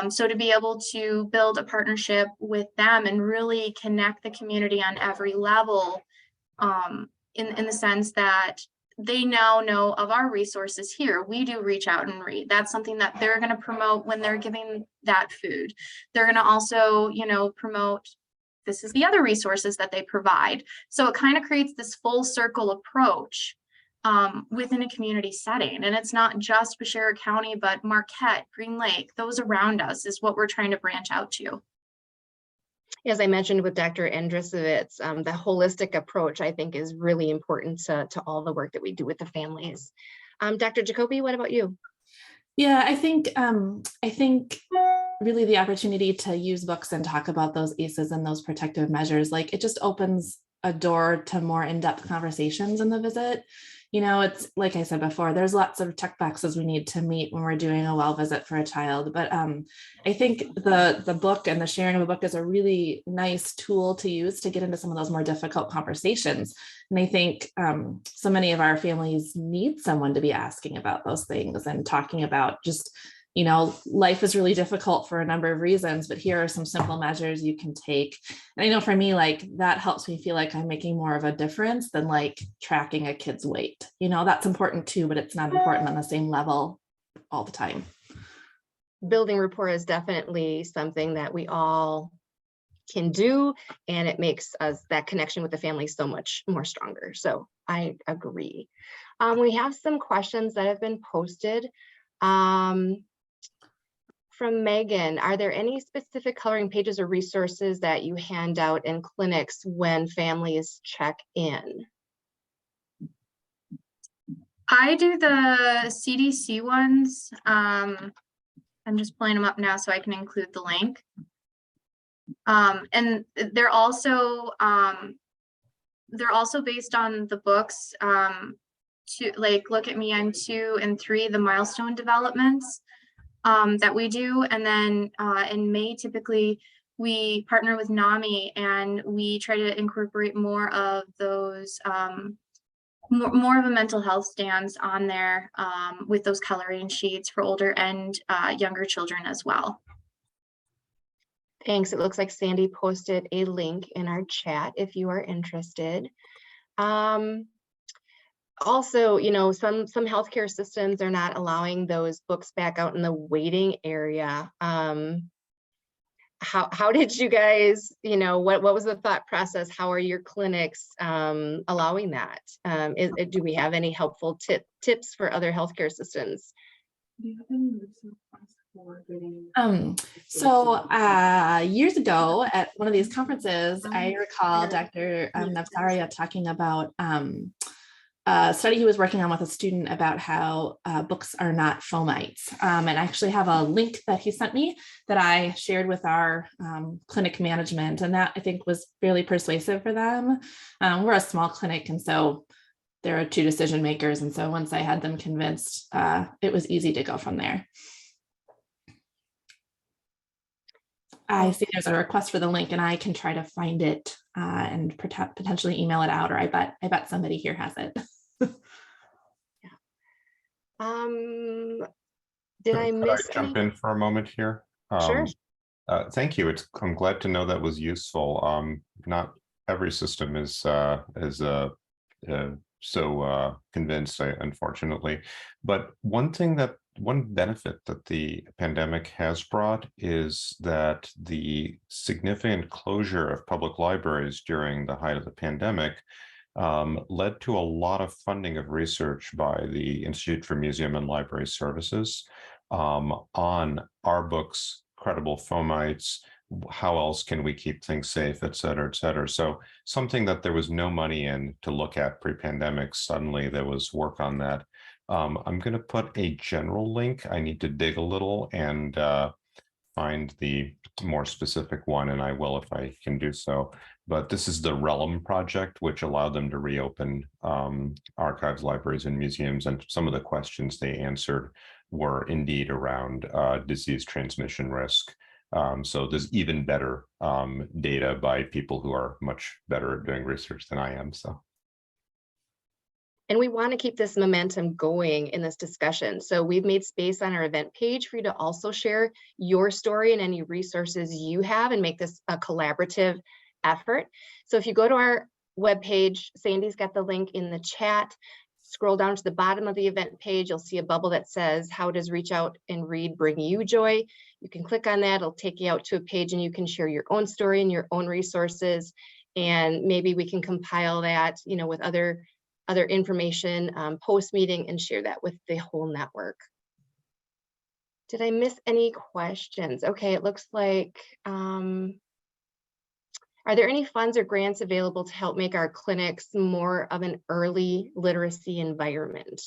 So to be able to build a partnership with them and really connect the community on every level, in the sense that they now know of our resources here. We do Reach Out and Read. That's something that they're going to promote when they're giving that food. They're going to also, promote, this is the other resources that they provide. So it kind of creates this full circle approach within a community setting. And it's not just Waushara County, but Marquette, Green Lake, those around us is what we're trying to branch out to. As I mentioned with Dr. Andrusewicz, the holistic approach, I think, is really important to all the work that we do with the families. Dr. Jacoby, what about you? Yeah, I think really the opportunity to use books and talk about those ACEs and those protective measures, like it just opens a door to more in-depth conversations in the visit. You know, it's like I said before, there's lots of check boxes we need to meet when we're doing a well visit for a child. But I think the book and the sharing of a book is a really nice tool to use to get into some of those more difficult conversations. And I think so many of our families need someone to be asking about those things and talking about just, you know, life is really difficult for a number of reasons, but here are some simple measures you can take. And I know for me, like that helps me feel like I'm making more of a difference than like tracking a kid's weight. You know, that's important too, but it's not important on the same level all the time. Building rapport is definitely something that we all can do, and it makes us that connection with the family so much more stronger. So I agree. We have some questions that have been posted. From Megan, are there any specific coloring pages or resources that you hand out in clinics when families check in? I do the CDC ones. I'm just pulling them up now so I can include the link. And they're also based on the books. To like Look at Me, I'm 2 and 3, the milestone developments that we do. And then in May, typically we partner with NAMI and we try to incorporate more of those, more of a mental health stance on there with those coloring sheets for older and younger children as well. Thanks. It looks like Sandy posted a link in our chat if you are interested. Also, you know, some healthcare systems are not allowing those books back out in the waiting area. How did you guys, you know, what was the thought process? How are your clinics allowing that? Do we have any helpful tips for other healthcare systems? So years ago at one of these conferences, I recall Dr. Navsaria talking about a study he was working on with a student about how books are not fomites. And I actually have a link that he sent me that I shared with our clinic management, and that I think was fairly persuasive for them. We're a small clinic, and so there are 2 decision makers. And so once I had them convinced, it was easy to go from there. I see there's a request for the link, and I can try to find it and potentially email it out, or I bet somebody here has it. Did I miss? Could I jump in for a moment here? Sure. Thank you. I'm glad to know that was useful. Not every system is so convinced, unfortunately. But one benefit that the pandemic has brought is that the significant closure of public libraries during the height of the pandemic led to a lot of funding of research by the Institute for Museum and Library Services on our books, credible fomites, how else can we keep things safe, et cetera, et cetera. So something that there was no money in to look at pre-pandemic, suddenly there was work on that. I'm going to put a general link. I need to dig a little and find the more specific one, and I will if I can do so. But this is the Realm project, which allowed them to reopen archives, libraries, and museums. And some of the questions they answered were indeed around disease transmission risk. So there's even better data by people who are much better at doing research than I am. So. And we want to keep this momentum going in this discussion. So we've made space on our event page for you to also share your story and any resources you have and make this a collaborative effort. So if you go to our webpage, Sandy's got the link in the chat. Scroll down to the bottom of the event page, you'll see a bubble that says, "How does Reach Out and Read bring you joy?" You can click on that, it'll take you out to a page and you can share your own story and your own resources. And maybe we can compile that, you know, with other information post meeting and share that with the whole network. Did I miss any questions? Okay, it looks like, are there any funds or grants available to help make our clinics more of an early literacy environment?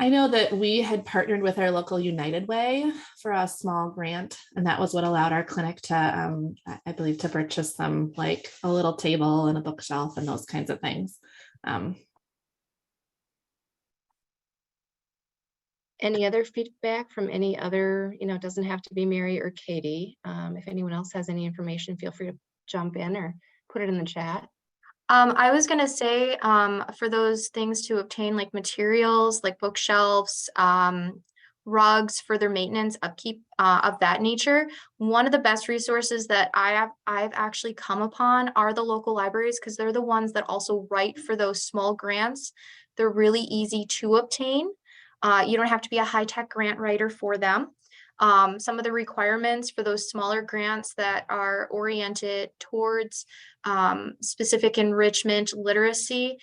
I know that we had partnered with our local United Way for a small grant, and that was what allowed our clinic to, I believe, to purchase them like a little table and a bookshelf and those kinds of things. Any other feedback from any other, it doesn't have to be Mary or Katie. If anyone else has any information, feel free to jump in or put it in the chat. I was gonna say, for those things to obtain, like materials, like bookshelves, rugs, further maintenance, upkeep, of that nature. One of the best resources that I've actually come upon are the local libraries, because they're the ones that also write for those small grants. They're really easy to obtain. You don't have to be a high-tech grant writer for them. Some of the requirements for those smaller grants that are oriented towards specific enrichment literacy,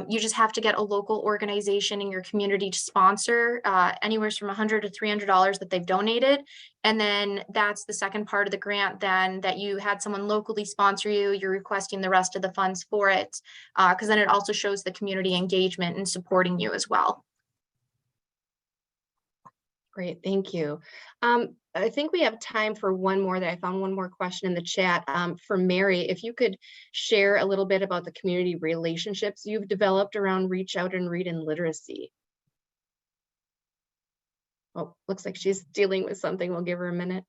you just have to get a local organization in your community to sponsor anywhere from $100 to $300 that they've donated. And then that's the second part of the grant, then, that you had someone locally sponsor you, you're requesting the rest of the funds for it, because then it also shows the community engagement and supporting you as well. Great, thank you. I think we have time for one more. That I found one more question in the chat for Mary. If you could share a little bit about the community relationships you've developed around Reach Out and Read and literacy. Oh, looks like she's dealing with something. We'll give her a minute.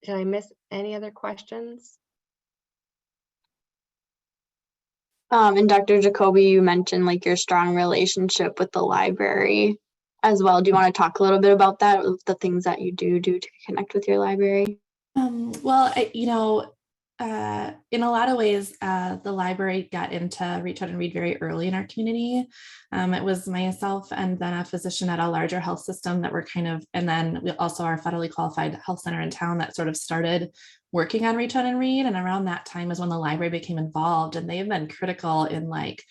Did I miss any other questions? And Dr. Jacoby, you mentioned like your strong relationship with the library as well. Do you want to talk a little bit about that, the things that you do to connect with your library? Well, in a lot of ways, the library got into Reach Out and Read very early in our community. It was myself and then a physician at a larger health system that were and then we also our federally qualified health center in town that sort of started working on Reach Out and Read. And around that time is when the library became involved, and they've been critical in like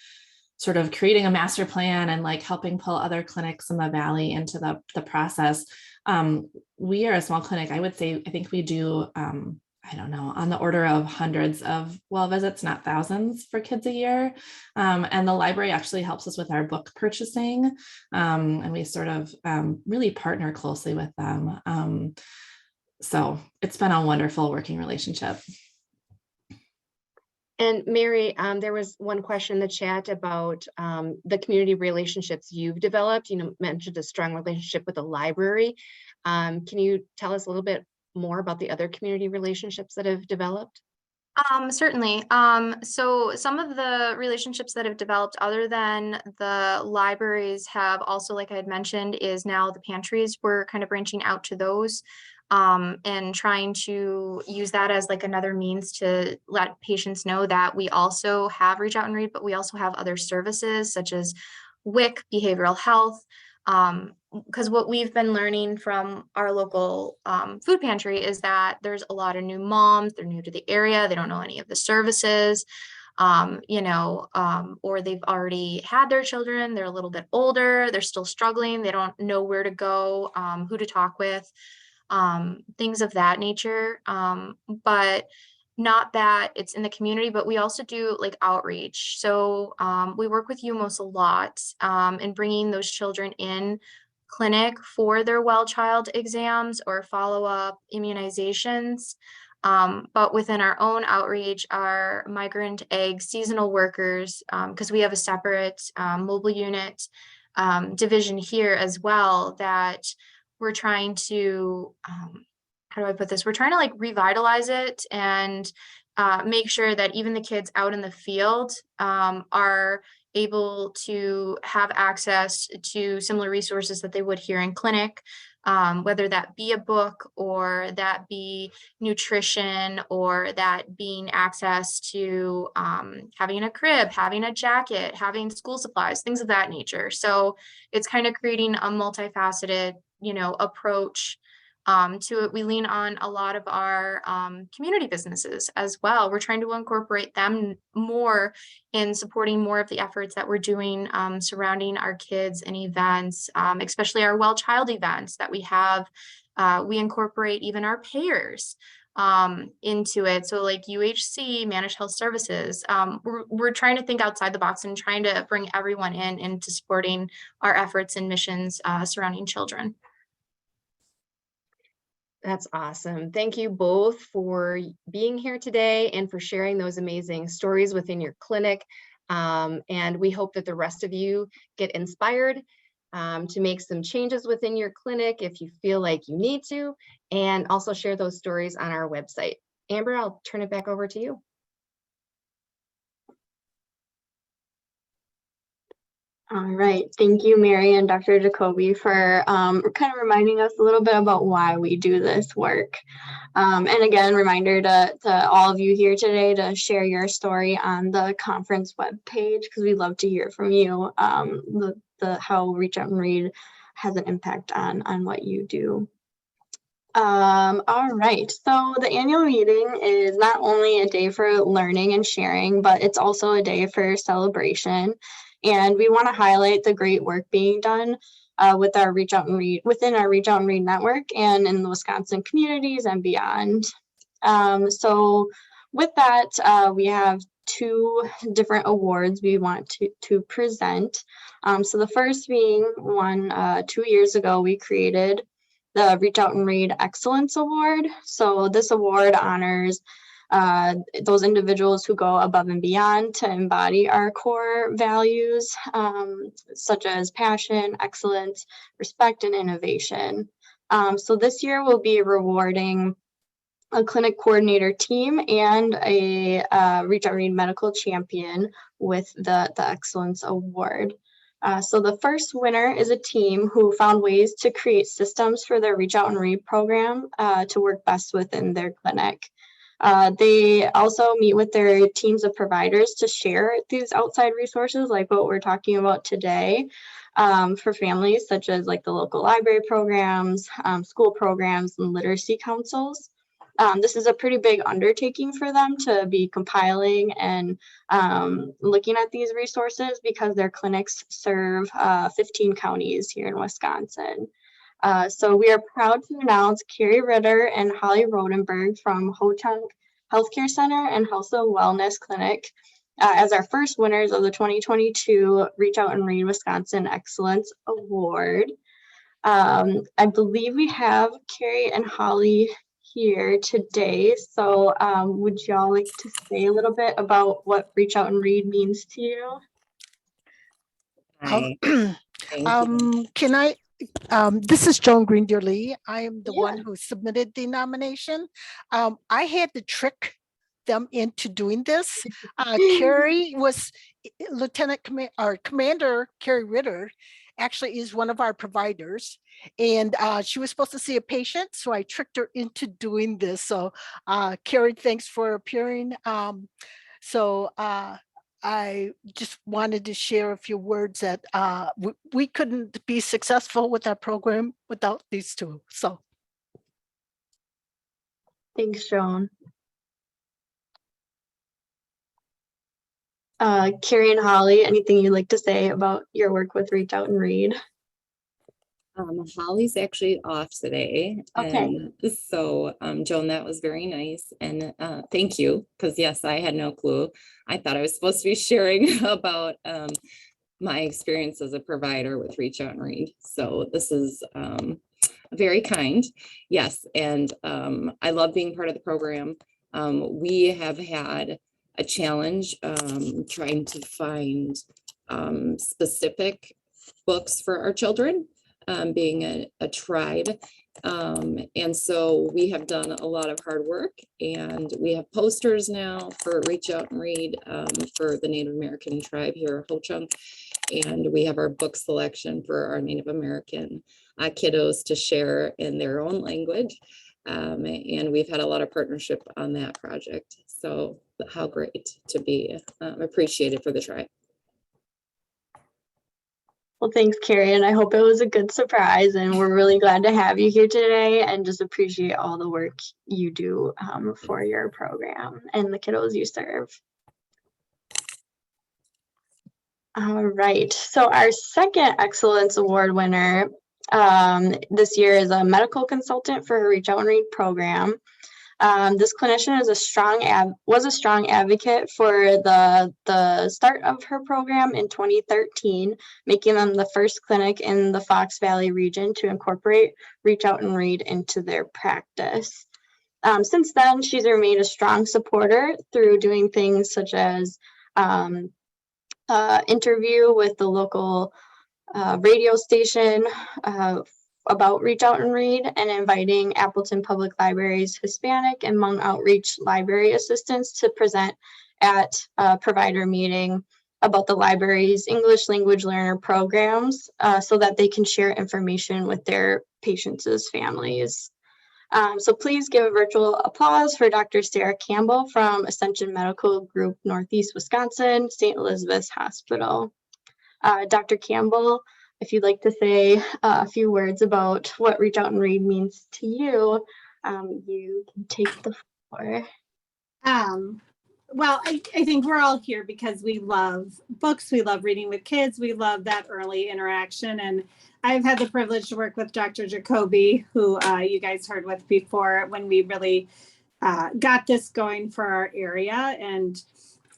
sort of creating a master plan and like helping pull other clinics in the Valley into the process. We are a small clinic. I would say, I think we do, I don't know, on the order of hundreds of well visits, not thousands, for kids a year. And the library actually helps us with our book purchasing. And we sort of really partner closely with them. So it's been a wonderful working relationship. And Mary, there was one question in the chat about the community relationships you've developed. You mentioned a strong relationship with the library. Can you tell us a little bit more about the other community relationships that have developed? Certainly. So some of the relationships that have developed other than the libraries have also, like I had mentioned, is now the pantries. We're kind of branching out to those and trying to use that as like another means to let patients know that we also have Reach Out and Read, but we also have other services such as WIC, behavioral health. Because what we've been learning from our local food pantry is that there's a lot of new moms, they're new to the area, they don't know any of the services, or they've already had their children, they're a little bit older, they're still struggling, they don't know where to go, who to talk with, things of that nature. But not that it's in the community, but we also do like outreach. So we work with UMOS a lot in bringing those children in clinic for their well child exams or follow-up immunizations. But within our own outreach, our migrant egg seasonal workers, because we have a separate mobile unit division here as well, that we're trying to, how do I put this? We're trying to like revitalize it and make sure that even the kids out in the field are able to have access to similar resources that they would here in clinic, whether that be a book or that be nutrition or that being access to having a crib, having a jacket, having school supplies, things of that nature. So it's kind of creating a multifaceted, approach to it. We lean on a lot of our community businesses as well. We're trying to incorporate them more in supporting more of the efforts that we're doing surrounding our kids and events, especially our well child events that we have We incorporate even our payers into it. So like UHC, Managed Health Services, we're trying to think outside the box and trying to bring everyone into supporting our efforts and missions surrounding children. That's awesome. Thank you both for being here today and for sharing those amazing stories within your clinic. And we hope that the rest of you get inspired to make some changes within your clinic if you feel like you need to, and also share those stories on our website. Amber, I'll turn it back over to you. All right, thank you, Mary and Dr. Jacoby, for kind of reminding us a little bit about why we do this work. And again, reminder to all of you here today to share your story on the conference webpage, because we'd love to hear from you, how Reach Out and Read has an impact on what you do. All right, so the annual meeting is not only a day for learning and sharing, but it's also a day for celebration. And we want to highlight the great work being done with our Reach Out and Read, within our Reach Out and Read network and in the Wisconsin communities and beyond. So with that, we have 2 different awards we want to present. So the first being one 2 years ago, we created the Reach Out and Read Excellence Award. So this award honors those individuals who go above and beyond to embody our core values, such as passion, excellence, respect, and innovation. So this year we'll be rewarding a clinic coordinator team and a Reach Out and Read medical champion with the Excellence Award. So the first winner is a team who found ways to create systems for their Reach Out and Read program to work best within their clinic. They also meet with their teams of providers to share these outside resources like what we're talking about today for families, such as like the local library programs, school programs, and literacy councils. This is a pretty big undertaking for them to be compiling and looking at these resources because their clinics serve 15 counties here in Wisconsin. So we are proud to announce Carrie Ritter and Holly Rodenberg from Ho-Chunk Healthcare Center and Health of Wellness Clinic as our first winners of the 2022 Reach Out and Read Wisconsin Excellence Award. I believe we have Carrie and Holly here today. So would y'all like to say a little bit about what Reach Out and Read means to you? Hi. Can I, this is Joan Greendeer-Lee. I am the one who submitted the nomination. I had to trick them into doing this. Carrie was Commander Carrie Ritter actually is one of our providers, and she was supposed to see a patient, so I tricked her into doing this. So Carrie, thanks for appearing. I just wanted to share a few words that we couldn't be successful with our program without these two. So thanks, Joan. Carrie and Holly, anything you'd like to say about your work with Reach Out and Read? Holly's actually off today. Okay. And so, Joan, that was very nice. And thank you, because yes, I had no clue. I thought I was supposed to be sharing about my experience as a provider with Reach Out and Read. So this is very kind. Yes. And I love being part of the program. We have had a challenge trying to find specific books for our children. Being a tribe. And so we have done a lot of hard work, and we have posters now for Reach Out and Read for the Native American tribe here at Ho-Chunk. And we have our book selection for our Native American kiddos to share in their own language. And we've had a lot of partnership on that project. So how great to be appreciated for the tribe. Well, thanks, Carrie, and I hope it was a good surprise, and we're really glad to have you here today and just appreciate all the work you do for your program and the kiddos you serve. All right, so our second Excellence Award winner this year is a medical consultant for her Reach Out and Read program. This clinician is was a strong advocate for the start of her program in 2013, making them the first clinic in the Fox Valley region to incorporate Reach Out and Read into their practice. Since then, she's remained a strong supporter through doing things such as interview with the local radio station about Reach Out and Read, and inviting Appleton Public Library's Hispanic and Hmong Outreach Library assistants to present at a provider meeting about the library's English language learner programs so that they can share information with their patients' families. So please give a virtual applause for Dr. Sarah Campbell from Ascension Medical Group, Northeast Wisconsin, St. Elizabeth's Hospital. Dr. Campbell, if you'd like to say a few words about what Reach Out and Read means to you, you can take the floor. Well, I think we're all here because we love books, we love reading with kids, we love that early interaction. And I've had the privilege to work with Dr. Jacoby, who you guys heard with before, when we really got this going for our area. And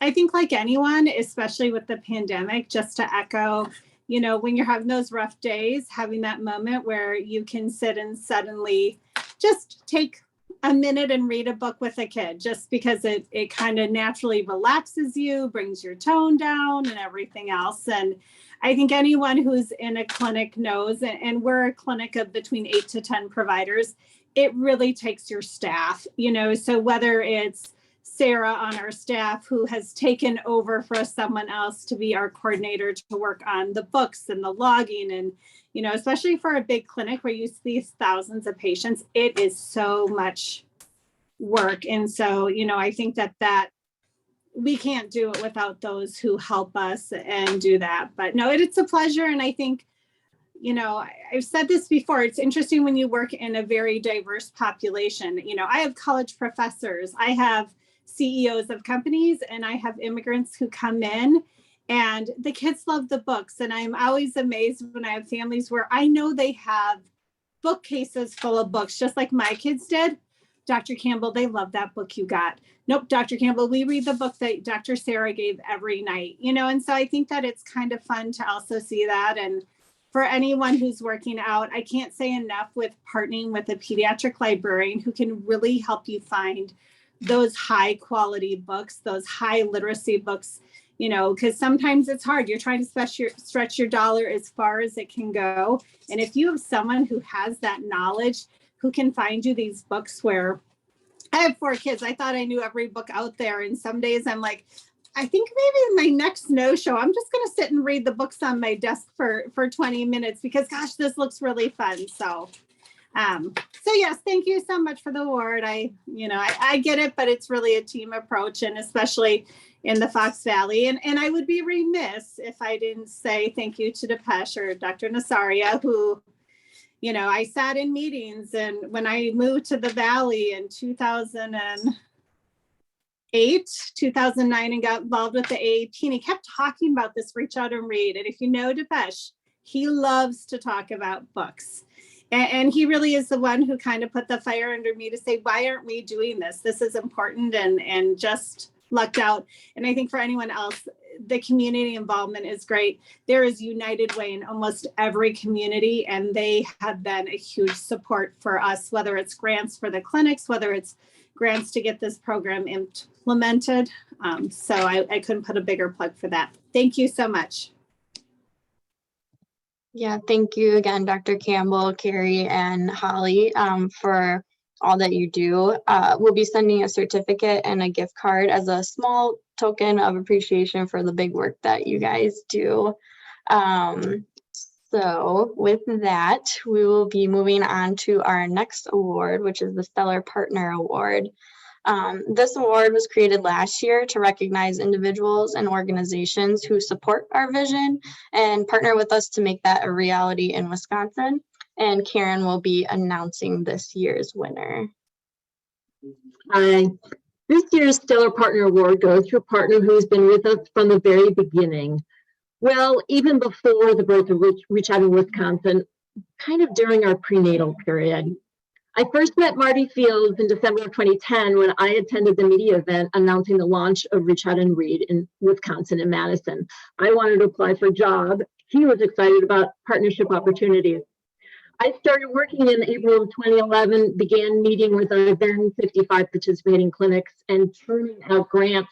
I think like anyone, especially with the pandemic, just to echo, you know, when you're having those rough days, having that moment where you can sit and suddenly just take a minute and read a book with a kid, just because it kind of naturally relaxes you, brings your tone down and everything else. And I think anyone who's in a clinic knows, and we're a clinic of between 8 to 10 providers, it really takes your staff, you know, so whether it's Sarah on our staff who has taken over for someone else to be our coordinator to work on the books and the logging, and, you know, especially for a big clinic where you see thousands of patients, it is so much work. And so, you know, I think that we can't do it without those who help us and do that. But no, it's a pleasure. And I think, you know, I've said this before, it's interesting when you work in a very diverse population. You know, I have college professors, I have CEOs of companies, and I have immigrants who come in, and the kids love the books. And I'm always amazed when I have families where I know they have bookcases full of books, just like my kids did. Dr. Campbell, they love that book you got. Nope, Dr. Campbell, we read the book that Dr. Sarah gave every night, you know, and so I think that it's kind of fun to also see that. And for anyone who's working out, I can't say enough with partnering with a pediatric librarian who can really help you find those high quality books, those high literacy books, you know, because sometimes it's hard. You're trying to stretch your dollar as far as it can go. And if you have someone who has that knowledge, who can find you these books, where I have 4 kids, I thought I knew every book out there. And some days I'm like, I think maybe in my next no show, I'm just going to sit and read the books on my desk for 20 minutes because gosh, this looks really fun. So yes, thank you so much for the award. I get it, but it's really a team approach, and especially in the Fox Valley. And I would be remiss if I didn't say thank you to Dipesh or Dr. Nasaria, who, you know, I sat in meetings, and when I moved to the Valley in 2008, 2009, and got involved with the AAP, and he kept talking about this Reach Out and Read. And if you know Dipesh, he loves to talk about books. And he really is the one who kind of put the fire under me to say, why aren't we doing this? This is important, and just lucked out. And I think for anyone else, the community involvement is great. There is United Way in almost every community, and they have been a huge support for us, whether it's grants for the clinics, whether it's grants to get this program implemented. So I couldn't put a bigger plug for that. Thank you so much. Yeah, thank you again, Dr. Campbell, Carrie, and Holly, for all that you do. We'll be sending a certificate and a gift card as a small token of appreciation for the big work that you guys do. So with that, we will be moving on to our next award, which is the Stellar Partner Award. This award was created last year to recognize individuals and organizations who support our vision and partner with us to make that a reality in Wisconsin. And Karen will be announcing this year's winner. Hi. This year's Stellar Partner Award goes to a partner who has been with us from the very beginning. Well, even before the birth of Reach Out in Wisconsin, kind of during our prenatal period. I first met Marty Fields in December of 2010 when I attended the media event announcing the launch of Reach Out and Read in Wisconsin and Madison. I wanted to apply for a job. He was excited about partnership opportunities. I started working in April of 2011, began meeting with our then 55 participating clinics and turning out grants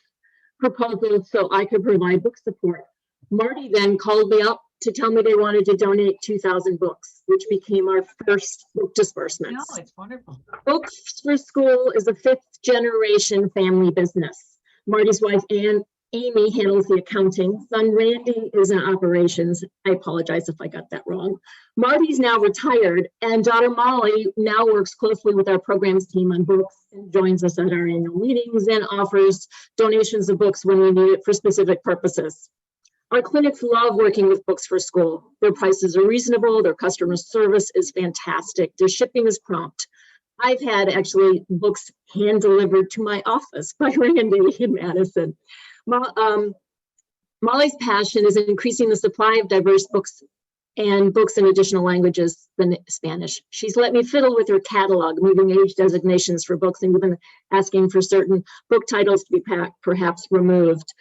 proposals so I could provide book support. Marty then called me up to tell me they wanted to donate 2,000 books, which became our first book disbursement. No, it's wonderful. Books for School is a 5th generation family business. Marty's wife, Amy, handles the accounting. Son Randy is in operations. I apologize if I got that wrong. Marty's now retired, and daughter Molly now works closely with our programs team on books and joins us at our annual meetings and offers donations of books when we need it for specific purposes. Our clinics love working with Books for School. Their prices are reasonable, their customer service is fantastic, their shipping is prompt. I've had actually books hand delivered to my office by Randy in Madison. Molly's passion is increasing the supply of diverse books and books in additional languages than Spanish. She's let me fiddle with her catalog, moving age designations for books and even asking for certain book titles to be perhaps removed.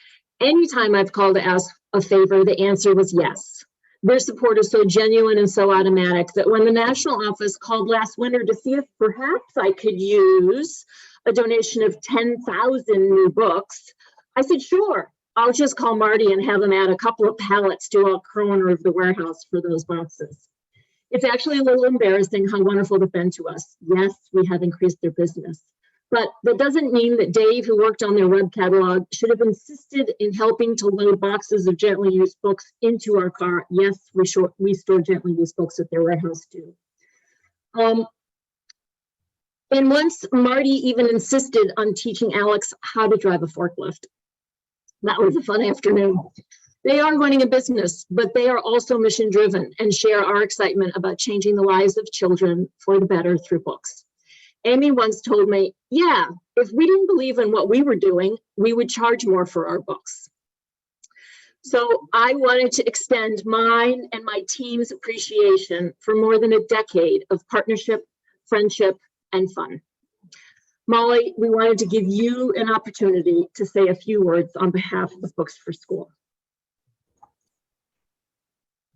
Anytime I've called to ask a favor, the answer was yes. Their support is so genuine and so automatic that when the national office called last winter to see if perhaps I could use a donation of 10,000 new books, I said, sure, I'll just call Marty and have him add a couple of pallets to a corner of the warehouse for those boxes. It's actually a little embarrassing how wonderful they've been to us. Yes, we have increased their business, but that doesn't mean that Dave, who worked on their web catalog, should have insisted in helping to load boxes of gently used books into our car. Yes, we store gently used books at their warehouse too. And once Marty even insisted on teaching Alex how to drive a forklift. That was a fun afternoon. They are running a business, but they are also mission driven and share our excitement about changing the lives of children for the better through books. Amy once told me, yeah, if we didn't believe in what we were doing, we would charge more for our books. So I wanted to extend mine and my team's appreciation for more than a decade of partnership, friendship, and fun. Molly, we wanted to give you an opportunity to say a few words on behalf of Books for School.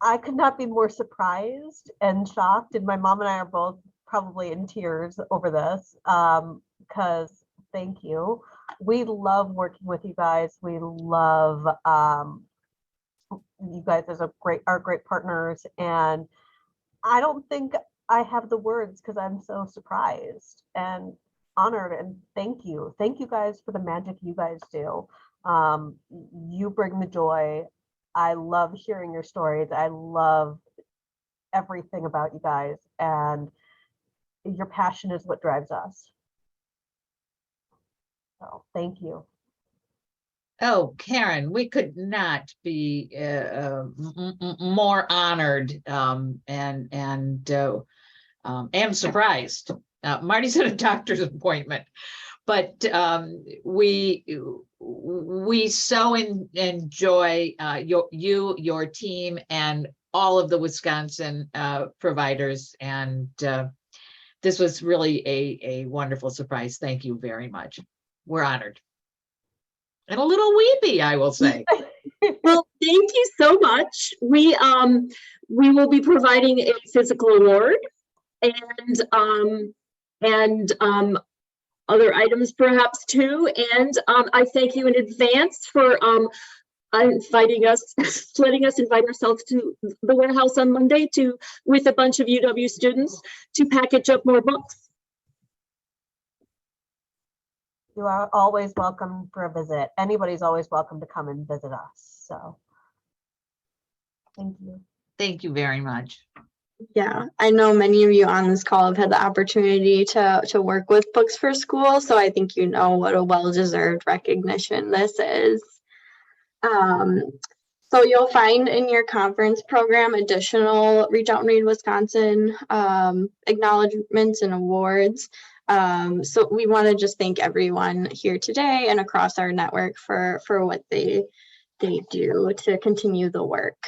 I could not be more surprised and shocked, and my mom and I are both probably in tears over this, because thank you. We love working with you guys. We love you guys as are great partners, and I don't think I have the words because I'm so surprised and honored, and thank you guys for the magic you guys do. You bring the joy. I love hearing your stories. I love everything about you guys, and your passion is what drives us. So thank you. Oh, Karen, we could not be more honored and am surprised. Marty's at a doctor's appointment, but we so enjoy your team and all of the Wisconsin providers, and this was really a wonderful surprise. Thank you very much. We're honored. And a little weepy, I will say. Well, thank you so much. We will be providing a physical award and other items perhaps too. And I thank you in advance for letting us invite ourselves to the warehouse on Monday with a bunch of UW students to package up more books. You are always welcome for a visit. Anybody's always welcome to come and visit us. So thank you. Thank you very much. Yeah, I know many of you on this call have had the opportunity to work with Books for School, so I think you know what a well-deserved recognition this is. So you'll find in your conference program additional Reach Out and Read Wisconsin acknowledgements and awards. So we want to just thank everyone here today and across our network for what they do to continue the work.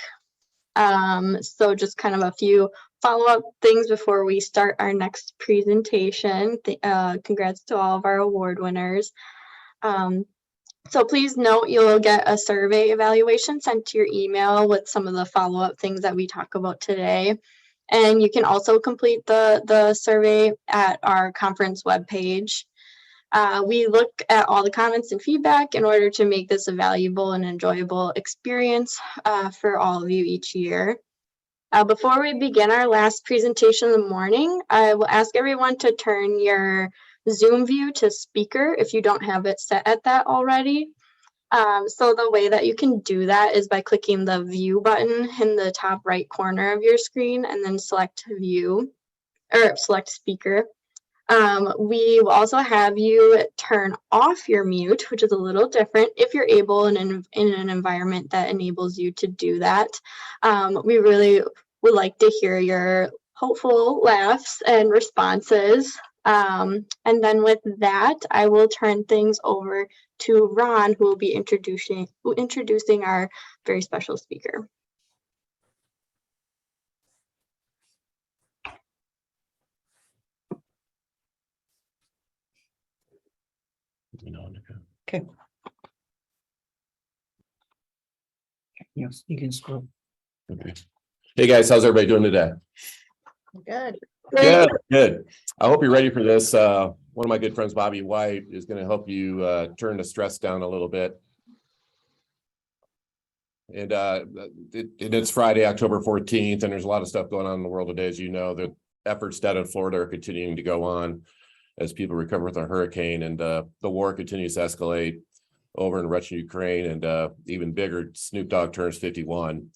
So just kind of a few follow-up things before we start our next presentation. Congrats to all of our award winners. So please note you'll get a survey evaluation sent to your email with some of the follow-up things that we talk about today. And you can also complete the survey at our conference webpage. We look at all the comments and feedback in order to make this a valuable and enjoyable experience for all of you each year. Before we begin our last presentation in the morning, I will ask everyone to turn your Zoom view to speaker if you don't have it set at that already. So the way that you can do that is by clicking the view button in the top right corner of your screen and then select view or select speaker. We will also have you turn off your mute, which is a little different if you're able in an environment that enables you to do that. We really would like to hear your hopeful laughs and responses. And then with that, I will turn things over to Ron, who will be introducing our very special speaker. Okay. Yes, you can scroll. Okay. Hey guys, how's everybody doing today? Good. Good, good. I hope you're ready for this. One of my good friends, Bobby White, is going to help you turn the stress down a little bit. And it's Friday, October 14th, and there's a lot of stuff going on in the world today. As you know, the efforts down in Florida are continuing to go on as people recover from the hurricane, and the war continues to escalate over in Russian Ukraine, and even bigger, Snoop Dogg turns 51.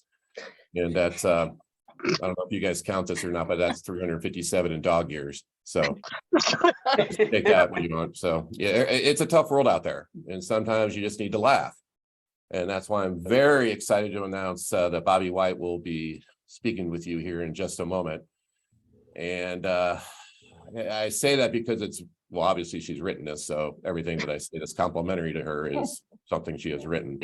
And that's, I don't know if you guys count this or not, but that's 357 in dog years. So take that when you want. So yeah, it's a tough world out there, and sometimes you just need to laugh. And that's why I'm very excited to announce that Bobby White will be speaking with you here in just a moment. And I say that because it's, well, obviously she's written this, so everything that I say that's complimentary to her is something she has written.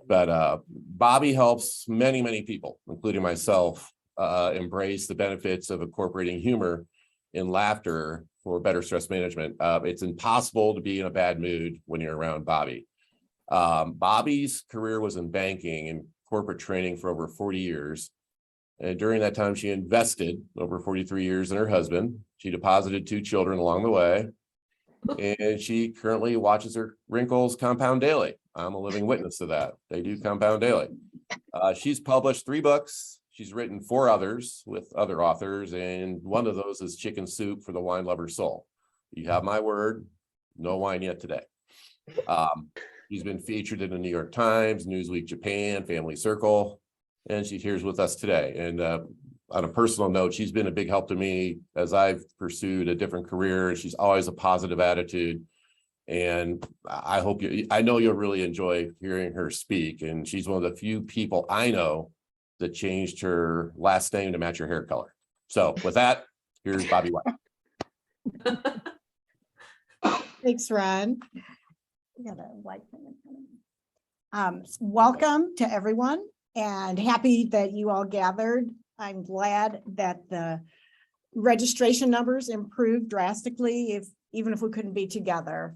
But Bobby helps many, many people, including myself, embrace the benefits of incorporating humor and laughter for better stress management. It's impossible to be in a bad mood when you're around Bobby. Bobby's career was in banking and corporate training for over 40 years. And during that time, she invested over 43 years in her husband. She deposited 2 children along the way. And she currently watches her wrinkles compound daily. I'm a living witness to that. They do compound daily. She's published 3 books. She's written 4 others with other authors. And one of those is Chicken Soup for the Wine Lover's Soul. You have my word, no wine yet today. She's been featured in the New York Times, Newsweek Japan, Family Circle, and she's here with us today. And on a personal note, she's been a big help to me as I've pursued a different career. She's always a positive attitude. And I know you'll really enjoy hearing her speak. And she's one of the few people I know that changed her last name to match her hair color. So with that, here's Bobby White. Thanks, Ron. We got a white thing in front of me. Welcome to everyone, and happy that you all gathered. I'm glad that the registration numbers improved drastically, even if we couldn't be together.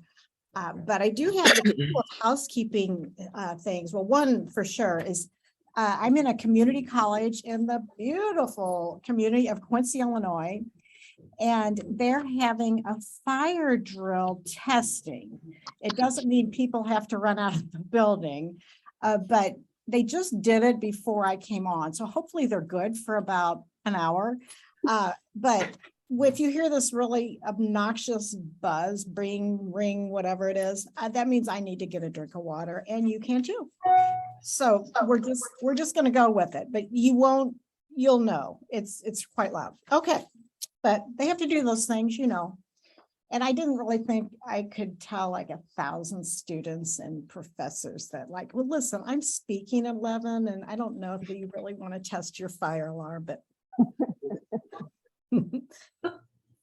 But I do have a couple of housekeeping things. Well, one for sure is I'm in a community college in the beautiful community of Quincy, Illinois, and they're having a fire drill testing. It doesn't mean people have to run out of the building, but they just did it before I came on. So hopefully they're good for about an hour. But if you hear this really obnoxious buzz, bring, ring, whatever it is, that means I need to get a drink of water, and you can too. So we're just going to go with it, but you'll know it's quite loud. Okay. But they have to do those things, you know. And I didn't really think I could tell like 1,000 students and professors that like, well, listen, I'm speaking at 11 and I don't know if you really want to test your fire alarm, but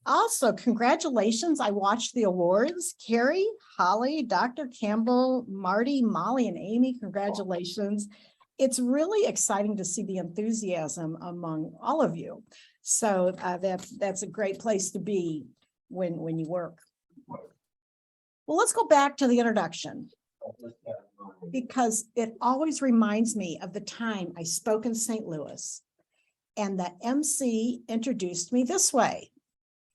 also congratulations. I watched the awards. Carrie, Holly, Dr. Campbell, Marty, Molly, and Amy, congratulations. It's really exciting to see the enthusiasm among all of you. So that's a great place to be when you work. Well, let's go back to the introduction, because it always reminds me of the time I spoke in St. Louis and the MC introduced me this way.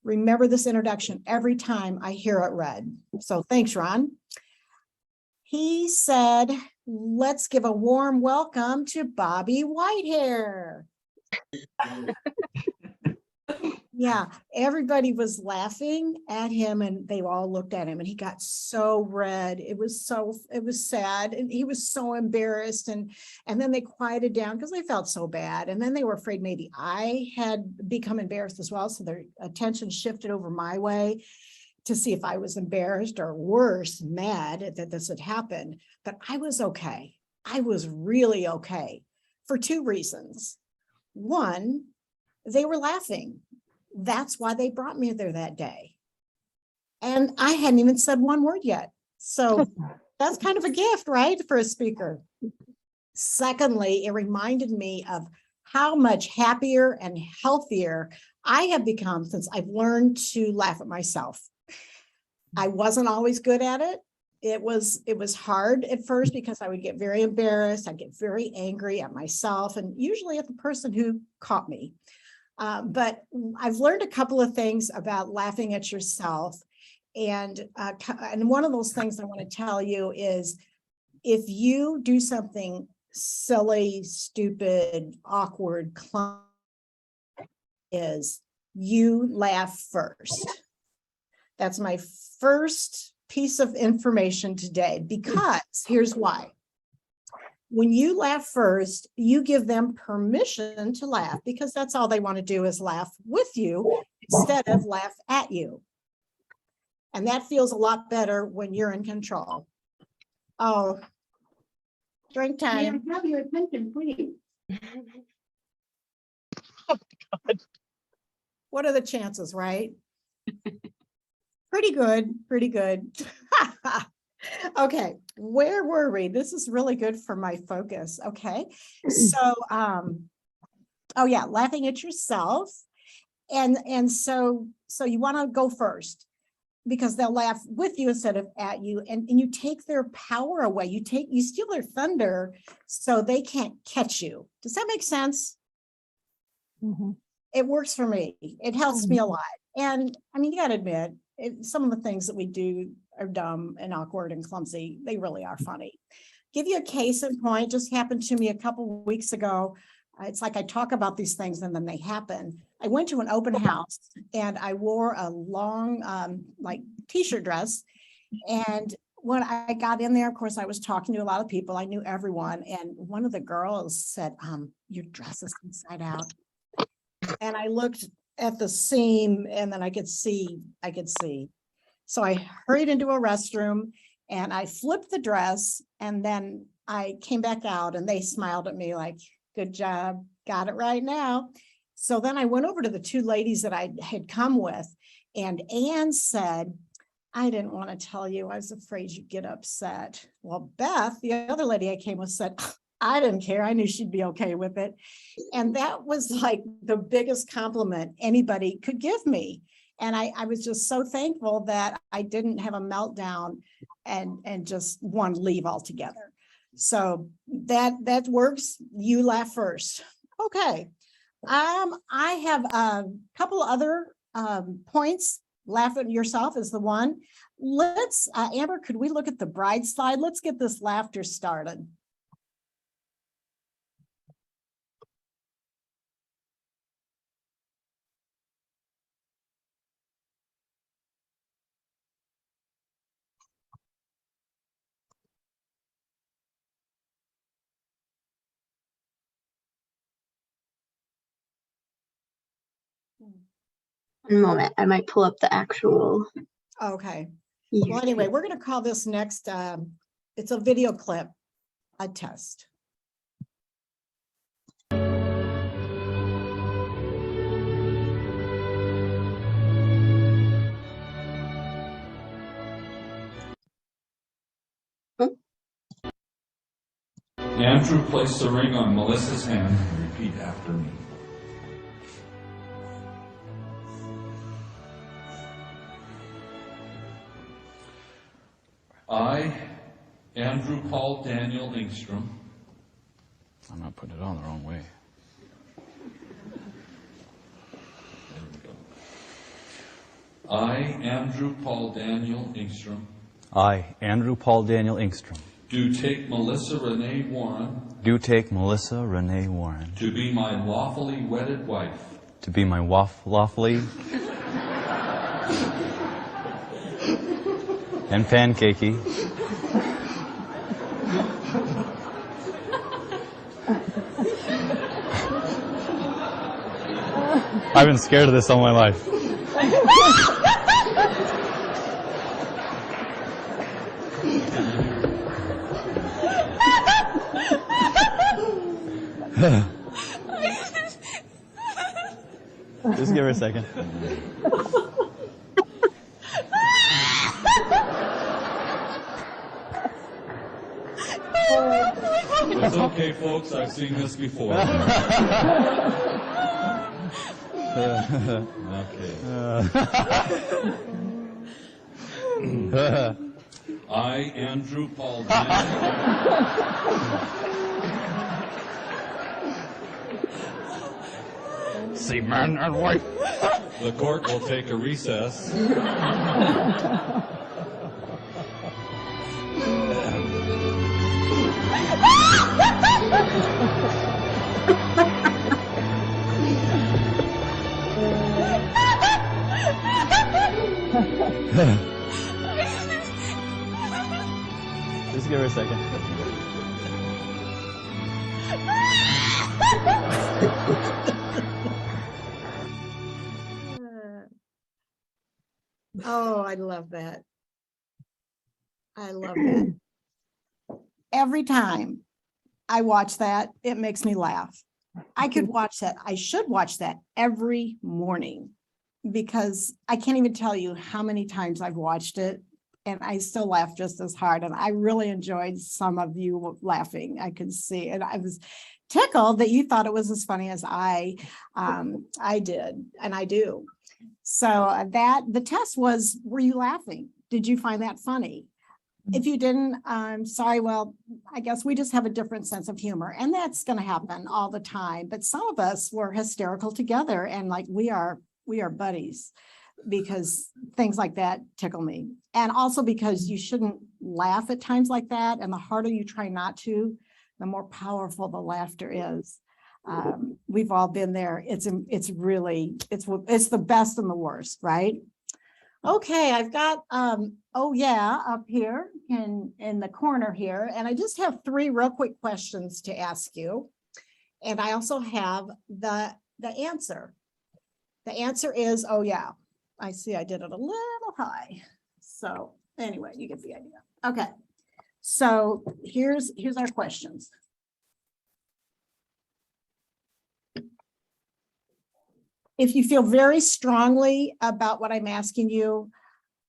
Remember this introduction every time I hear it read. So thanks, Ron. He said, let's give a warm welcome to Bobby Whitehair. Yeah, everybody was laughing at him and they all looked at him and he got so red. It was sad and he was so embarrassed and then they quieted down because they felt so bad. And then they were afraid maybe I had become embarrassed as well. So their attention shifted over my way to see if I was embarrassed or worse, mad that this had happened. But I was okay. I was really okay for two reasons. One, they were laughing. That's why they brought me there that day. And I hadn't even said one word yet. So that's kind of a gift, right? For a speaker. Secondly, it reminded me of how much happier and healthier I have become since I've learned to laugh at myself. I wasn't always good at it. It was hard at first because I would get very embarrassed. I'd get very angry at myself and usually at the person who caught me. But I've learned a couple of things about laughing at yourself. And one of those things I want to tell you is if you do something silly, stupid, awkward, clumsy, is you laugh first. That's my first piece of information today, because here's why. When you laugh first, you give them permission to laugh because that's all they want to do is laugh with you instead of laugh at you. And that feels a lot better when you're in control. Oh, drink time. Have your attention, please. Oh my God. What are the chances, right? Pretty good, pretty good. Okay, where were we? This is really good for my focus. Okay, so oh yeah, laughing at yourself. And so you want to go first because they'll laugh with you instead of at you, and you take their power away. You steal their thunder so they can't catch you. Does that make sense? Mm-hmm. It works for me. It helps me a lot. And I mean, you got to admit, some of the things that we do are dumb and awkward and clumsy. They really are funny. Give you a case in point, just happened to me a couple of weeks ago. It's like I talk about these things and then they happen. I went to an open house and I wore a long like t-shirt dress. And when I got in there, of course, I was talking to a lot of people. I knew everyone. And one of the girls said, your dress is inside out. And I looked at the seam and then I could see. So I hurried into a restroom and I flipped the dress and then I came back out and they smiled at me like, good job, got it right now. So then I went over to the two ladies that I had come with and Anne said, I didn't want to tell you, I was afraid you'd get upset. Well, Beth, the other lady I came with said, I didn't care. I knew she'd be okay with it. And that was like the biggest compliment anybody could give me. And I was just so thankful that I didn't have a meltdown and just want to leave altogether. So that works. You laugh first. Okay. I have a couple other points. Laugh at yourself is the one. Let's, Amber, could we look at the bride slide? Let's get this laughter started. One moment, I might pull up the actual. Okay. Well, anyway, we're going to call this next, it's a video clip, a test. Andrew placed the ring on Melissa's hand and repeat after me. I, Andrew Paul Daniel Ingstrom. I'm not putting it on the wrong way. I, Andrew Paul Daniel Ingstrom. I, Andrew Paul Daniel Ingstrom, Do take Melissa Renee Warren. do take Melissa Renee Warren To be my lawfully wedded wife. to be my lawfully and pancakey I've been scared of this all my life. Just give her a second. It's okay, folks. I've seen this before. Okay. I, Andrew Paul See, man and wife. The court will take a recess. Just give her a second. Oh, I love that. I love that. Every time I watch that, it makes me laugh. I could watch that. I should watch that every morning because I can't even tell you how many times I've watched it and I still laugh just as hard. And I really enjoyed some of you laughing. I could see, and I was tickled that you thought it was as funny as I did, and I do. So that the test was, were you laughing? Did you find that funny? If you didn't, I'm sorry. Well, I guess we just have a different sense of humor, and that's going to happen all the time. But some of us were hysterical together, and like we are buddies, because things like that tickle me. And also because you shouldn't laugh at times like that. And the harder you try not to, the more powerful the laughter is. We've all been there. It's really the best and the worst, right? Okay, I've got, oh yeah, up here in the corner here. And I just have 3 real quick questions to ask you. And I also have the answer. The answer is, oh yeah. I see I did it a little high. So anyway, you get the idea. Okay, so here's our questions. If you feel very strongly about what I'm asking you,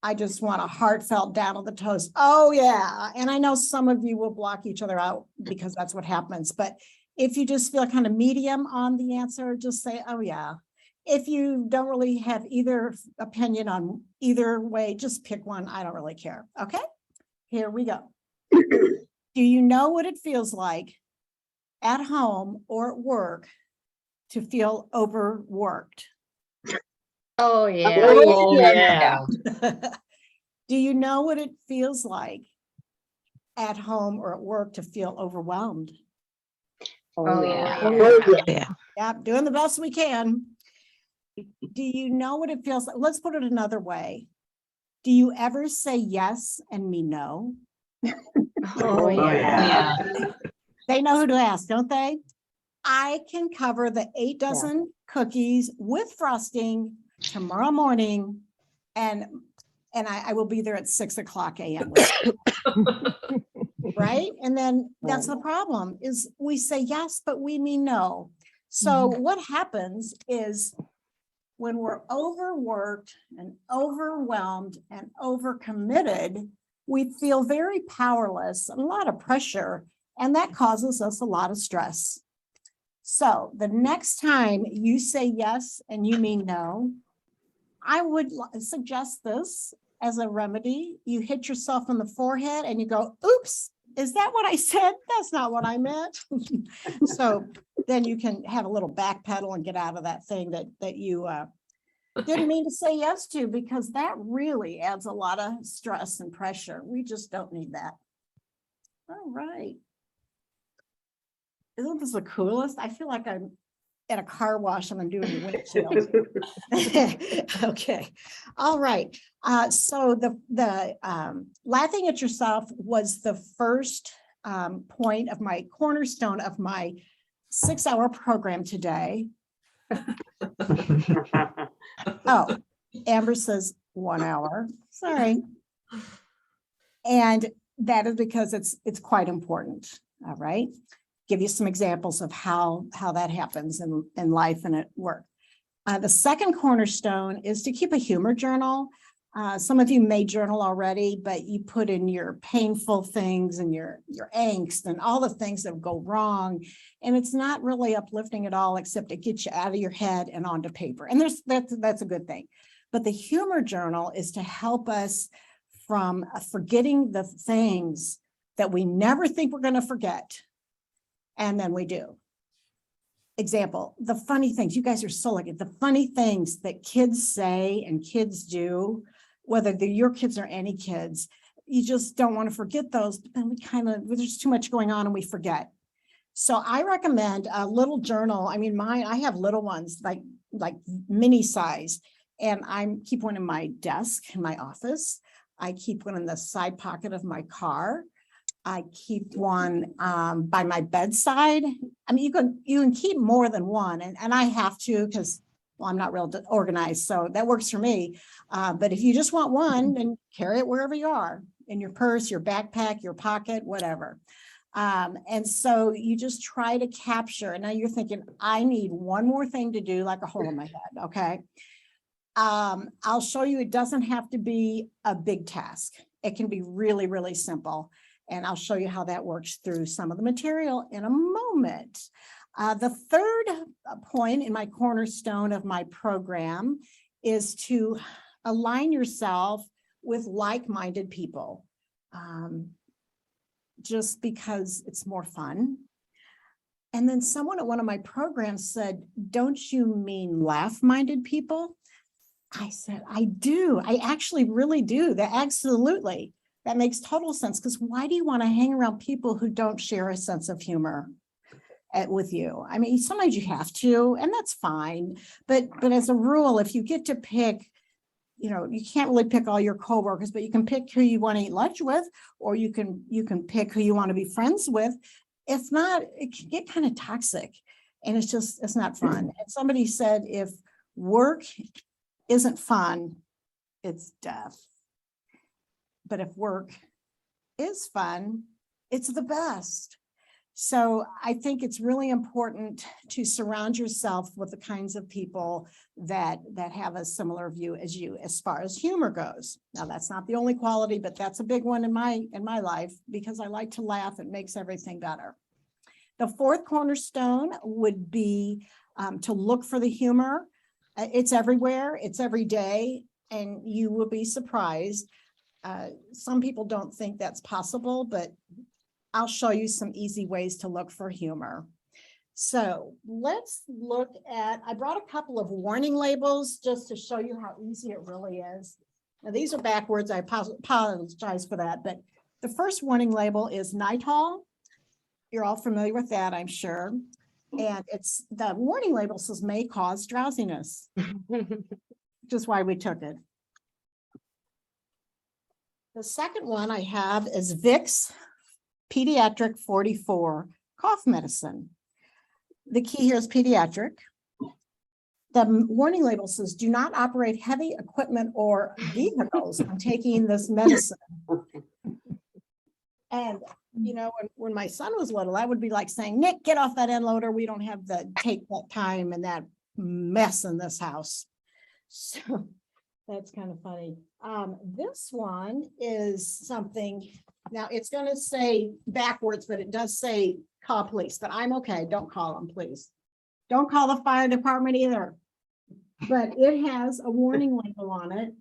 I just want a heartfelt down on the toes. Oh yeah, and I know some of you will block each other out because that's what happens. But if you just feel kind of medium on the answer, just say, oh yeah. If you don't really have either opinion on either way, just pick one. I don't really care. Okay, here we go. Do you know what it feels like at home or at work to feel overworked? Oh yeah. Oh, yeah. Do you know what it feels like at home or at work to feel overwhelmed? Oh yeah. Oh, yeah. Yeah, doing the best we can. Do you know what it feels like? Let's put it another way. Do you ever say yes and mean no? Oh yeah. They know who to ask, don't they? I can cover the 8 dozen cookies with frosting tomorrow morning, and I will be there at 6:00 a.m. Right? And then that's the problem, is we say yes, but we mean no. So what happens is when we're overworked and overwhelmed and overcommitted, we feel very powerless, a lot of pressure, and that causes us a lot of stress. So the next time you say yes and you mean no, I would suggest this, as a remedy. You hit yourself on the forehead and you go, oops, is that what I said? That's not what I meant. So then you can have a little backpedal and get out of that thing that you didn't mean to say yes to, because that really adds a lot of stress and pressure. We just don't need that. All right. Isn't this the coolest? I feel like I'm at a car wash and I'm doing the windshield. Okay. All right. So the laughing at yourself was the first point of my cornerstone of my 6-hour program today. Oh, Amber says 1 hour. Sorry. And that is because it's quite important. All right. Give you some examples of how that happens in life and at work. The second cornerstone is to keep a humor journal. Some of you may journal already, but you put in your painful things and your angst and all the things that go wrong. And it's not really uplifting at all, except it gets you out of your head and onto paper. And that's a good thing. But the humor journal is to help us from forgetting the things that we never think we're going to forget. And then we do. Example, the funny things, you guys are so lucky, the funny things that kids say and kids do, whether they're your kids or any kids, you just don't want to forget those, but then there's too much going on and we forget. So I recommend a little journal. I mean, I have little ones, like mini size, and I keep one in my desk in my office. I keep one in the side pocket of my car. I keep one by my bedside. I mean, you can keep more than one, and I have to because, well, I'm not real organized, so that works for me. But if you just want one, then carry it wherever you are, in your purse, your backpack, your pocket, whatever. And so you just try to capture. And now you're thinking, I need one more thing to do, like a hole in my head. Okay. I'll show you. It doesn't have to be a big task. It can be really, really simple. And I'll show you how that works through some of the material in a moment. The third point in my cornerstone of my program is to align yourself with like-minded people, just because it's more fun. And then someone at one of my programs said, don't you mean laugh-minded people? I said, I do. I actually really do. That absolutely. That makes total sense, because why do you want to hang around people who don't share a sense of humor with you? I mean, sometimes you have to, and that's fine. But as a rule, if you get to pick, you can't really pick all your coworkers, but you can pick who you want to eat lunch with, or you can pick who you want to be friends with. If not, it can get kind of toxic, and it's not fun. And somebody said, if work isn't fun, it's death. But if work is fun, it's the best. So I think it's really important to surround yourself with the kinds of people that have a similar view as you as far as humor goes. Now, that's not the only quality, but that's a big one in my life, because I like to laugh. It makes everything better. The fourth cornerstone would be to look for the humor. It's everywhere. It's every day, and you will be surprised. Some people don't think that's possible, but I'll show you some easy ways to look for humor. So let's look at, I brought a couple of warning labels just to show you how easy it really is. Now, these are backwards. I apologize for that, but the first warning label is Nitol. You're all familiar with that, I'm sure. And it's the warning label says may cause drowsiness, which is why we took it. The second one I have is Vicks Pediatric 44 cough medicine. The key here is pediatric. The warning label says, do not operate heavy equipment or vehicles when taking this medicine. And, when my son was little, that would be like saying, Nick, get off that end loader. We don't have take that time and that mess in this house. So that's kind of funny. This one is something, now it's going to say backwards, but it does say call police, but I'm okay. Don't call them, please. Don't call the fire department either. But it has a warning label on it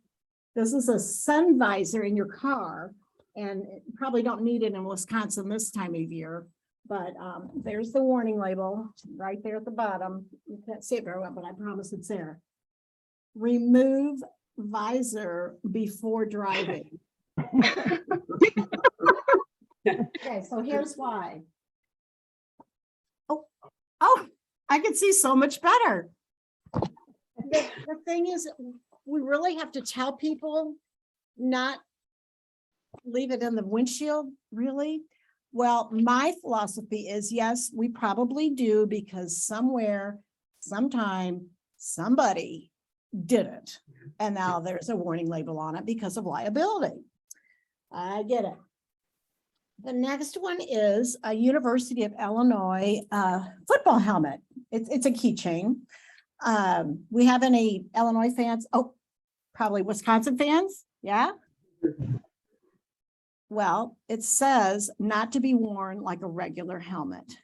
This is a sun visor in your car, and probably don't need it in Wisconsin this time of year. But there's the warning label right there at the bottom. You can't see it very well, but I promise it's there. Remove visor before driving. Okay, so here's why. Oh, I can see so much better. The thing is, we really have to tell people not leave it in the windshield, really. Well, my philosophy is, yes, we probably do, because somewhere, sometime, somebody did it. And now there's a warning label on it because of liability. I get it. The next one is a University of Illinois football helmet. It's a keychain. We have any Illinois fans? Oh, probably Wisconsin fans. Yeah. Well, it says not to be worn like a regular helmet.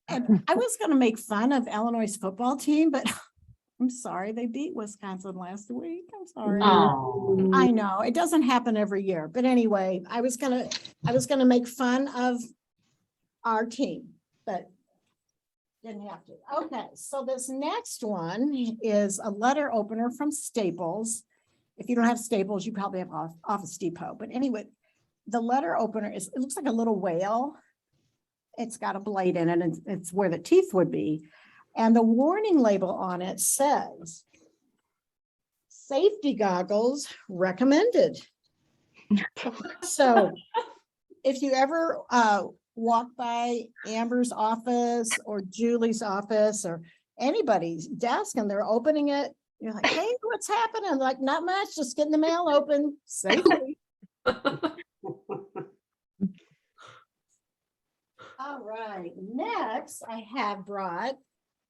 And I was going to make fun of Illinois' football team, but I'm sorry, they beat Wisconsin last week. I'm sorry. Oh. I know it doesn't happen every year, but anyway, I was gonna make fun of our team, but didn't have to. Okay, so this next one is a letter opener from Staples. If you don't have Staples, you probably have Office Depot. But anyway, the letter opener it looks like a little whale. It's got a blade in it, and it's where the teeth would be. And the warning label on it says, safety goggles recommended. So if you ever walk by Amber's office or Julie's office or anybody's desk and they're opening it, you're like, hey, what's happening? Like, not much, just getting the mail open safely. All right, next I have brought,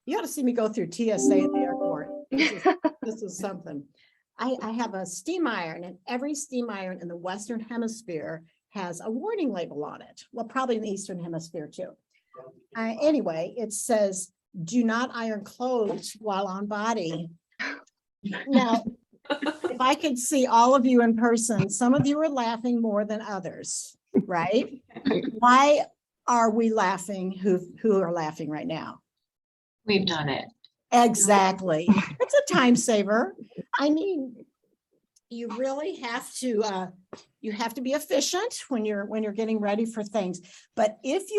you ought to see me go through TSA at the airport. This is something. I have a steam iron, and every steam iron in the Western Hemisphere has a warning label on it. Well, probably in the Eastern Hemisphere too. Anyway, it says, do not iron clothes while on body. Now, if I could see all of you in person, some of you are laughing more than others, right? Why are we laughing? Who are laughing right now? We've done it. Exactly. It's a time saver. I mean, you really have to be efficient when you're getting ready for things. But if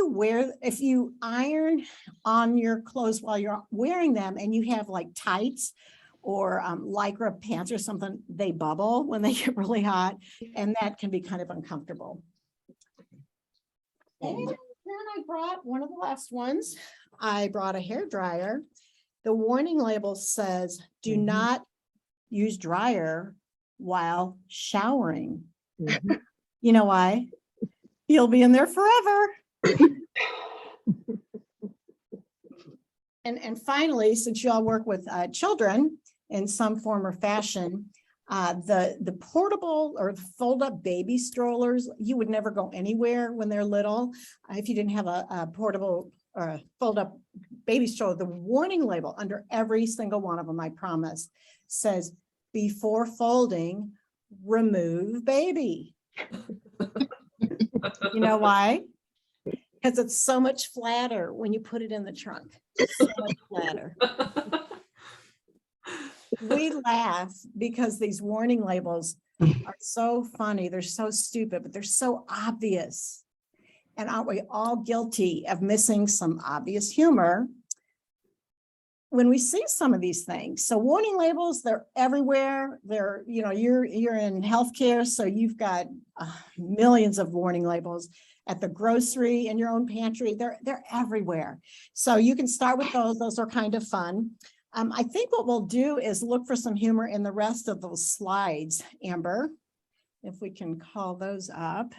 you iron on your clothes while you're wearing them and you have like tights or Lycra pants or something, they bubble when they get really hot, and that can be kind of uncomfortable. And then I brought one of the last ones. I brought a hair dryer. The warning label says, do not use dryer while showering. You know why? You'll be in there forever. And finally, since you all work with children in some form or fashion, the portable or the fold-up baby strollers, you would never go anywhere when they're little if you didn't have a portable or a fold-up baby stroller. The warning label under every single one of them, I promise, says before folding, remove baby. You know why? Because it's so much flatter when you put it in the trunk. It's so much flatter. We laugh because these warning labels are so funny. They're so stupid, but they're so obvious. And aren't we all guilty of missing some obvious humor when we see some of these things? So warning labels, they're everywhere. They're, you're in healthcare, so you've got millions of warning labels at the grocery, in your own pantry. They're everywhere. So you can start with those. Those are kind of fun. I think what we'll do is look for some humor in the rest of those slides, Amber, if we can call those up.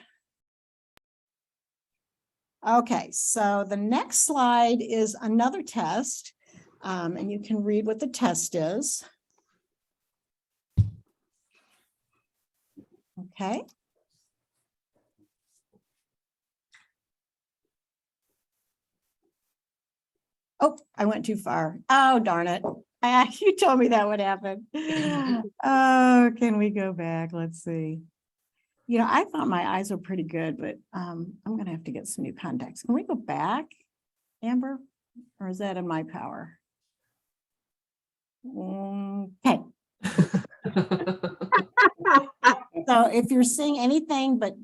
Okay, so the next slide is another test, and you can read what the test is. Okay. Oh, I went too far. Oh, darn it. You told me that would happen. Oh, can we go back? Let's see. You know, I thought my eyes were pretty good, but I'm gonna have to get some new contacts. Can we go back, Amber? Or is that in my power? Okay. So if you're seeing anything but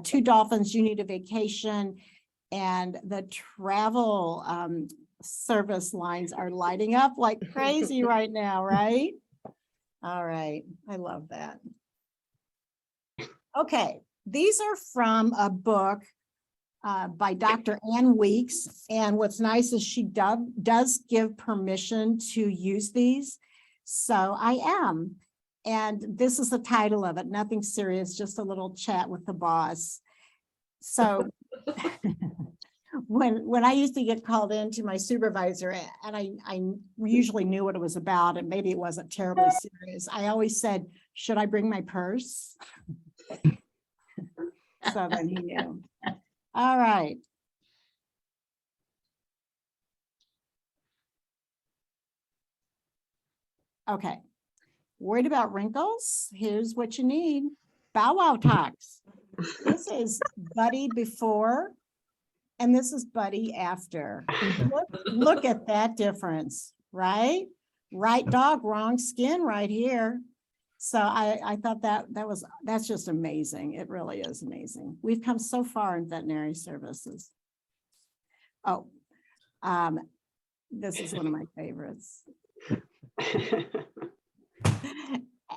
two dolphins, you need a vacation, and the travel service lines are lighting up like crazy right now, right? All right, I love that. Okay, these are from a book by Dr. Ann Weeks, and what's nice is she does give permission to use these, so I am. And this is the title of it, Nothing Serious, just a little chat with the boss. So when I used to get called in to my supervisor, and I usually knew what it was about, and maybe it wasn't terribly serious, I always said, should I bring my purse? So then he knew. All right. Okay. Worried about wrinkles? Here's what you need. Bow Wow Talks. This is Buddy before, and this is Buddy after. Look at that difference, right? Right dog, wrong skin right here. So I thought that's just amazing. It really is amazing. We've come so far in veterinary services. Oh, this is one of my favorites.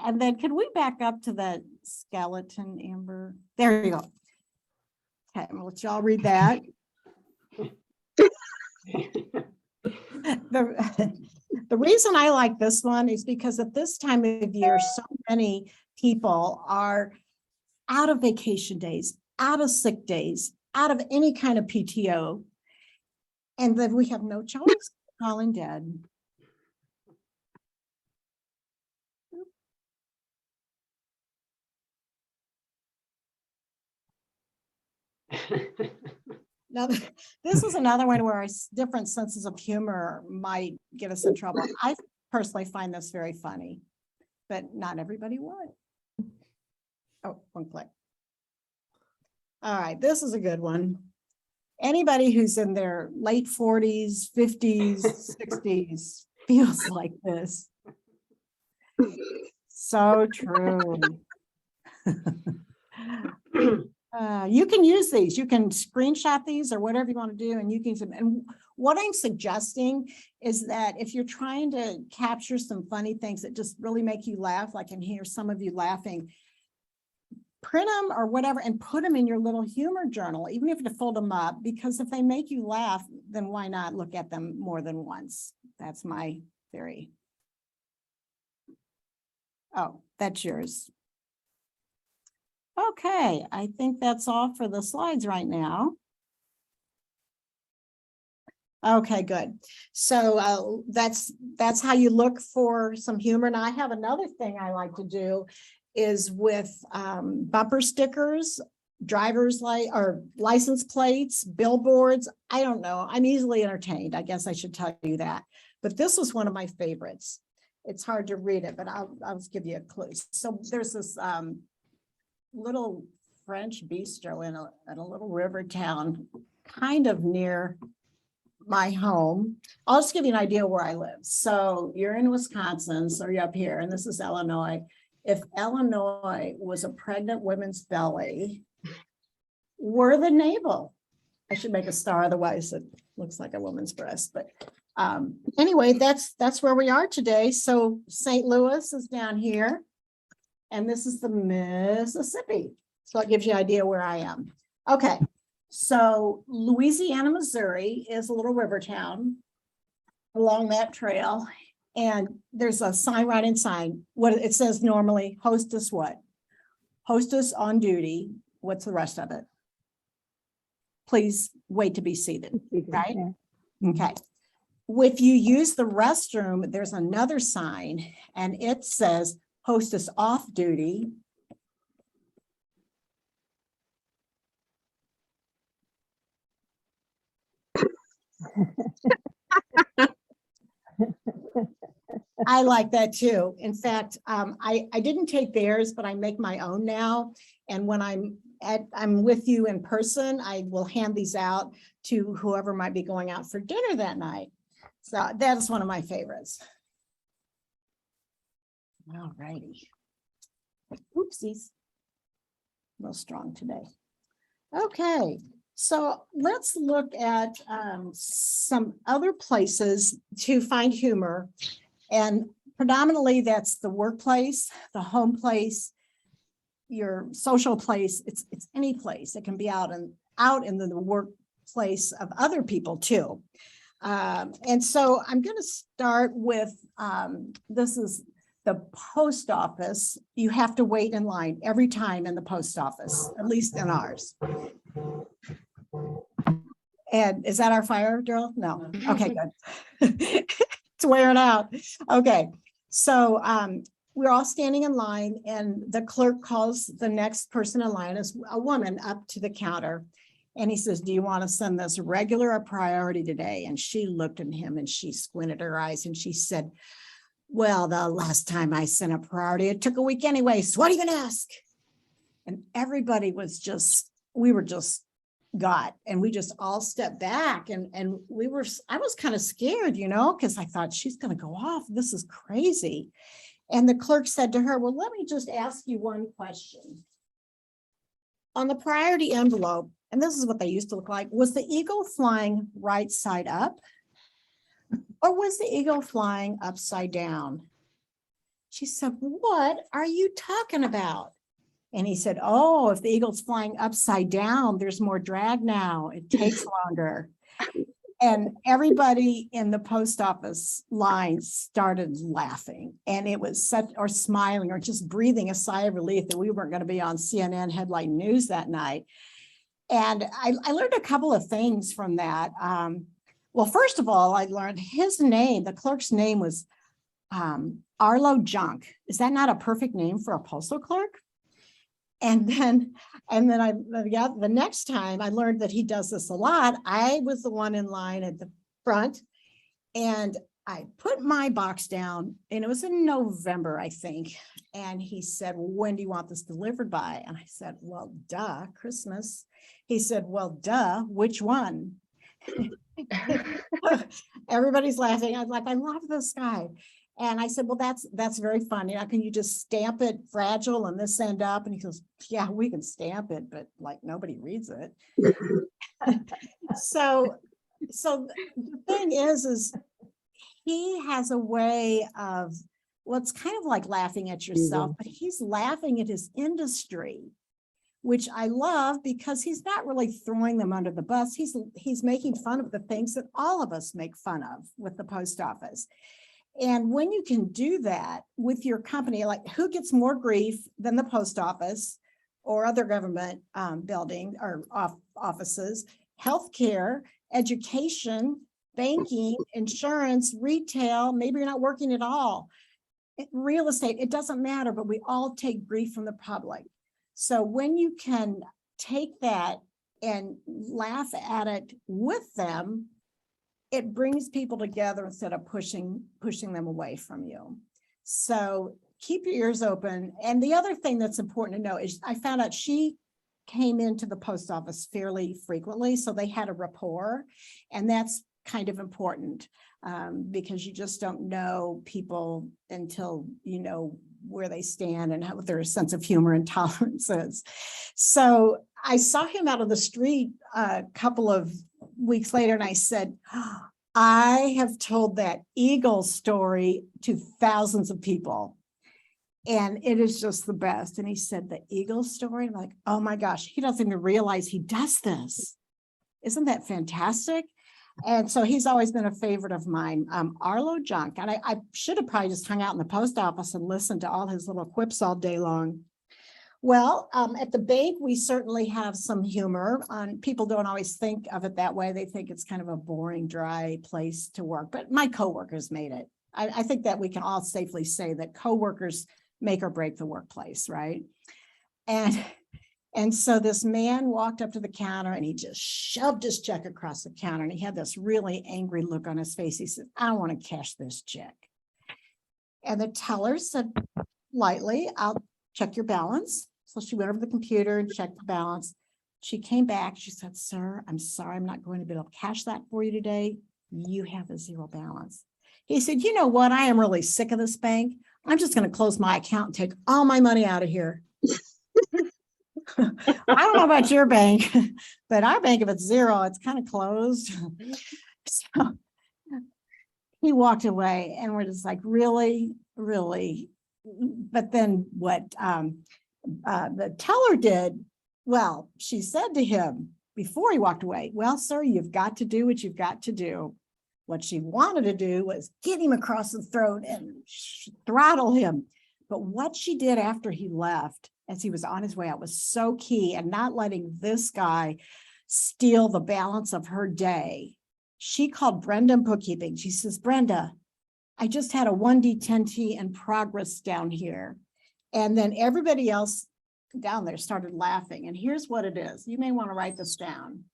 And then can we back up to the skeleton, Amber? There you go. Okay, I'm gonna let y'all read that. The reason I like this one is because at this time of year, so many people are out of vacation days, out of sick days, out of any kind of PTO, and then we have no choice, calling dead. Now, this is another one where different senses of humor might get us in trouble. I personally find this very funny, but not everybody would. Oh, one click. All right, this is a good one. Anybody who's in their late 40s, 50s, 60s feels like this. So true. You can use these. You can screenshot these or whatever you want to do, and you can. And what I'm suggesting is that if you're trying to capture some funny things that just really make you laugh, like I can hear some of you laughing, print them or whatever and put them in your little humor journal, even if you fold them up, because if they make you laugh, then why not look at them more than once? That's my theory. Oh, that's yours. Okay, I think that's all for the slides right now. Okay, good. So that's how you look for some humor. Now I have another thing I like to do is with bumper stickers, driver's license plates, billboards. I don't know. I'm easily entertained. I guess I should tell you that. But this was one of my favorites. It's hard to read it, but I'll just give you a clue. So there's this little French bistro in a little river town, kind of near my home. I'll just give you an idea where I live. So you're in Wisconsin, so you're up here, and this is Illinois. If Illinois was a pregnant woman's belly, we're the navel. I should make a star, otherwise it looks like a woman's breast. But anyway, that's where we are today. So St. Louis is down here, and this is the Mississippi. So it gives you an idea where I am. Okay, so Louisiana, Missouri is a little river town along that trail. And there's a sign right inside. What it says normally, hostess what? Hostess on duty. What's the rest of it? Please wait to be seated, right? Okay. If you use the restroom, there's another sign and it says hostess off duty. I like that too. In fact, I didn't take theirs, but I make my own now. And when I'm with you in person, I will hand these out to whoever might be going out for dinner that night. So that is one of my favorites. All righty. Oopsies. A little strong today. Okay, so let's look at some other places to find humor. And predominantly that's the workplace, the home place, your social place. It's any place. It can be out in the workplace of other people too. And so I'm going to start with this is the post office. You have to wait in line every time in the post office, at least in ours. And is that our fire drill? No. Okay, good. It's wearing out. Okay, so we're all standing in line and the clerk calls the next person in line as a woman up to the counter. And he says, do you want to send this regular or priority today? And she looked at him and she squinted her eyes and she said, well, the last time I sent a priority, it took a week anyway. So what are you going to ask? And everybody was just, we were just got, and we just all stepped back and I was kind of scared, you know, because I thought she's going to go off. This is crazy. And the clerk said to her, well, let me just ask you one question. On the priority envelope, and this is what they used to look like, was the eagle flying right side up? Or was the eagle flying upside down? She said, what are you talking about? And he said, oh, if the eagle's flying upside down, there's more drag now. It takes longer. And everybody in the post office line started laughing. And it was or smiling or just breathing a sigh of relief that we weren't going to be on CNN headline news that night. And I learned a couple of things from that. Well, first of all, I learned his name, the clerk's name was Arlo Junk. Is that not a perfect name for a postal clerk? And then the next time I learned that he does this a lot. I was the one in line at the front and I put my box down and it was in November, I think. And he said, well, when do you want this delivered by? And I said, well, duh, Christmas. He said, well, duh, which one? Everybody's laughing. I was like, I love this guy. And I said, well, that's very funny. How can you just stamp it fragile and this end up? And he goes, yeah, we can stamp it, but like nobody reads it. So the thing is he has a way of, well, it's kind of like laughing at yourself, but he's laughing at his industry, which I love because he's not really throwing them under the bus. He's making fun of the things that all of us make fun of with the post office. And when you can do that with your company, like who gets more grief than the post office or other government building or offices, healthcare, education, banking, insurance, retail, maybe you're not working at all, real estate, it doesn't matter, but we all take grief from the public. So when you can take that and laugh at it with them, it brings people together instead of pushing them away from you. So keep your ears open. And the other thing that's important to know is I found out she came into the post office fairly frequently, so they had a rapport, and that's kind of important because you just don't know people until you know where they stand and what their sense of humor and tolerance is. So I saw him out on the street a couple of weeks later and I said, I have told that eagle story to thousands of people and it is just the best. And he said, the eagle story? I'm like, oh my gosh, he doesn't even realize he does this. Isn't that fantastic? And so he's always been a favorite of mine, Arlo Junk. And I should have probably just hung out in the post office and listened to all his little quips all day long. Well, at the bank, we certainly have some humor. People don't always think of it that way. They think it's kind of a boring, dry place to work, but my coworkers made it. I think that we can all safely say that coworkers make or break the workplace, right? And And so this man walked up to the counter and he just shoved his check across the counter, and he had this really angry look on his face. He said, "I don't want to cash this check." And the teller said lightly, "I'll check your balance." So she went over to the computer and checked the balance. She came back. She said, "Sir, I'm sorry, I'm not going to be able to cash that for you today. You have a zero balance." He said, "You know what? I am really sick of this bank. I'm just going to close my account and take all my money out of here." I don't know about your bank, but our bank, if it's zero, it's kind of closed. So he walked away, and we're just like, really, really. But then what the teller did, well, she said to him before he walked away, "Well, sir, you've got to do what you've got to do." What she wanted to do was get him across the throat and throttle him. But what she did after he left, as he was on his way out, was so key, and not letting this guy steal the balance of her day. She called Brenda in bookkeeping. She says, "Brenda, I just had a 1D10T in progress down here." And then everybody else down there started laughing. And here's what it is. You may want to write this down.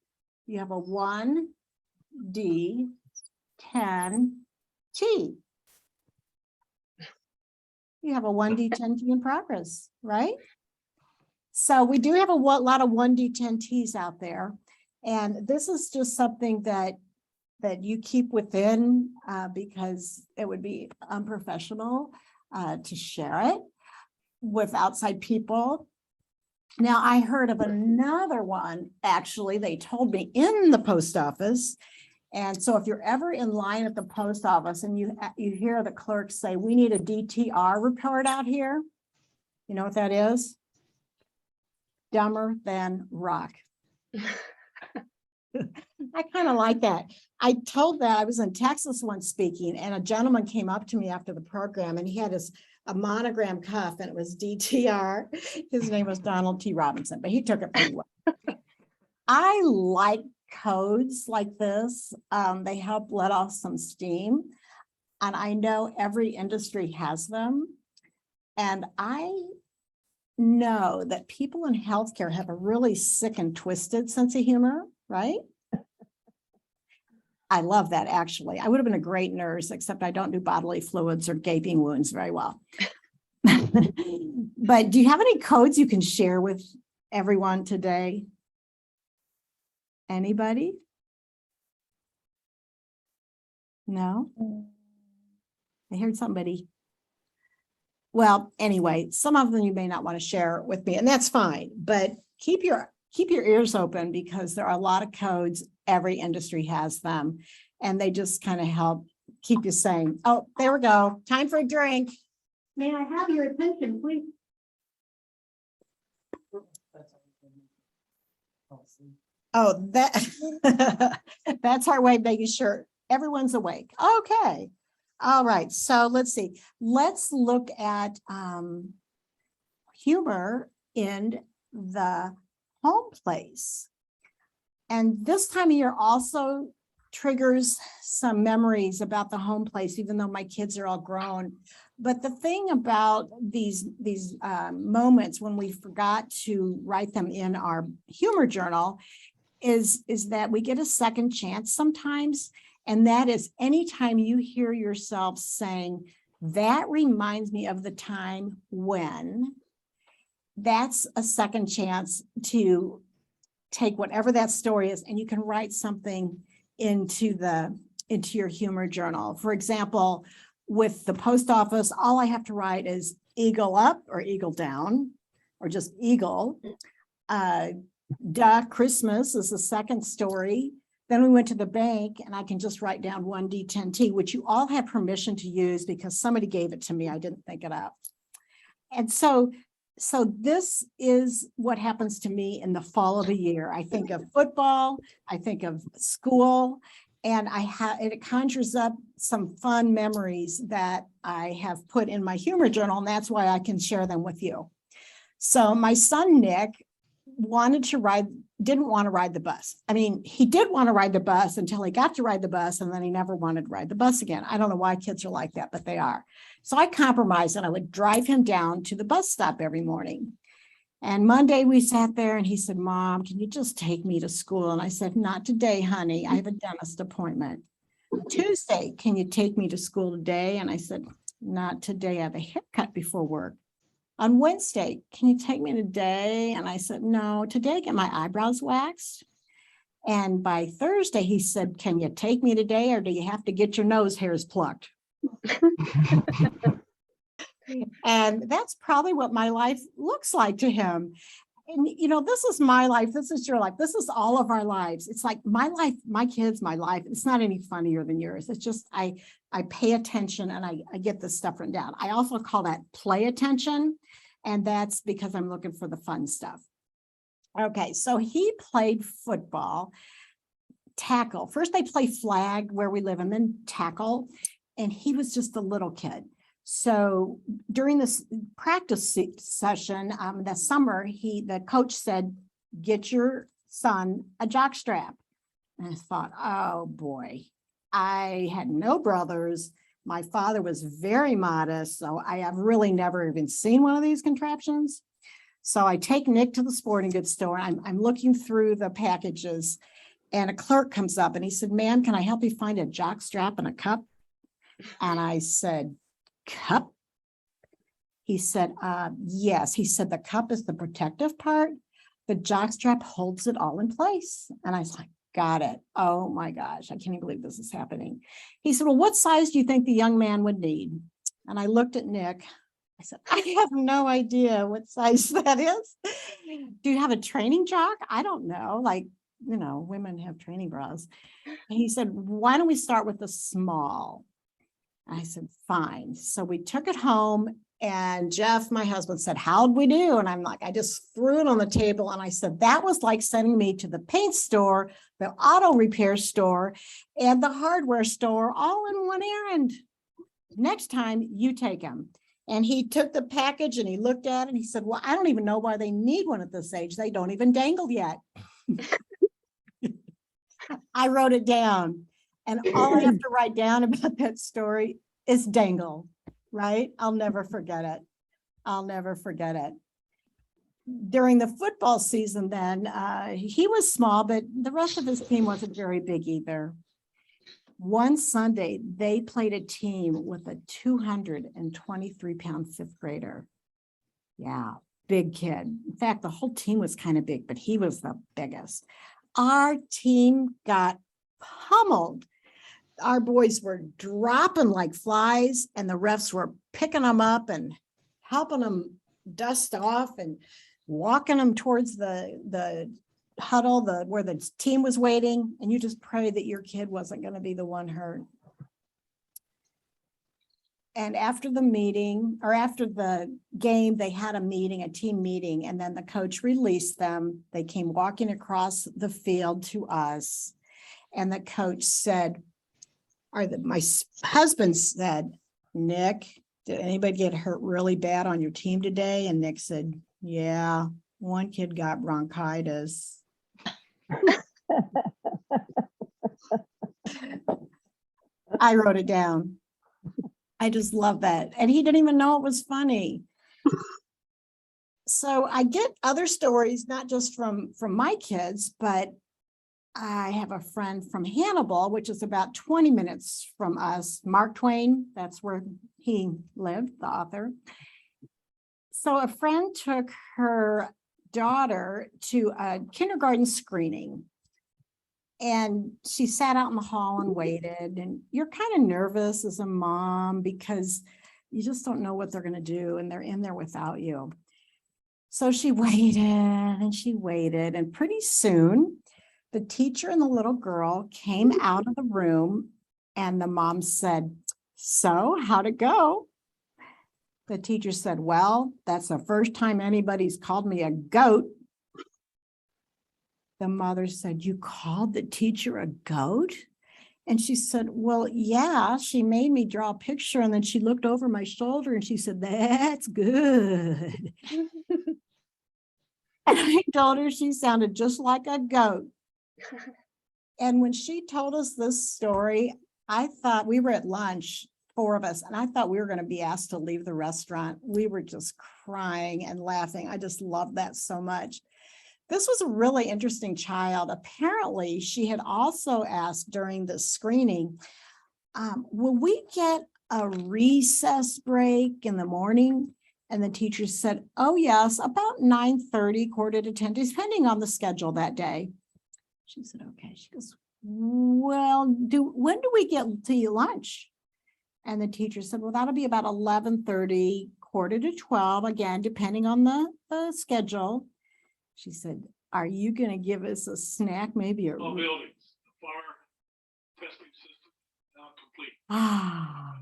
You have a 1D10T. You have a 1D10T in progress, right? So we do have a lot of 1D10Ts out there. And this is just something that you keep within because it would be unprofessional to share it with outside people. Now, I heard of another one, actually, they told me in the post office. And so if you're ever in line at the post office and you hear the clerk say, "We need a DTR report out here," you know what that is? Dumber than rock. I kind of like that. I told that I was in Texas once speaking, and a gentleman came up to me after the program, and he had a monogram cuff, and it was DTR. His name was Donald T. Robinson, but he took it pretty well. I like codes like this. They help let off some steam, and I know every industry has them. And I know that people in healthcare have a really sick and twisted sense of humor, right? I love that, actually. I would have been a great nurse, except I don't do bodily fluids or gaping wounds very well. But do you have any codes you can share with everyone today? Anybody? No? I heard somebody. Well, anyway, some of them you may not want to share with me, and that's fine, but keep your ears open, because there are a lot of codes. Every industry has them, and they just kind of help keep you saying, "Oh, there we go. Time for a drink. May I have your attention, please?" Oh, that's our way of making sure everyone's awake. Okay. All right. So let's see. Let's look at humor in the home place. And this time of year also triggers some memories about the home place, even though my kids are all grown. But the thing about these moments when we forgot to write them in our humor journal is that we get a second chance sometimes. And that is anytime you hear yourself saying, "That reminds me of the time when," that's a second chance to take whatever that story is, and you can write something into your humor journal. For example, with the post office, all I have to write is eagle up or eagle down, or just eagle. Christmas is the second story. Then we went to the bank, and I can just write down 1D10T, which you all have permission to use because somebody gave it to me. I didn't think it up. And so this is what happens to me in the fall of the year. I think of football, I think of school, and it conjures up some fun memories that I have put in my humor journal, and that's why I can share them with you. So my son, Nick, didn't want to ride the bus. I mean, he did want to ride the bus until he got to ride the bus, and then he never wanted to ride the bus again. I don't know why kids are like that, but they are. So I compromised, and I would drive him down to the bus stop every morning. And Monday we sat there and he said, Mom, can you just take me to school? And I said, not today, honey. I have a dentist appointment. Tuesday, can you take me to school today? And I said, not today. I have a haircut before work. On Wednesday, can you take me today? And I said, no, today I get my eyebrows waxed. And by Thursday, he said, can you take me today or do you have to get your nose hairs plucked? And that's probably what my life looks like to him. And, you know, this is my life. This is your life. This is all of our lives. It's like my life, my kids, my life. It's not any funnier than yours. It's just, I pay attention and I get this stuff written down. I also call that play attention. And that's because I'm looking for the fun stuff. Okay, so he played football, tackle. First they play flag where we live and then tackle. And he was just a little kid. So during this practice session, that summer, the coach said, get your son a jock strap. And I thought, oh boy, I had no brothers. My father was very modest. So I have really never even seen one of these contraptions. So I take Nick to the sporting goods store. I'm looking through the packages and a clerk comes up and he said, ma'am, can I help you find a jock strap and a cup? And I said, cup? He said, yes. He said, the cup is the protective part. The jockstrap holds it all in place. And I was like, got it. Oh my gosh, I can't even believe this is happening. He said, well, what size do you think the young man would need? And I looked at Nick. I said, I have no idea what size that is. Do you have a training jock? I don't know. Like, you know, women have training bras. And he said, why don't we start with the small? I said, fine. So we took it home and Jeff, my husband, said, how'd we do? And I'm like, I just threw it on the table. And I said, that was like sending me to the paint store, the auto repair store, and the hardware store all in one errand. Next time you take him. And he took the package and he looked at it and he said, well, I don't even know why they need one at this age. They don't even dangle yet. I wrote it down. And all I have to write down about that story is dangle, right? I'll never forget it. I'll never forget it. During the football season then, he was small, but the rest of his team wasn't very big either. One Sunday, they played a team with a 223-pound fifth grader. Yeah, big kid. In fact, the whole team was kind of big, but he was the biggest. Our team got pummeled. Our boys were dropping like flies and the refs were picking them up and helping them dust off and walking them towards the huddle, where the team was waiting. And you just pray that your kid wasn't going to be the one hurt. And after the meeting or after the game, they had a meeting, a team meeting, and then the coach released them. They came walking across the field to us. And the coach said, my husband said, Nick, did anybody get hurt really bad on your team today? And Nick said, yeah, one kid got bronchitis. I wrote it down. I just love that. And he didn't even know it was funny. So I get other stories, not just from my kids, but I have a friend from Hannibal, which is about 20 minutes from us. Mark Twain, that's where he lived, the author. So a friend took her daughter to a kindergarten screening. And she sat out in the hall and waited. And you're kind of nervous as a mom because you just don't know what they're going to do. And they're in there without you. So she waited and she waited. And pretty soon, the teacher and the little girl came out of the room and the mom said, so how'd it go? The teacher said, well, that's the first time anybody's called me a goat. The mother said, you called the teacher a goat? And she said, well, yeah, she made me draw a picture. And then she looked over my shoulder and she said, that's good. And I told her she sounded just like a goat. And when she told us this story, I thought we were at lunch 4 of us, and I thought we were going to be asked to leave the restaurant. We were just crying and laughing. I just loved that so much. This was a really interesting child. Apparently, she had also asked during the screening, will we get a recess break in the morning? And the teacher said, oh, yes, about 9:30, 9:45, depending on the schedule that day. She said, okay. She goes, well, when do we get to eat lunch? And the teacher said, well, that'll be about 11:30, 11:45, again, depending on the schedule. She said, are you going to give us a snack, maybe? All buildings, the fire testing system now complete. Ah.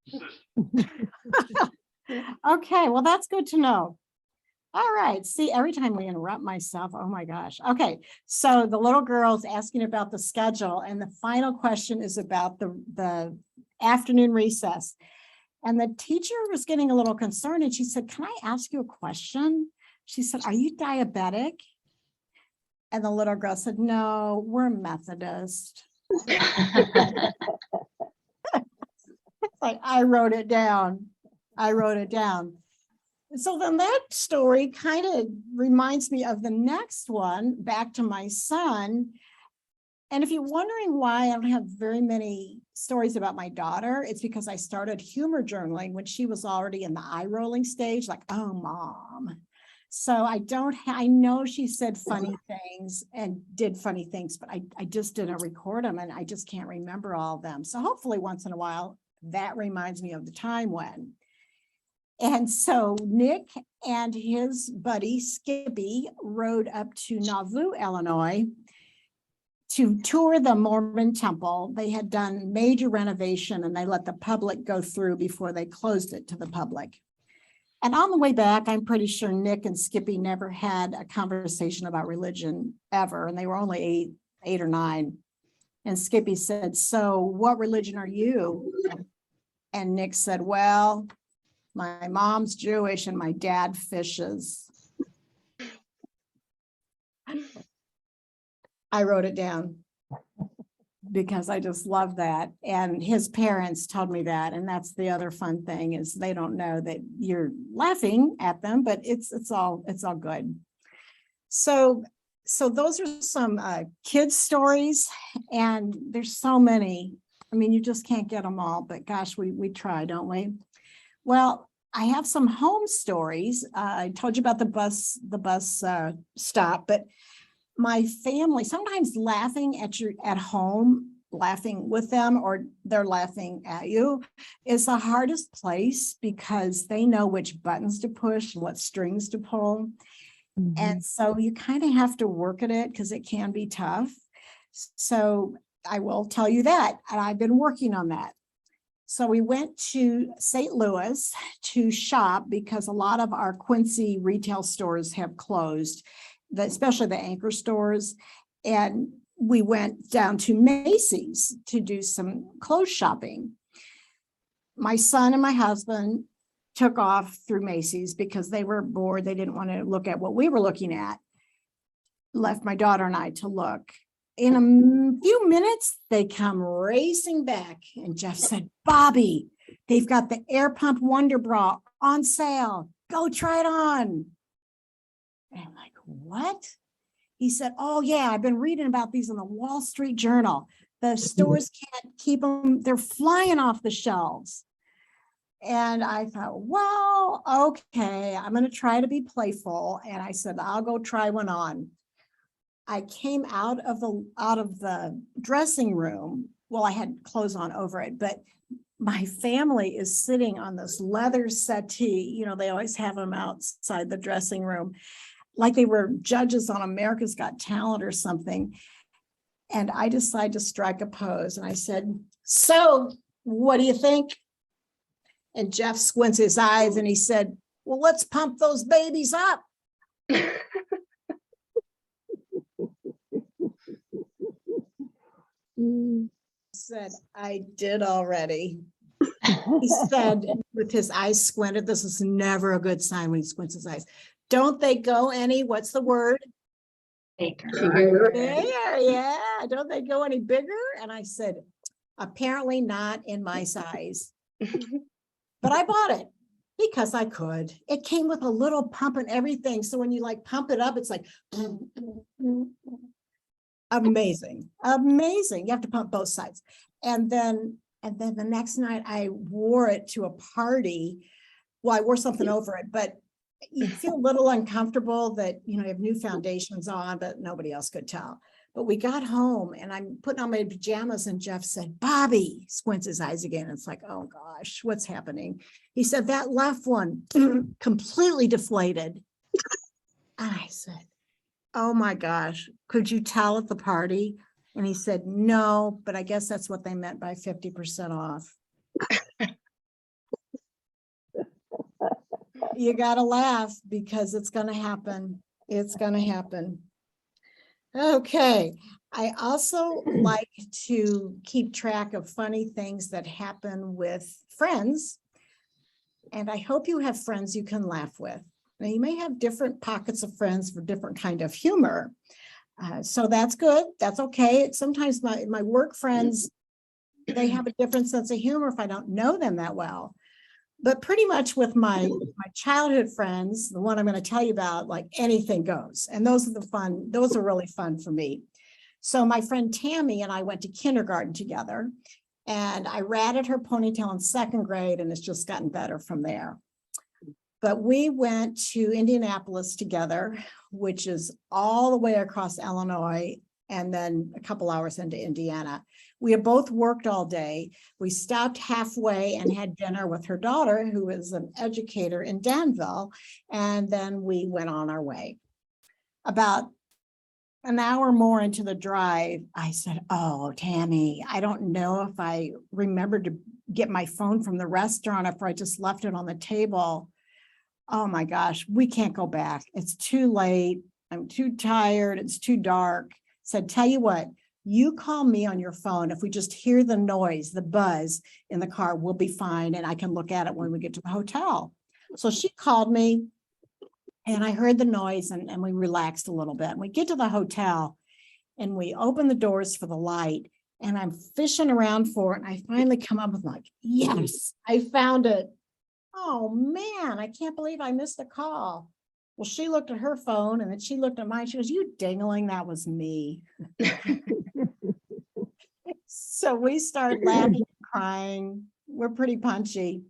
System. Okay, well, that's good to know. All right, see, every time we interrupt myself, oh my gosh. Okay, so the little girl's asking about the schedule, and the final question is about the afternoon recess. And the teacher was getting a little concerned, and she said, can I ask you a question? She said, are you diabetic? And the little girl said, no, we're Methodist. Like, I wrote it down. So then that story kind of reminds me of the next one, back to my son. And if you're wondering why I don't have very many stories about my daughter, it's because I started humor journaling when she was already in the eye rolling stage, like, oh, mom. So I know she said funny things and did funny things, but I just didn't record them, and I just can't remember all of them. So hopefully once in a while, that reminds me of the time when. And so Nick and his buddy Skippy rode up to Nauvoo, Illinois to tour the Mormon temple. They had done major renovation, and they let the public go through before they closed it to the public. And on the way back, I'm pretty sure Nick and Skippy never had a conversation about religion ever, and they were only 8 or 9. And Skippy said, so what religion are you? And Nick said, well, my mom's Jewish and my dad fishes. I wrote it down because I just love that. And his parents told me that. And that's the other fun thing, is they don't know that you're laughing at them, but it's all good. So those are some kids stories, and there's so many. I mean, you just can't get them all, but gosh, we try, don't we? Well, I have some home stories. I told you about the bus stop, but my family, sometimes laughing at home, laughing with them, or they're laughing at you, is the hardest place, because they know which buttons to push, what strings to pull. Mm-hmm. And so you kind of have to work at it, because it can be tough. So I will tell you that, and I've been working on that. So we went to St. Louis to shop, because a lot of our Quincy retail stores have closed, especially the anchor stores. And we went down to Macy's to do some clothes shopping. My son and my husband took off through Macy's because they were bored. They didn't want to look at what we were looking at. Left my daughter and I to look. In a few minutes, they come racing back, and Jeff said, Bobby, they've got the air pump Wonder Bra on sale. Go try it on. And I'm like, what? He said, oh yeah, I've been reading about these in the Wall Street Journal. The stores can't keep them. They're flying off the shelves. And I thought, well, okay, I'm going to try to be playful. And I said, I'll go try one on. I came out of the dressing room. Well, I had clothes on over it, but my family is sitting on this leather settee. You know, they always have them outside the dressing room, like they were judges on America's Got Talent or something. And I decided to strike a pose, and I said, so what do you think? And Jeff squints his eyes and he said, well, let's pump those babies up. Said, I did already. He said, with his eyes squinted, this is never a good sign when he squints his eyes. Don't they go any, what's the word? Bigger. Bigger, yeah. Don't they go any bigger? And I said, Apparently not in my size, but I bought it because I could. It came with a little pump and everything. So when you like pump it up, it's like amazing, amazing. You have to pump both sides. And then the next night I wore it to a party. Well, I wore something over it, but you feel a little uncomfortable that, you have new foundations on, but nobody else could tell. But we got home and I'm putting on my pajamas and Jeff said, Bobby, squints his eyes again. It's like, oh gosh, what's happening? He said, that left one completely deflated. And I said, oh my gosh, could you tell at the party? And he said, no, but I guess that's what they meant by 50% off. You gotta laugh because it's gonna happen. It's gonna happen. Okay, I also like to keep track of funny things that happen with friends. And I hope you have friends you can laugh with. Now you may have different pockets of friends for different kind of humor. So that's good. That's okay. Sometimes my work friends, they have a different sense of humor if I don't know them that well. But pretty much with my childhood friends, the one I'm going to tell you about, like anything goes. And those are really fun for me. So my friend Tammy and I went to kindergarten together, and I ratted her ponytail in second grade, and it's just gotten better from there. But we went to Indianapolis together, which is all the way across Illinois, and then a couple hours into Indiana. We had both worked all day. We stopped halfway and had dinner with her daughter, who is an educator in Danville, and then we went on our way. About an hour more into the drive, I said, oh, Tammy, I don't know if I remembered to get my phone from the restaurant, if I just left it on the table. Oh my gosh, we can't go back. It's too late. I'm too tired. It's too dark. Said, tell you what, you call me on your phone. If we just hear the noise, the buzz in the car, we'll be fine. And I can look at it when we get to the hotel. So she called me and I heard the noise and we relaxed a little bit. And we get to the hotel and we open the doors for the light and I'm fishing around for it. And I finally come up with like, yes, I found it. Oh man, I can't believe I missed a call. Well, she looked at her phone and then she looked at mine. She goes, you dingling, that was me. So we started laughing and crying. We're pretty punchy.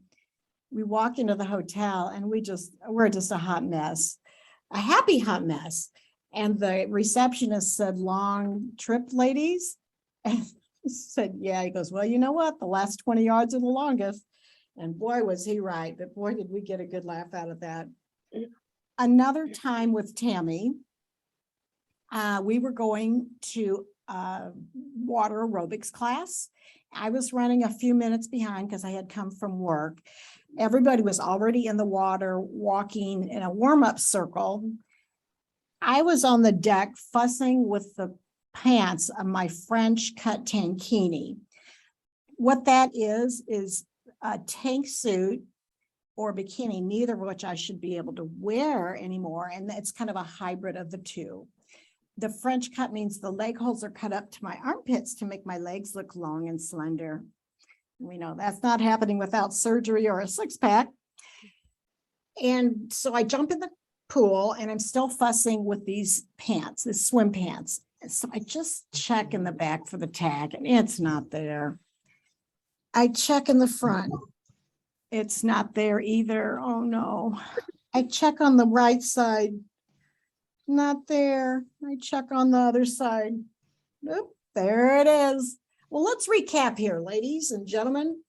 We walked into the hotel and we're just a hot mess, a happy hot mess. And the receptionist said, long trip, ladies? And I said, yeah. He goes, well, you know what? The last 20 yards are the longest. And boy, was he right. But boy, did we get a good laugh out of that. Another time with Tammy, we were going to water aerobics class. I was running a few minutes behind because I had come from work. Everybody was already in the water, walking in a warm-up circle. I was on the deck fussing with the pants of my French cut tankini. What that is a tank suit or bikini, neither of which I should be able to wear anymore. And it's kind of a hybrid of the two. The French cut means the leg holes are cut up to my armpits to make my legs look long and slender. We know that's not happening without surgery or a six-pack. And so I jump in the pool and I'm still fussing with these pants, the swim pants. And so I just check in the back for the tag and it's not there. I check in the front. It's not there either. Oh no. I check on the right side. Not there. I check on the other side. Oop, there it is. Well, let's recap here, ladies and gentlemen.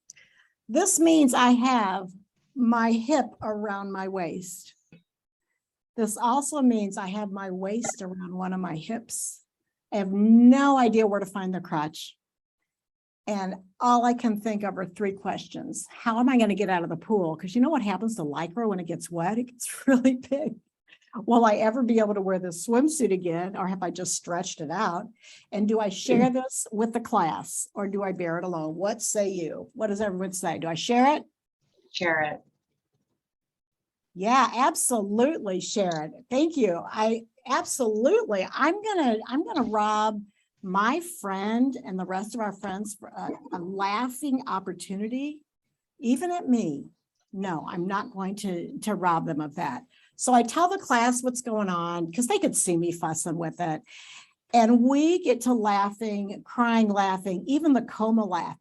This means I have my hip around my waist. This also means I have my waist around one of my hips. I have no idea where to find the crotch. And all I can think of are three questions. How am I going to get out of the pool? Because you know what happens to Lycra when it gets wet? It gets really big. Will I ever be able to wear this swimsuit again, or have I just stretched it out? And do I share this with the class, or do I bear it alone? What say you? What does everyone say? Do I share it? Share it. Yeah, absolutely share it. Thank you. I'm gonna rob my friend and the rest of our friends for a laughing opportunity, even at me, no, I'm not going to rob them of that. So I tell the class what's going on because they could see me fussing with it. And we get to laughing, crying, laughing, even the coma laugh.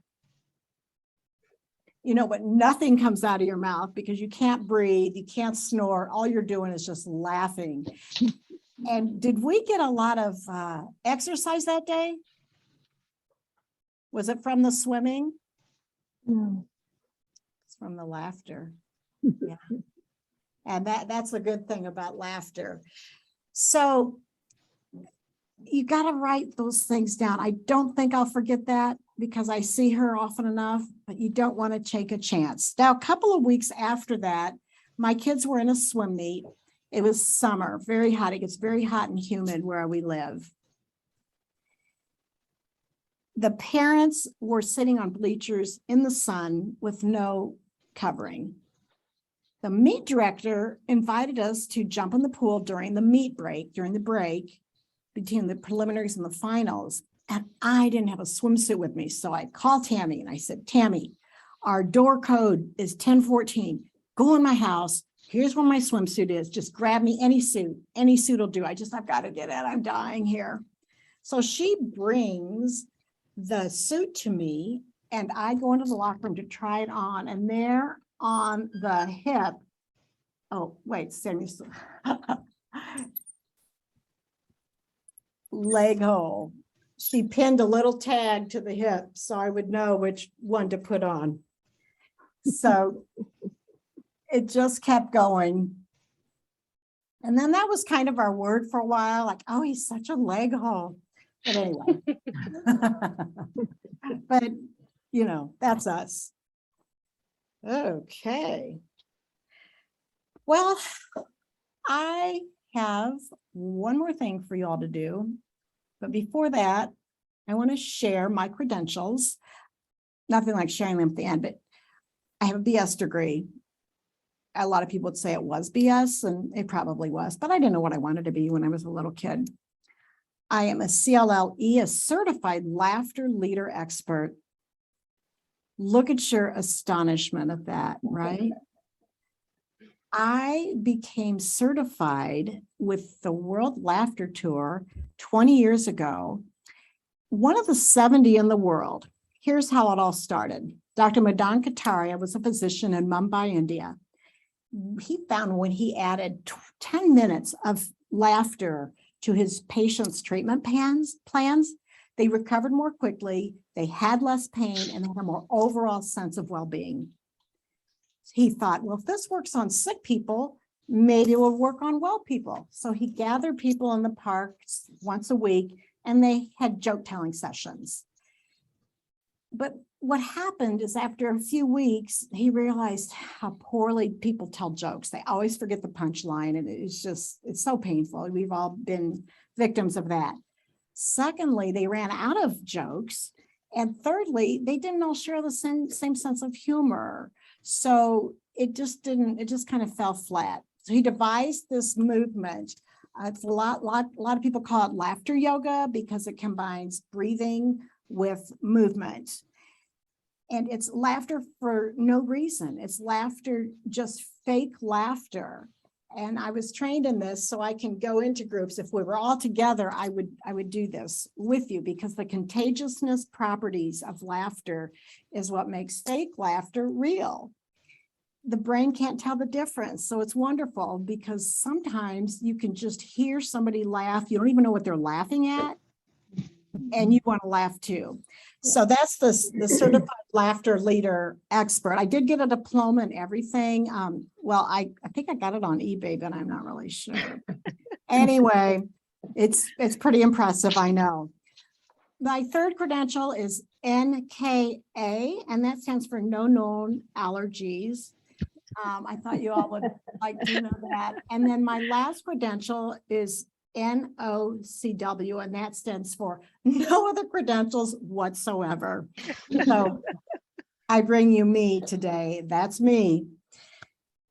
You know, but nothing comes out of your mouth because you can't breathe, you can't snore. All you're doing is just laughing. And did we get a lot of exercise that day? Was it from the swimming? It's from the laughter. Yeah. And that's a good thing about laughter. So you got to write those things down. I don't think I'll forget that because I see her often enough, but you don't want to take a chance. Now, a couple of weeks after that, my kids were in a swim meet. It was summer, very hot. It gets very hot and humid where we live. The parents were sitting on bleachers in the sun with no covering. The meet director invited us to jump in the pool during the meet break, during the break between the preliminaries and the finals. And I didn't have a swimsuit with me. So I called Tammy and I said, Tammy, our door code is 1014. Go in my house. Here's where my swimsuit is. Just grab me any suit. Any suit will do. I've got to get it. I'm dying here. So she brings the suit to me and I go into the locker room to try it on. And there on the hip, oh, wait, Sammy. Leg hole. She pinned a little tag to the hip so I would know which one to put on. So it just kept going. And then that was kind of our word for a while, like, oh, he's such a leg hole. But anyway, but you know, that's us. Okay. Well, I have one more thing for you all to do. But before that, I want to share my credentials. Nothing like sharing them at the end, but I have a BS degree. A lot of people would say it was BS, and it probably was, but I didn't know what I wanted to be when I was a little kid. I am a CLLE, a certified laughter leader expert. Look at your astonishment at that, right? I became certified with the World Laughter Tour 20 years ago, one of the 70 in the world. Here's how it all started. Dr. Madan Kataria was a physician in Mumbai, India. He found when he added 10 minutes of laughter to his patients' treatment plans, they recovered more quickly, they had less pain, and they had a more overall sense of well-being. He thought, well, if this works on sick people, maybe it will work on well people. So he gathered people in the parks once a week and they had joke telling sessions. But what happened is after a few weeks, he realized how poorly people tell jokes. They always forget the punchline and it's so painful. We've all been victims of that. Secondly, they ran out of jokes. And thirdly, they didn't all share the same sense of humor. So it just kind of fell flat. So he devised this movement. It's a lot of people call it laughter yoga because it combines breathing with movement. And it's laughter for no reason. It's laughter, just fake laughter. And I was trained in this so I can go into groups. If we were all together, I would do this with you because the contagiousness properties of laughter is what makes fake laughter real. The brain can't tell the difference. So it's wonderful because sometimes you can just hear somebody laugh. You don't even know what they're laughing at. And you want to laugh too. So that's the certified laughter leader expert. I did get a diploma and everything. Well, I think I got it on eBay, but I'm not really sure. Anyway, it's pretty impressive, I know. My third credential is NKA, and that stands for no known allergies. I thought you all would like to know that. And then my last credential is NOCW, and that stands for no other credentials whatsoever. So I bring you me today. That's me.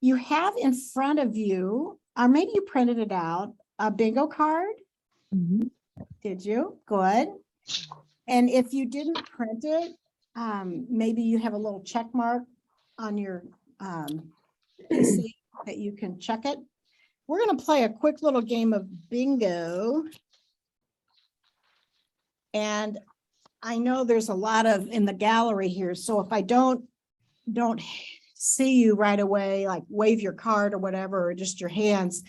You have in front of you, or maybe you printed it out, a bingo card. Did you? Good. And if you didn't print it, maybe you have a little check mark on your PC that you can check it. We're going to play a quick little game of bingo. And I know there's a lot of in the gallery here, so if I don't see you right away, like wave your card or whatever, or just your hands,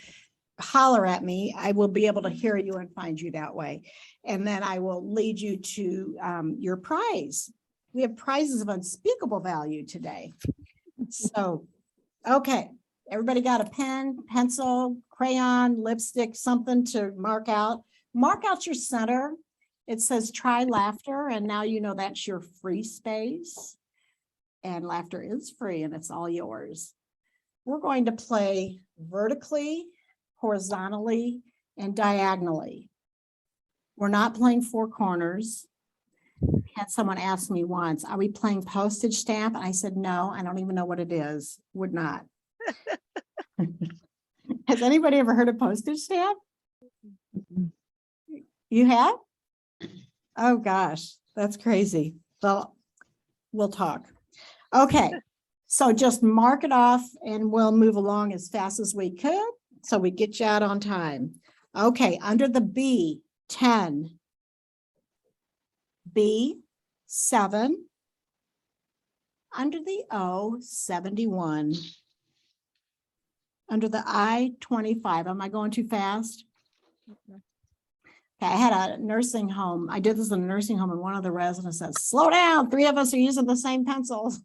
holler at me. I will be able to hear you and find you that way. And then I will lead you to your prize. We have prizes of unspeakable value today. So, okay, everybody got a pen, pencil, crayon, lipstick, something to mark out. Mark out your center. It says try laughter, and now you know that's your free space. And laughter is free and it's all yours. We're going to play vertically, horizontally, and diagonally. We're not playing four corners. Had someone ask me once, are we playing postage stamp? And I said, no, I don't even know what it is. Would not. Has anybody ever heard of postage stamp? You have? Oh gosh, that's crazy. Well, we'll talk. Okay, so just mark it off and we'll move along as fast as we could so we get you out on time. Okay, under the B, 10. B, 7. Under the O, 71. Under the I, 25. Am I going too fast? Okay, I had a nursing home. I did this in a nursing home and one of the residents says, slow down, 3 of us are using the same pencils.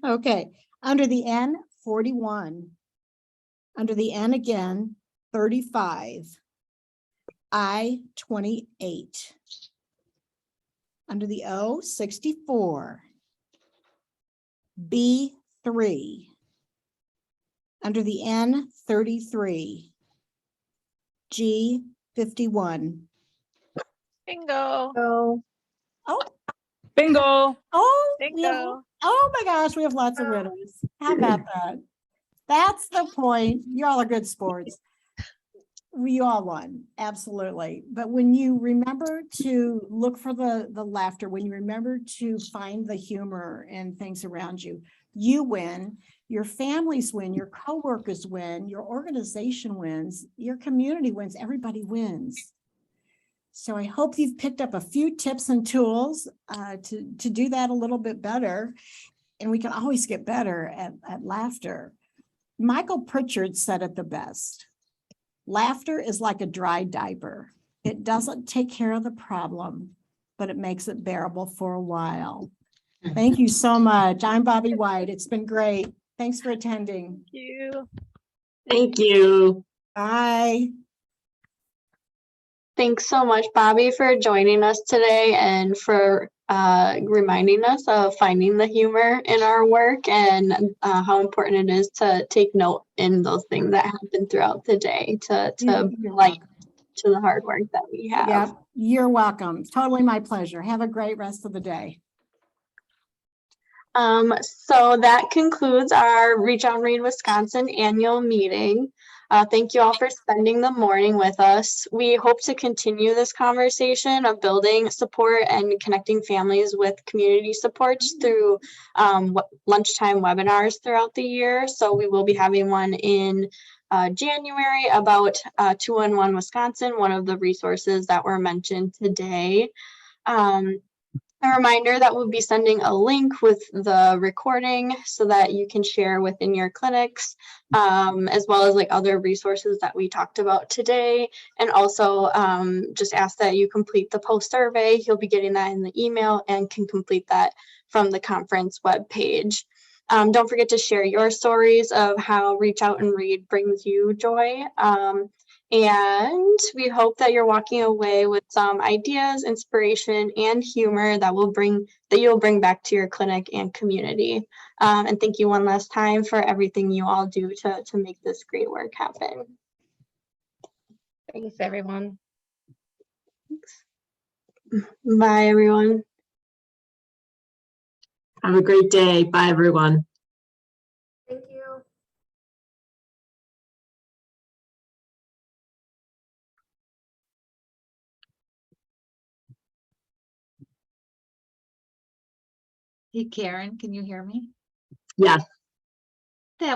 Okay, under the N, 41. Under the N again, 35. I, 28. Under the O, 64. B, 3. Under the N, 33. G, 51. Bingo. Oh. Bingo. Oh, Bingo. Oh my gosh, we have lots of winners. How about that? That's the point. You all are good sports. We all won, absolutely. But when you remember to look for the laughter, when you remember to find the humor and things around you, you win. Your families win, your coworkers win, your organization wins, your community wins, everybody wins. So I hope you've picked up a few tips and tools to do that a little bit better. And we can always get better at laughter. Michael Pritchard said it the best. Laughter is like a dry diaper. It doesn't take care of the problem, but it makes it bearable for a while. Thank you so much. I'm Bobby White. It's been great. Thanks for attending. Thank you. Thank you. Bye. Thanks so much, Bobby, for joining us today and for reminding us of finding the humor in our work and how important it is to take note in those things that happen throughout the day to light to the hard work that we have. Yeah, you're welcome. Totally my pleasure. Have a great rest of the day. So that concludes our Reach Out and Read Wisconsin annual meeting. Thank you all for spending the morning with us. We hope to continue this conversation of building support and connecting families with community supports through lunchtime webinars throughout the year. So we will be having one in January about 211 Wisconsin, one of the resources that were mentioned today. A reminder that we'll be sending a link with the recording so that you can share within your clinics, as well as like other resources that we talked about today. And also just ask that you complete the post survey. You'll be getting that in the email and can complete that from the conference webpage. Don't forget to share your stories of how Reach Out and Read brings you joy. And we hope that you're walking away with some ideas, inspiration, and humor that you'll bring back to your clinic and community. And thank you one last time for everything you all do to make this great work happen. Thanks, everyone. Thanks. Bye, everyone. Have a great day. Bye, everyone. Hey, Karen, can you hear me? Yes.